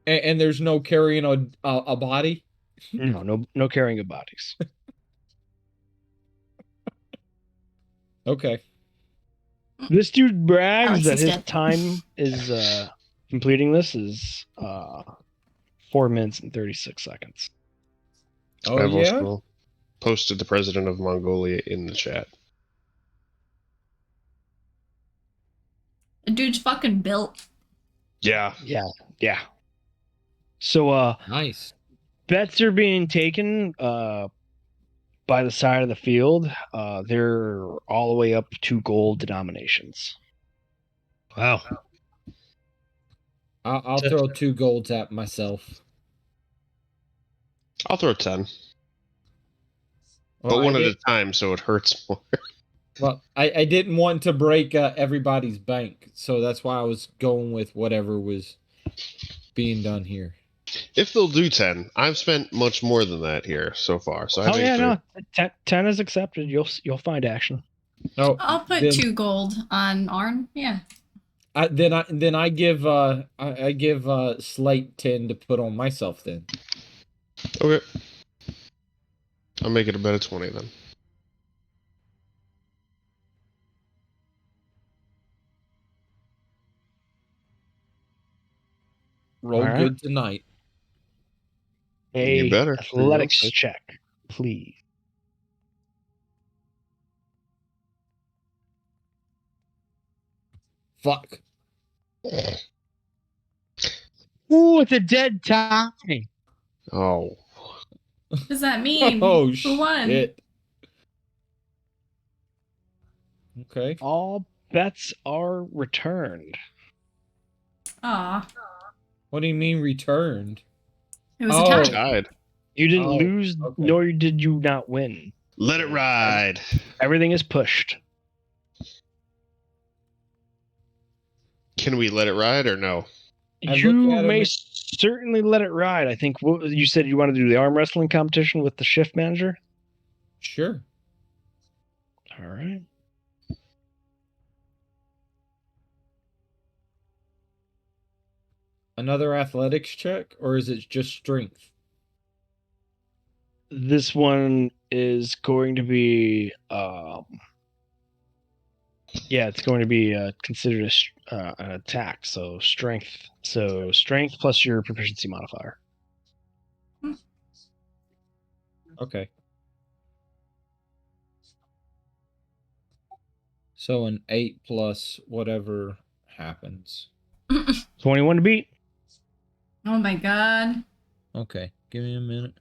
And there's no carrying a body. No carrying of bodies. Okay. This dude brags Alex that is his dead. time is completing this is 4 minutes and 36 seconds. Oh, I've yeah? also posted the president of Mongolia in the chat. The dude's fucking built. Yeah. Yeah. So Nice. Bets are being taken by the side of the field. They're all the way up to gold denominations. Wow. I'll throw 2 golds at myself. I'll throw 10, Well, but one I at did, a time, so it hurts more. well, I didn't want to break everybody's bank, so that's why I was going with whatever was being done here. If they'll do 10, I've spent much more than that here so far. So I Oh think yeah, they're- no, 10 is accepted. You'll find action. No, I'll put then, 2 gold on Arn. Yeah. Then I give I give Slate 10 to put on myself then. Okay. I'll make it a bet of 20 then. Roll All right. good tonight. A You better. athletics For your check, please. Fuck. Ooh, it's a dead tie. Oh. What does that mean? Oh Who won? shit. Okay. All bets are returned. Aw. What do you mean returned? It was Oh. a tie. Tied. You didn't Oh, lose, okay. nor did you not win. Let it ride. Everything is pushed. Can we let it ride or no? I You look at him may and- certainly let it ride. I think what you said you wanted to do the arm wrestling competition with the shift manager. Sure. All right. Another athletics check, or is it just strength? This one is going to be yeah, it's going to be considered an attack, so strength plus your proficiency modifier. Okay. So an 8 plus whatever happens. 21 to beat. Oh my god. Okay, give me a minute.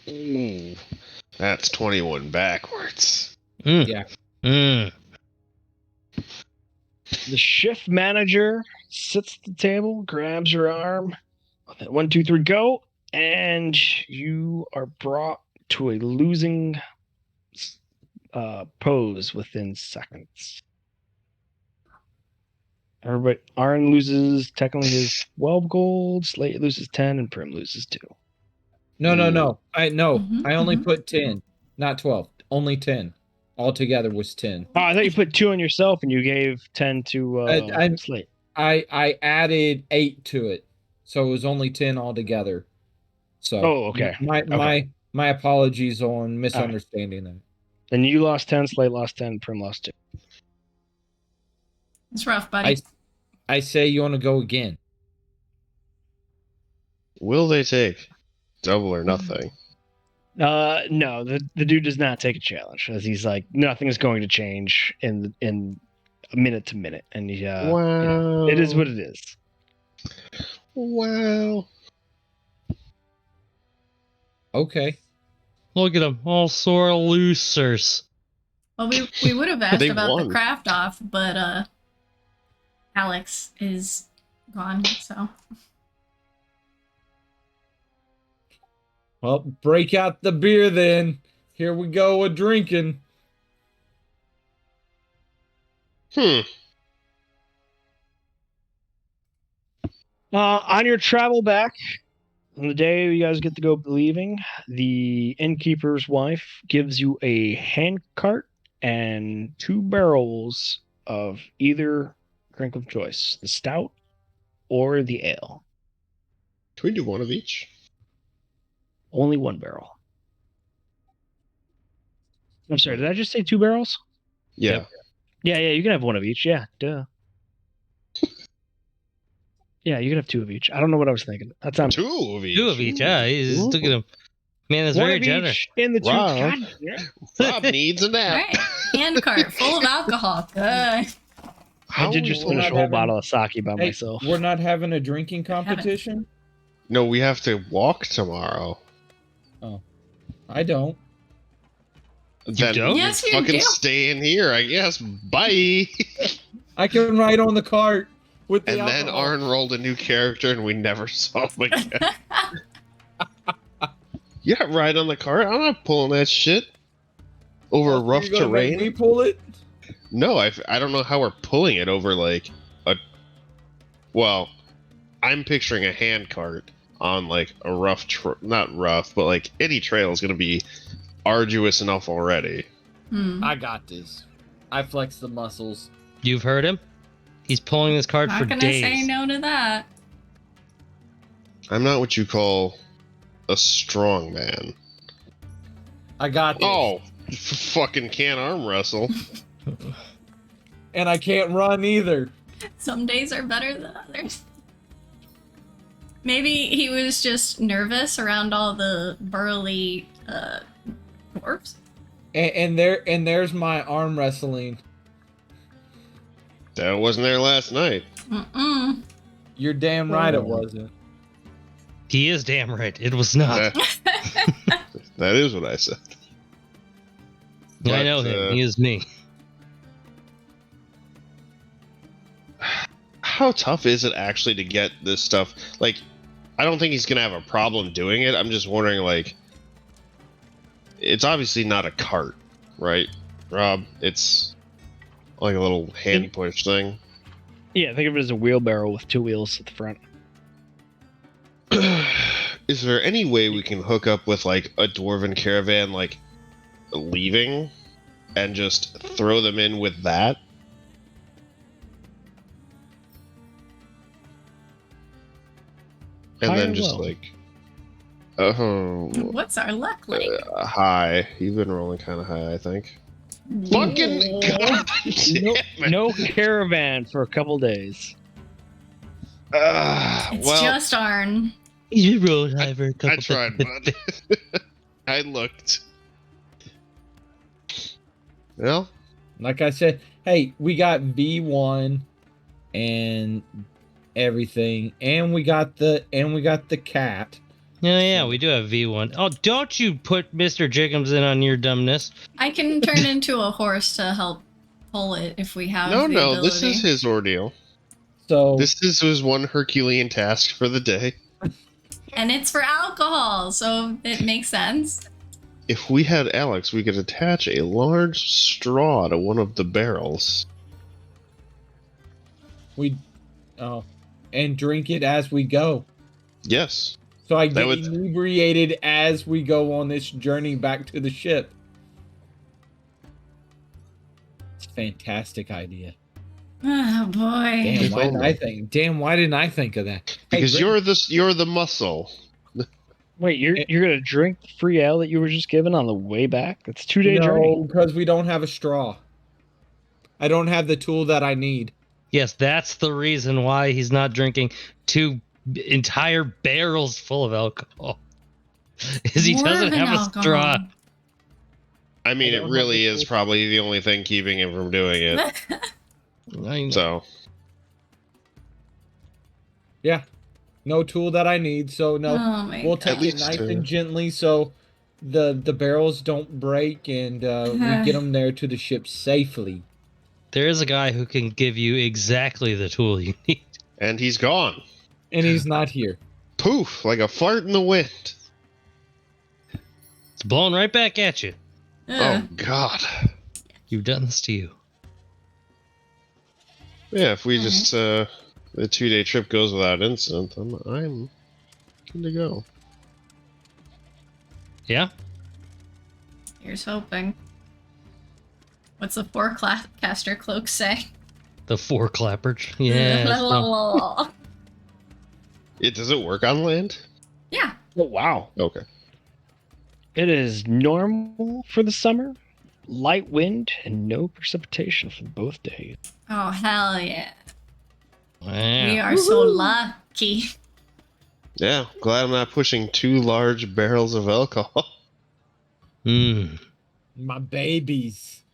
Ooh. That's 21 backwards. Mm. Yeah. Mm. The shift manager sits at the table, grabs your arm. 1, 2, 3, go, and you are brought to a losing pose within seconds. Everybody, Arn loses technically his 12 gold, Slate loses 10, and Prim loses 2. No. I Mhm, only mhm. put 10, not 12. Only 10. Altogether was 10. Oh, I thought you put 2 on yourself and you gave 10 to I'm- Slate. I added 8 to it. So it was only 10 altogether. So Oh, okay. My apologies on misunderstanding that. Then you lost 10, Slate lost 10, Prim lost 2. It's rough, buddy. I say you want to go again. Will they take double or nothing? No, the dude does not take a challenge, as he's like, nothing is going to change in minute to minute, and he, Wow. it is what it is. Wow. Okay. Look at them, all sore losers. Well, we would have asked They about won. the craft off, but Alex is gone, so Well, break out the beer then. Here we go a drinking. On your travel back, on the day you guys get to go leaving, the innkeeper's wife gives you a hand cart and 2 barrels of either drink of choice, the stout or the ale. Can we do one of each? Only 1 barrel. I'm sorry, did I just say 2 barrels? Yeah. Yeah, you can have 1 of each. Yeah, duh. Yeah, you can have 2 of each. I don't know what I was thinking. That's on 2 of each. 2 of each, yeah. He's Ooh. look at him. Man is 1 very of generous. each in the 2. Wow. God, yeah. Rob needs a nap. alright. Hand cart full of alcohol. Good. I did just finish a whole bottle of sake by Hey, myself. we're not having a drinking competition? No, we have to walk tomorrow. I don't. Then don't? Yes, you fucking do. stay in here, I guess. Bye. I can ride on the cart with the And then alcohol. Arn rolled a new character, and we never saw him again. Yeah, ride on the cart. I'm not pulling that shit over Oh, so rough you're gonna make terrain. me pull it? No, I don't know how we're pulling it over like a. Well, I'm picturing a hand cart on like a rough, not rough, but like any trail is gonna be arduous enough already. I got this. I flex the muscles. You've heard him. He's pulling this cart Not for gonna days. say no to that. I'm not what you call a strong man. I got this. Oh, fucking can't arm wrestle. And I can't run either. Some days are better than others. Maybe he was just nervous around all the burly dwarves. And there's my arm wrestling. That wasn't there last night. Mm-mm. You're damn right it wasn't. He is damn right. It was not. That is what I said. I know him. He is me. How tough is it actually to get this stuff? Like, I don't think he's gonna have a problem doing it. I'm just wondering, like, it's obviously not a cart, right, Rob? It's like a little hand push thing. Yeah, think of it as a wheelbarrow with 2 wheels at the front. Is there any way we can hook up with like a dwarven caravan, like leaving, and just throw them in with that? And then just like, What's our luck like? high. You've been rolling kind of high, I think. Fucking god damn it. No caravan for a couple days. It's well, just Arn. You rode high for a couple I tried, bud. I looked. Well, Like I said, hey, we got V1 and everything, and we got the cat. Yeah, we do have V1. Oh, don't you put Mr. Jacobs in on your dumbness. I can turn into a horse to help pull it if we have no, the no, ability. this is his ordeal. So This is his one Herculean task for the day. And it's for alcohol, so it makes sense. If we had Alex, we could attach a large straw to one of the barrels. and drink it as we go. Yes. So I That get would- inebriated as we go on this journey back to the ship. It's a fantastic idea. Oh boy. Damn, If why didn't only. I think of that? Because Hey, you're the muscle. Wait, you're gonna drink the free ale that you were just given on the way back? It's a 2-day journey. no, because we don't have a straw. I don't have the tool that I need. Yes, that's the reason why he's not drinking 2 entire barrels full of alcohol. Is he More doesn't than have a alcohol. straw. I mean, I it don't really have the is tool. probably the only thing keeping him from doing it. I know. So, Yeah, no tool that I need. So no, Oh my we'll god. take it least, nice and gently so the barrels don't break and we get them there to the ship safely. There is a guy who can give you exactly the tool you need. and he's gone. And he's not here. Poof, like a fart in the wind. It's blowing right back at you. Ugh. Oh, God. You've done this to you. Yeah, if we just, the 2-day trip goes without incident, I'm good to go. Yeah? Here's hoping. What's the forecaster cloak say? The 4 clapper. Yeah. La, it's la, not- la, la. Does it work on land? Yeah. Oh wow. Okay. It is normal for the summer. Light wind and no precipitation for both days. Oh hell yeah. Wow. We are so lucky. Yeah, glad I'm not pushing 2 large barrels of alcohol. Mm. My babies.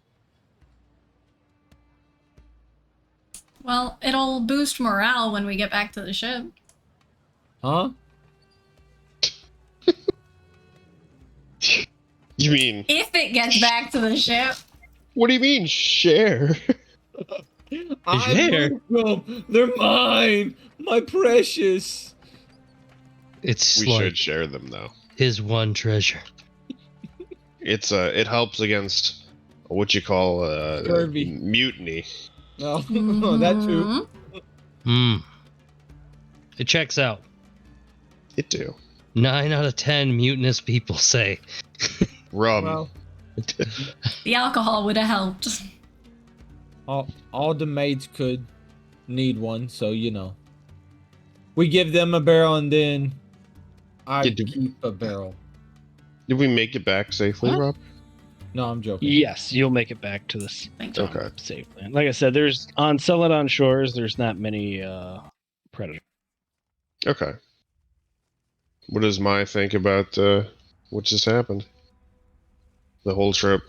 Well, it'll boost morale when we get back to the ship. Huh? You mean, If it gets back to the ship. what do you mean, share? I There. moved them. They're mine. My precious. It's We like should share them, though. his one treasure. It helps against what you call Scurvy. mutiny. No, that too. Mhm. It checks out. It do. 9 out of 10 mutinous people say. Rum. Well, The alcohol would have helped. all the maids could need one, so you know. We give them a barrel and then I Yeah, did- keep a barrel. Did we make it back safely, What? Rob? No, I'm joking. Yes, you'll make it back to this Thank you. Okay. safely. Like I said, there's on Celadon shores. There's not many predators. Okay. What does Mai think about what just happened? The whole trip.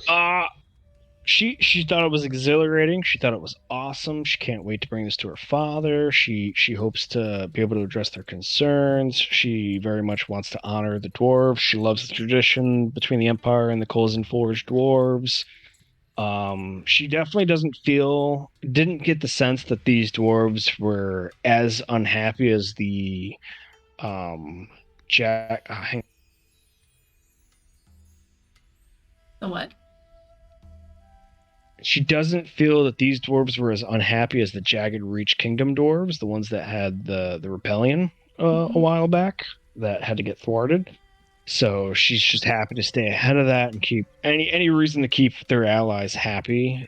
She thought it was exhilarating. She thought it was awesome. She can't wait to bring this to her father. She hopes to be able to address their concerns. She very much wants to honor the dwarves. She loves the tradition between the Empire and the Coals Forged dwarves. She definitely didn't get the sense that these dwarves were as unhappy as the The what? she doesn't feel that these dwarves were as unhappy as the Jagged Reach Kingdom dwarves, the ones that had the rebellion a while back that had to get thwarted. So she's just happy to stay ahead of that and keep any reason to keep their allies happy.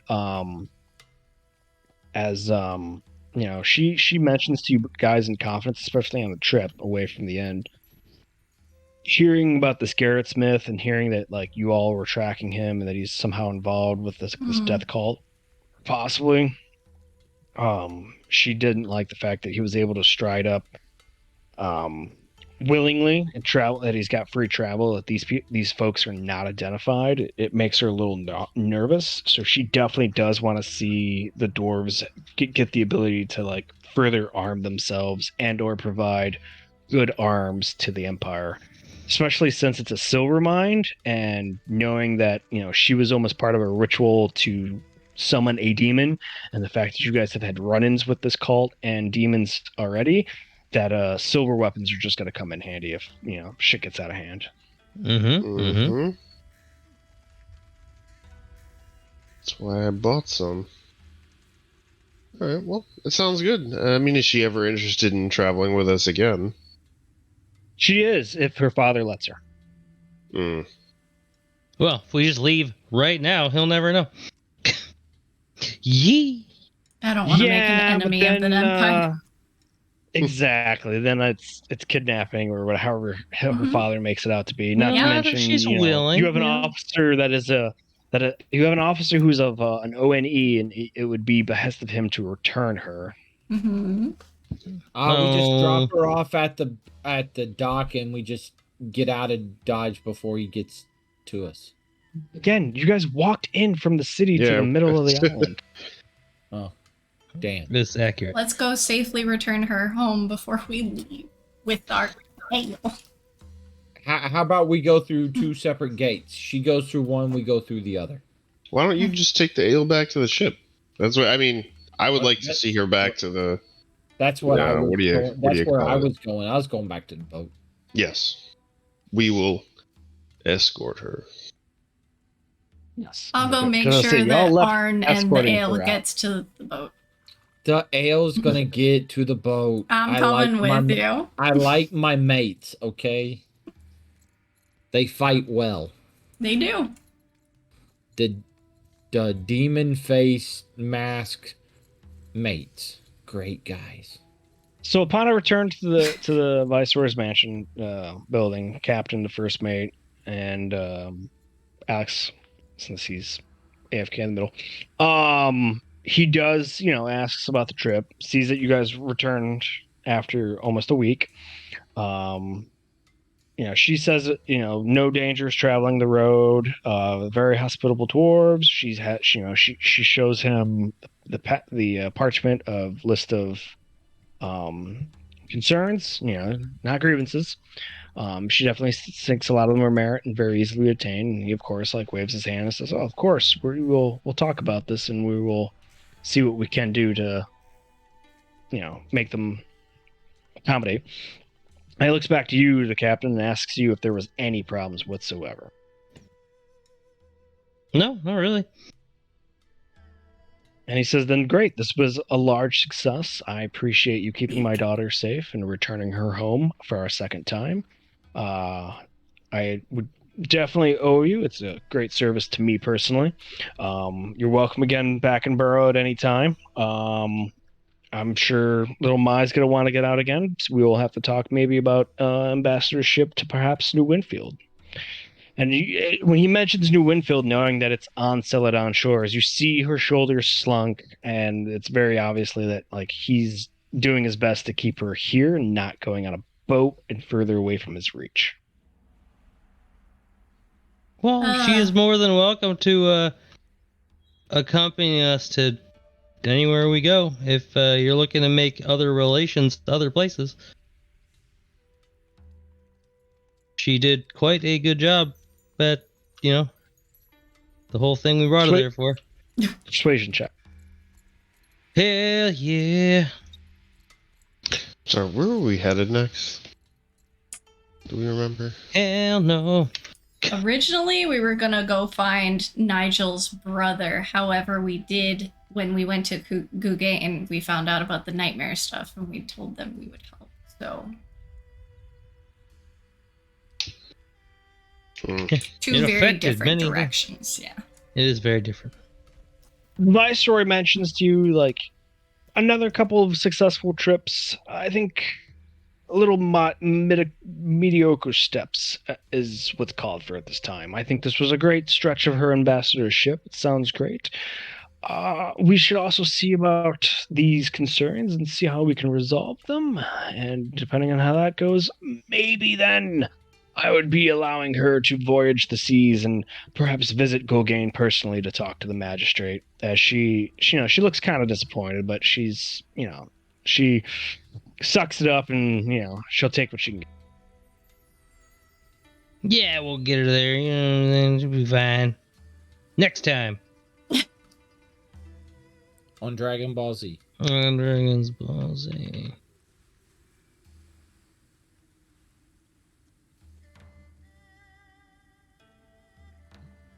She mentions to you guys in confidence, especially on the trip away from the end. Hearing about this Garrett Smith and hearing that like you all were tracking him and that he's somehow involved with this death cult, possibly. She didn't like the fact that he was able to stride up willingly and travel, that he's got free travel, that these folks are not identified. It makes her a little nervous, so she definitely does want to see the dwarves get the ability to like further arm themselves and or provide good arms to the Empire, especially since it's a silver mine, and knowing that she was almost part of a ritual to summon a demon, and the fact that you guys have had run-ins with this cult and demons already, that silver weapons are just going to come in handy if shit gets out of hand. That's why I bought some. All right, well, it sounds good. I mean, is she ever interested in traveling with us again? She is, if her father lets her. Well, if we just leave right now, he'll never know. Yee. I don't want to make an enemy of the Empire. Exactly. Then it's kidnapping or whatever her father makes it out to be. Not Yeah, to but mention, she's willing, you have an officer that is you have an officer who's of an ONE, and it would be behest of him to return her. Mm-hmm. We just drop her off at the dock and we just get out of Dodge before he gets to us. Again, you guys walked in from the city to the middle of the island. Oh, damn. That's accurate. Let's go safely return her home before we leave with our ale. How about we go through two separate gates? She goes through one, we go through the other. Why don't you just take the ale back to the ship? That's what I mean. I would like to see her back to the. That's what I was. What do you where call I it? was going. I was going back to the boat. Yes, we will escort her. Yes. I'll go make Can I sure say, y'all that left Arn and the escorting ale her out. gets to the boat. The ale's gonna get to the boat. I'm coming with you. I like my mates. Okay. They fight well. They do. The demon face mask mates, great guys. So upon a return to the Viceroy's mansion building, Captain, the first mate, and Alex, since he's AFK in the middle, he does, asks about the trip, sees that you guys returned after almost a week. She says, no dangers traveling the road, very hospitable dwarves. She shows him the parchment of list of concerns. Not grievances. She definitely thinks a lot of them are merit and very easily obtained. And he, of course, waves his hand and says, "Oh, of course, we'll talk about this and we will see what we can do to, make them accommodate." And he looks back to you, the captain, and asks you if there was any problems whatsoever. No, not really. And he says, "Then great, this was a large success. I appreciate you keeping my daughter safe and returning her home for our second time. I would definitely owe you. It's a great service to me personally. You're welcome again back in Barrow at any time. I'm sure little Mai's going to want to get out again. So we will have to talk maybe about ambassadorship to perhaps New Winfield." And when he mentions New Winfield, knowing that it's on Celadon shores, you see her shoulders slunk, and it's very obviously that he's doing his best to keep her here and not going on a boat and further away from his reach. Well, she is more than welcome to accompany us to anywhere we go if you're looking to make other relations to other places. She did quite a good job at, the whole thing we brought her there for. Persuasion check. Hell yeah. So where were we headed next? Do we remember? Hell no. Originally, we were gonna go find Nigel's brother. However, when we went to Gugane, we found out about the nightmare stuff, and we told them we would help. So, two very different directions. Yeah, it is very different. Viceroy mentions to you another couple of successful trips. I think a little mediocre steps is what's called for at this time. I think this was a great stretch of her ambassadorship. It sounds great. We should also see about these concerns and see how we can resolve them. And depending on how that goes, maybe then I would be allowing her to voyage the seas and perhaps visit Gulgane personally to talk to the magistrate. As she looks kind of disappointed, but she's, she sucks it up and, she'll take what she can get. Yeah, we'll get her there. Then she'll be fine. Next time. On Dragon Ball Z. On Dragon Ball Z.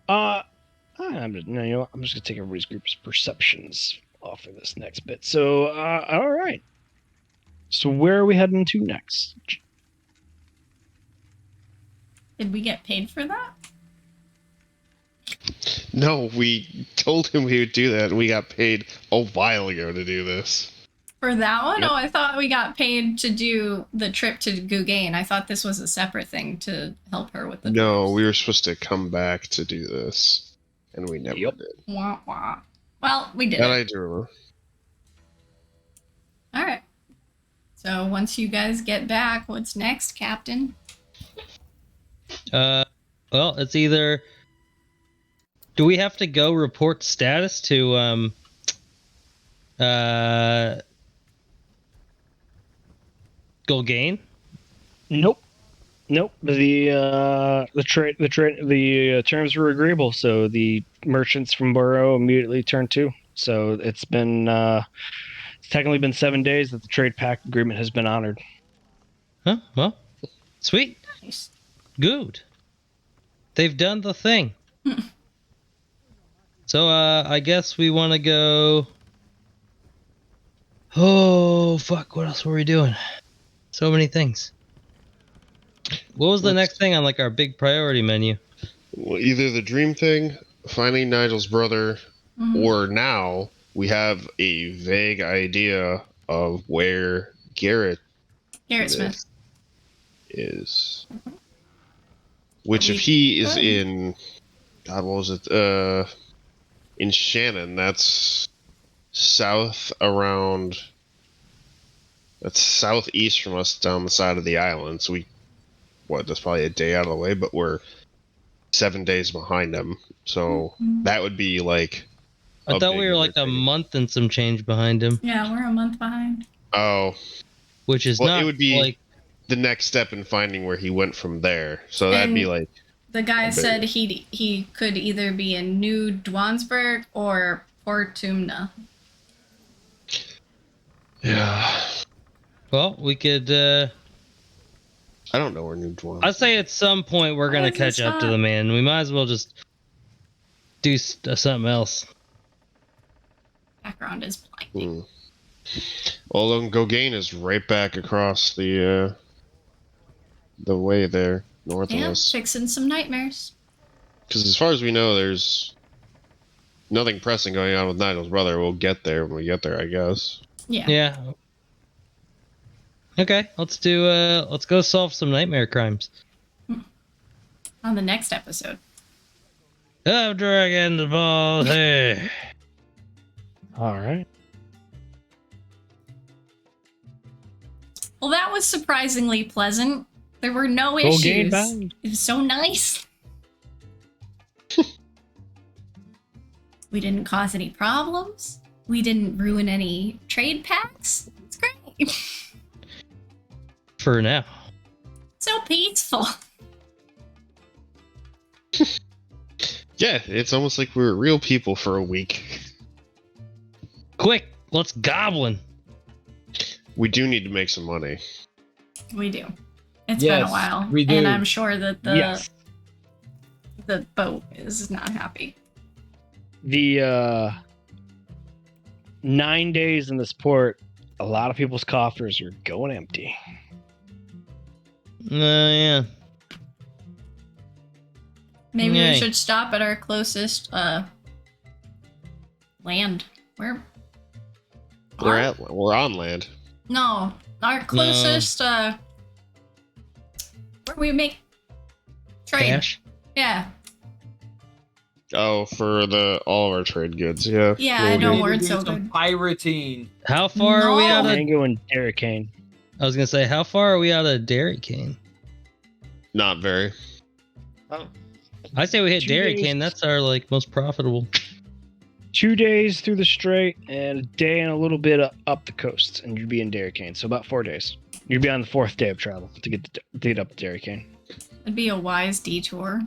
I'm just gonna take everybody's group's perceptions off of this next bit. So, all right. So where are we heading to next? did we get paid for that? No, we told him we would do that, and we got paid a while ago to do this. For that one? Yep. Oh, I thought we got paid to do the trip to Gugane. I thought this was a separate thing to help her with the No, dwarves. we were supposed to come back to do this, and we never did. Wah, wah. Well, we did That it. I do remember. All right. So once you guys get back, what's next, Captain? Well, it's either... Do we have to go report status to, Gulgane? Nope. The terms were agreeable, so the merchants from Barrow immediately turned to. So it's been it's technically been 7 days that the trade pact agreement has been honored. Huh? Well, sweet. Nice. Good. They've done the thing. So, I guess we want to go... Oh, fuck, what else were we doing? So many things. What was the next thing on, our big priority menu? Well, either the dream thing, finding Nigel's brother, or now we have a vague idea of where Garrett Smith is. Which, if he is in... God, what was it? In Shannon, that's south around... That's southeast from us down the side of the island, so that's probably a day out of the way, but we're 7 days behind them. So that would be I a thought we big were like a undertaking. month and some change behind him, Yeah, we're a month behind. Oh, which is well, not it would be like the next step in finding where he went from there. So that'd be And like, the guy a bit. said he could either be in New Dwansburg or Portumna. yeah. well, we could. I don't know where New Dwarves. I'd say at some point we're Why gonna is catch this up to not- the man. We might as well just do something else. Background is blinding. Well, Gogain is right back across the way there, north of Yeah, us. fixing some nightmares. Because as far as we know, there's nothing pressing going on with Nigel's brother. We'll get there when we get there, I guess. Yeah. Yeah. Okay, let's do. Let's go solve some nightmare crimes. On the next episode. Oh, dragon the ball. Hey. All right. Well, that was surprisingly pleasant. There were no Go gain issues. bound. It was so nice. We didn't cause any problems. We didn't ruin any trade packs. It's great. For now. So peaceful. Yeah, it's almost like we were real people for a week. Quick, let's goblin. We do need to make some money. We do. It's been a Yes, while. we do. And I'm sure that Yes. the boat is not happy. The 9 days in this port, a lot of people's coffers are going empty. Yeah. Maybe Yay. we should stop at our closest land. Where? We're on land. No, our closest where we make trade. Cash. Yeah. Oh, for all of our trade goods, yeah. Yeah, We'll I know do- we're Do so some good. pirating. How far are we No. out of? Mango and Dairy Cane. I was gonna say, how far are we out of Dairy Cane? Not very. I say we hit 2 Dairy days. Cane. That's our like most profitable. 2 days through the strait and a day and a little bit up the coast, and you'd be in Dairy Cane. So about 4 days. You'd be on the 4th day of travel to get up to Dairy Cane. It'd be a wise detour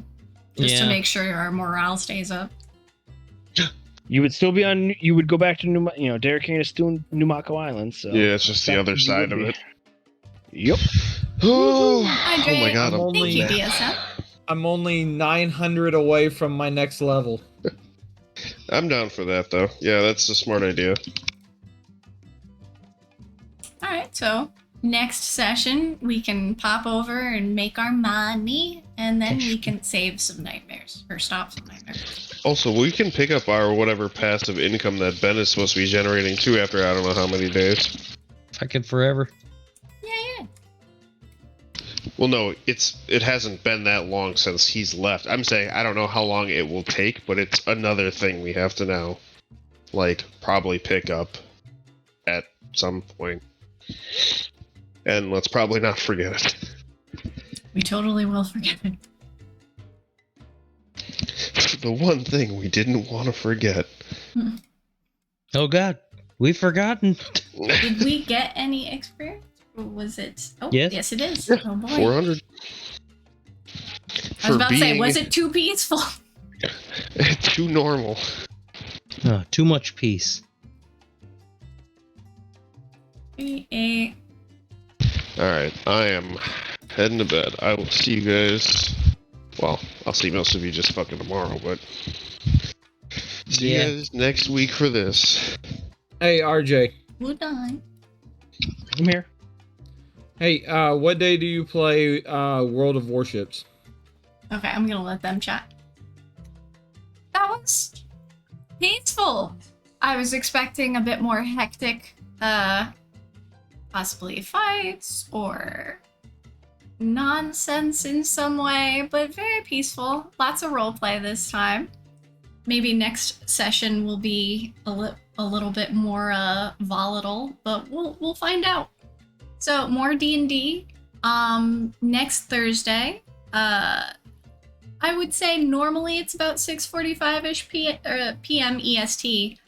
just to Yeah. make sure our morale stays up. You would still be on. You would go back to Dairy Cane is still in Numako Island. So Yeah, it's just the That's other where you side would of be. it. Yep. Oh, Hi, oh my Jay. god, I'm Thank you, DSM. I'm only 900 away from my next level. I'm down for that though. Yeah, that's a smart idea. Alright, so next session we can pop over and make our money, and then we can save some nightmares. Or stop some nightmares. Also, we can pick up our whatever passive income that Ben is supposed to be generating too after I don't know how many days. Fucking forever. Yeah. Well, no, it hasn't been that long since he's left. I'm saying I don't know how long it will take, but it's another thing we have to now, like, probably pick up at some point. And let's probably not forget it. We totally will forget it. The one thing we didn't want to forget. Oh God, we've forgotten. Did we get any experience? Or was it? Oh, Yes. yes, it is. Yeah, Oh boy. 400. I was about to say, was it too peaceful? too normal? Oh, too much peace. 3, 8. Alright, I am heading to bed. I will see you guys. Well, I'll see most of you just fucking tomorrow, but. See Yeah. you guys next week for this. Hey, RJ. Good night. I'm here. Hey, what day do you play World of Warships? Okay, I'm gonna let them chat. That was peaceful. I was expecting a bit more hectic, possibly fights or nonsense in some way, but very peaceful. Lots of roleplay this time. Maybe next session will be a little bit more volatile, but we'll find out. So more D&D. Next Thursday, I would say normally it's about 6:45ish p.m. EST.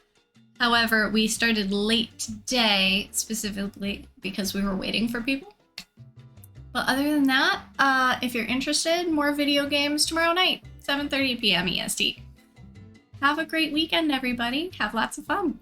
However, we started late today, specifically because we were waiting for people. But other than that, if you're interested, more video games tomorrow night, 7:30 p.m. EST. Have a great weekend, everybody. Have lots of fun.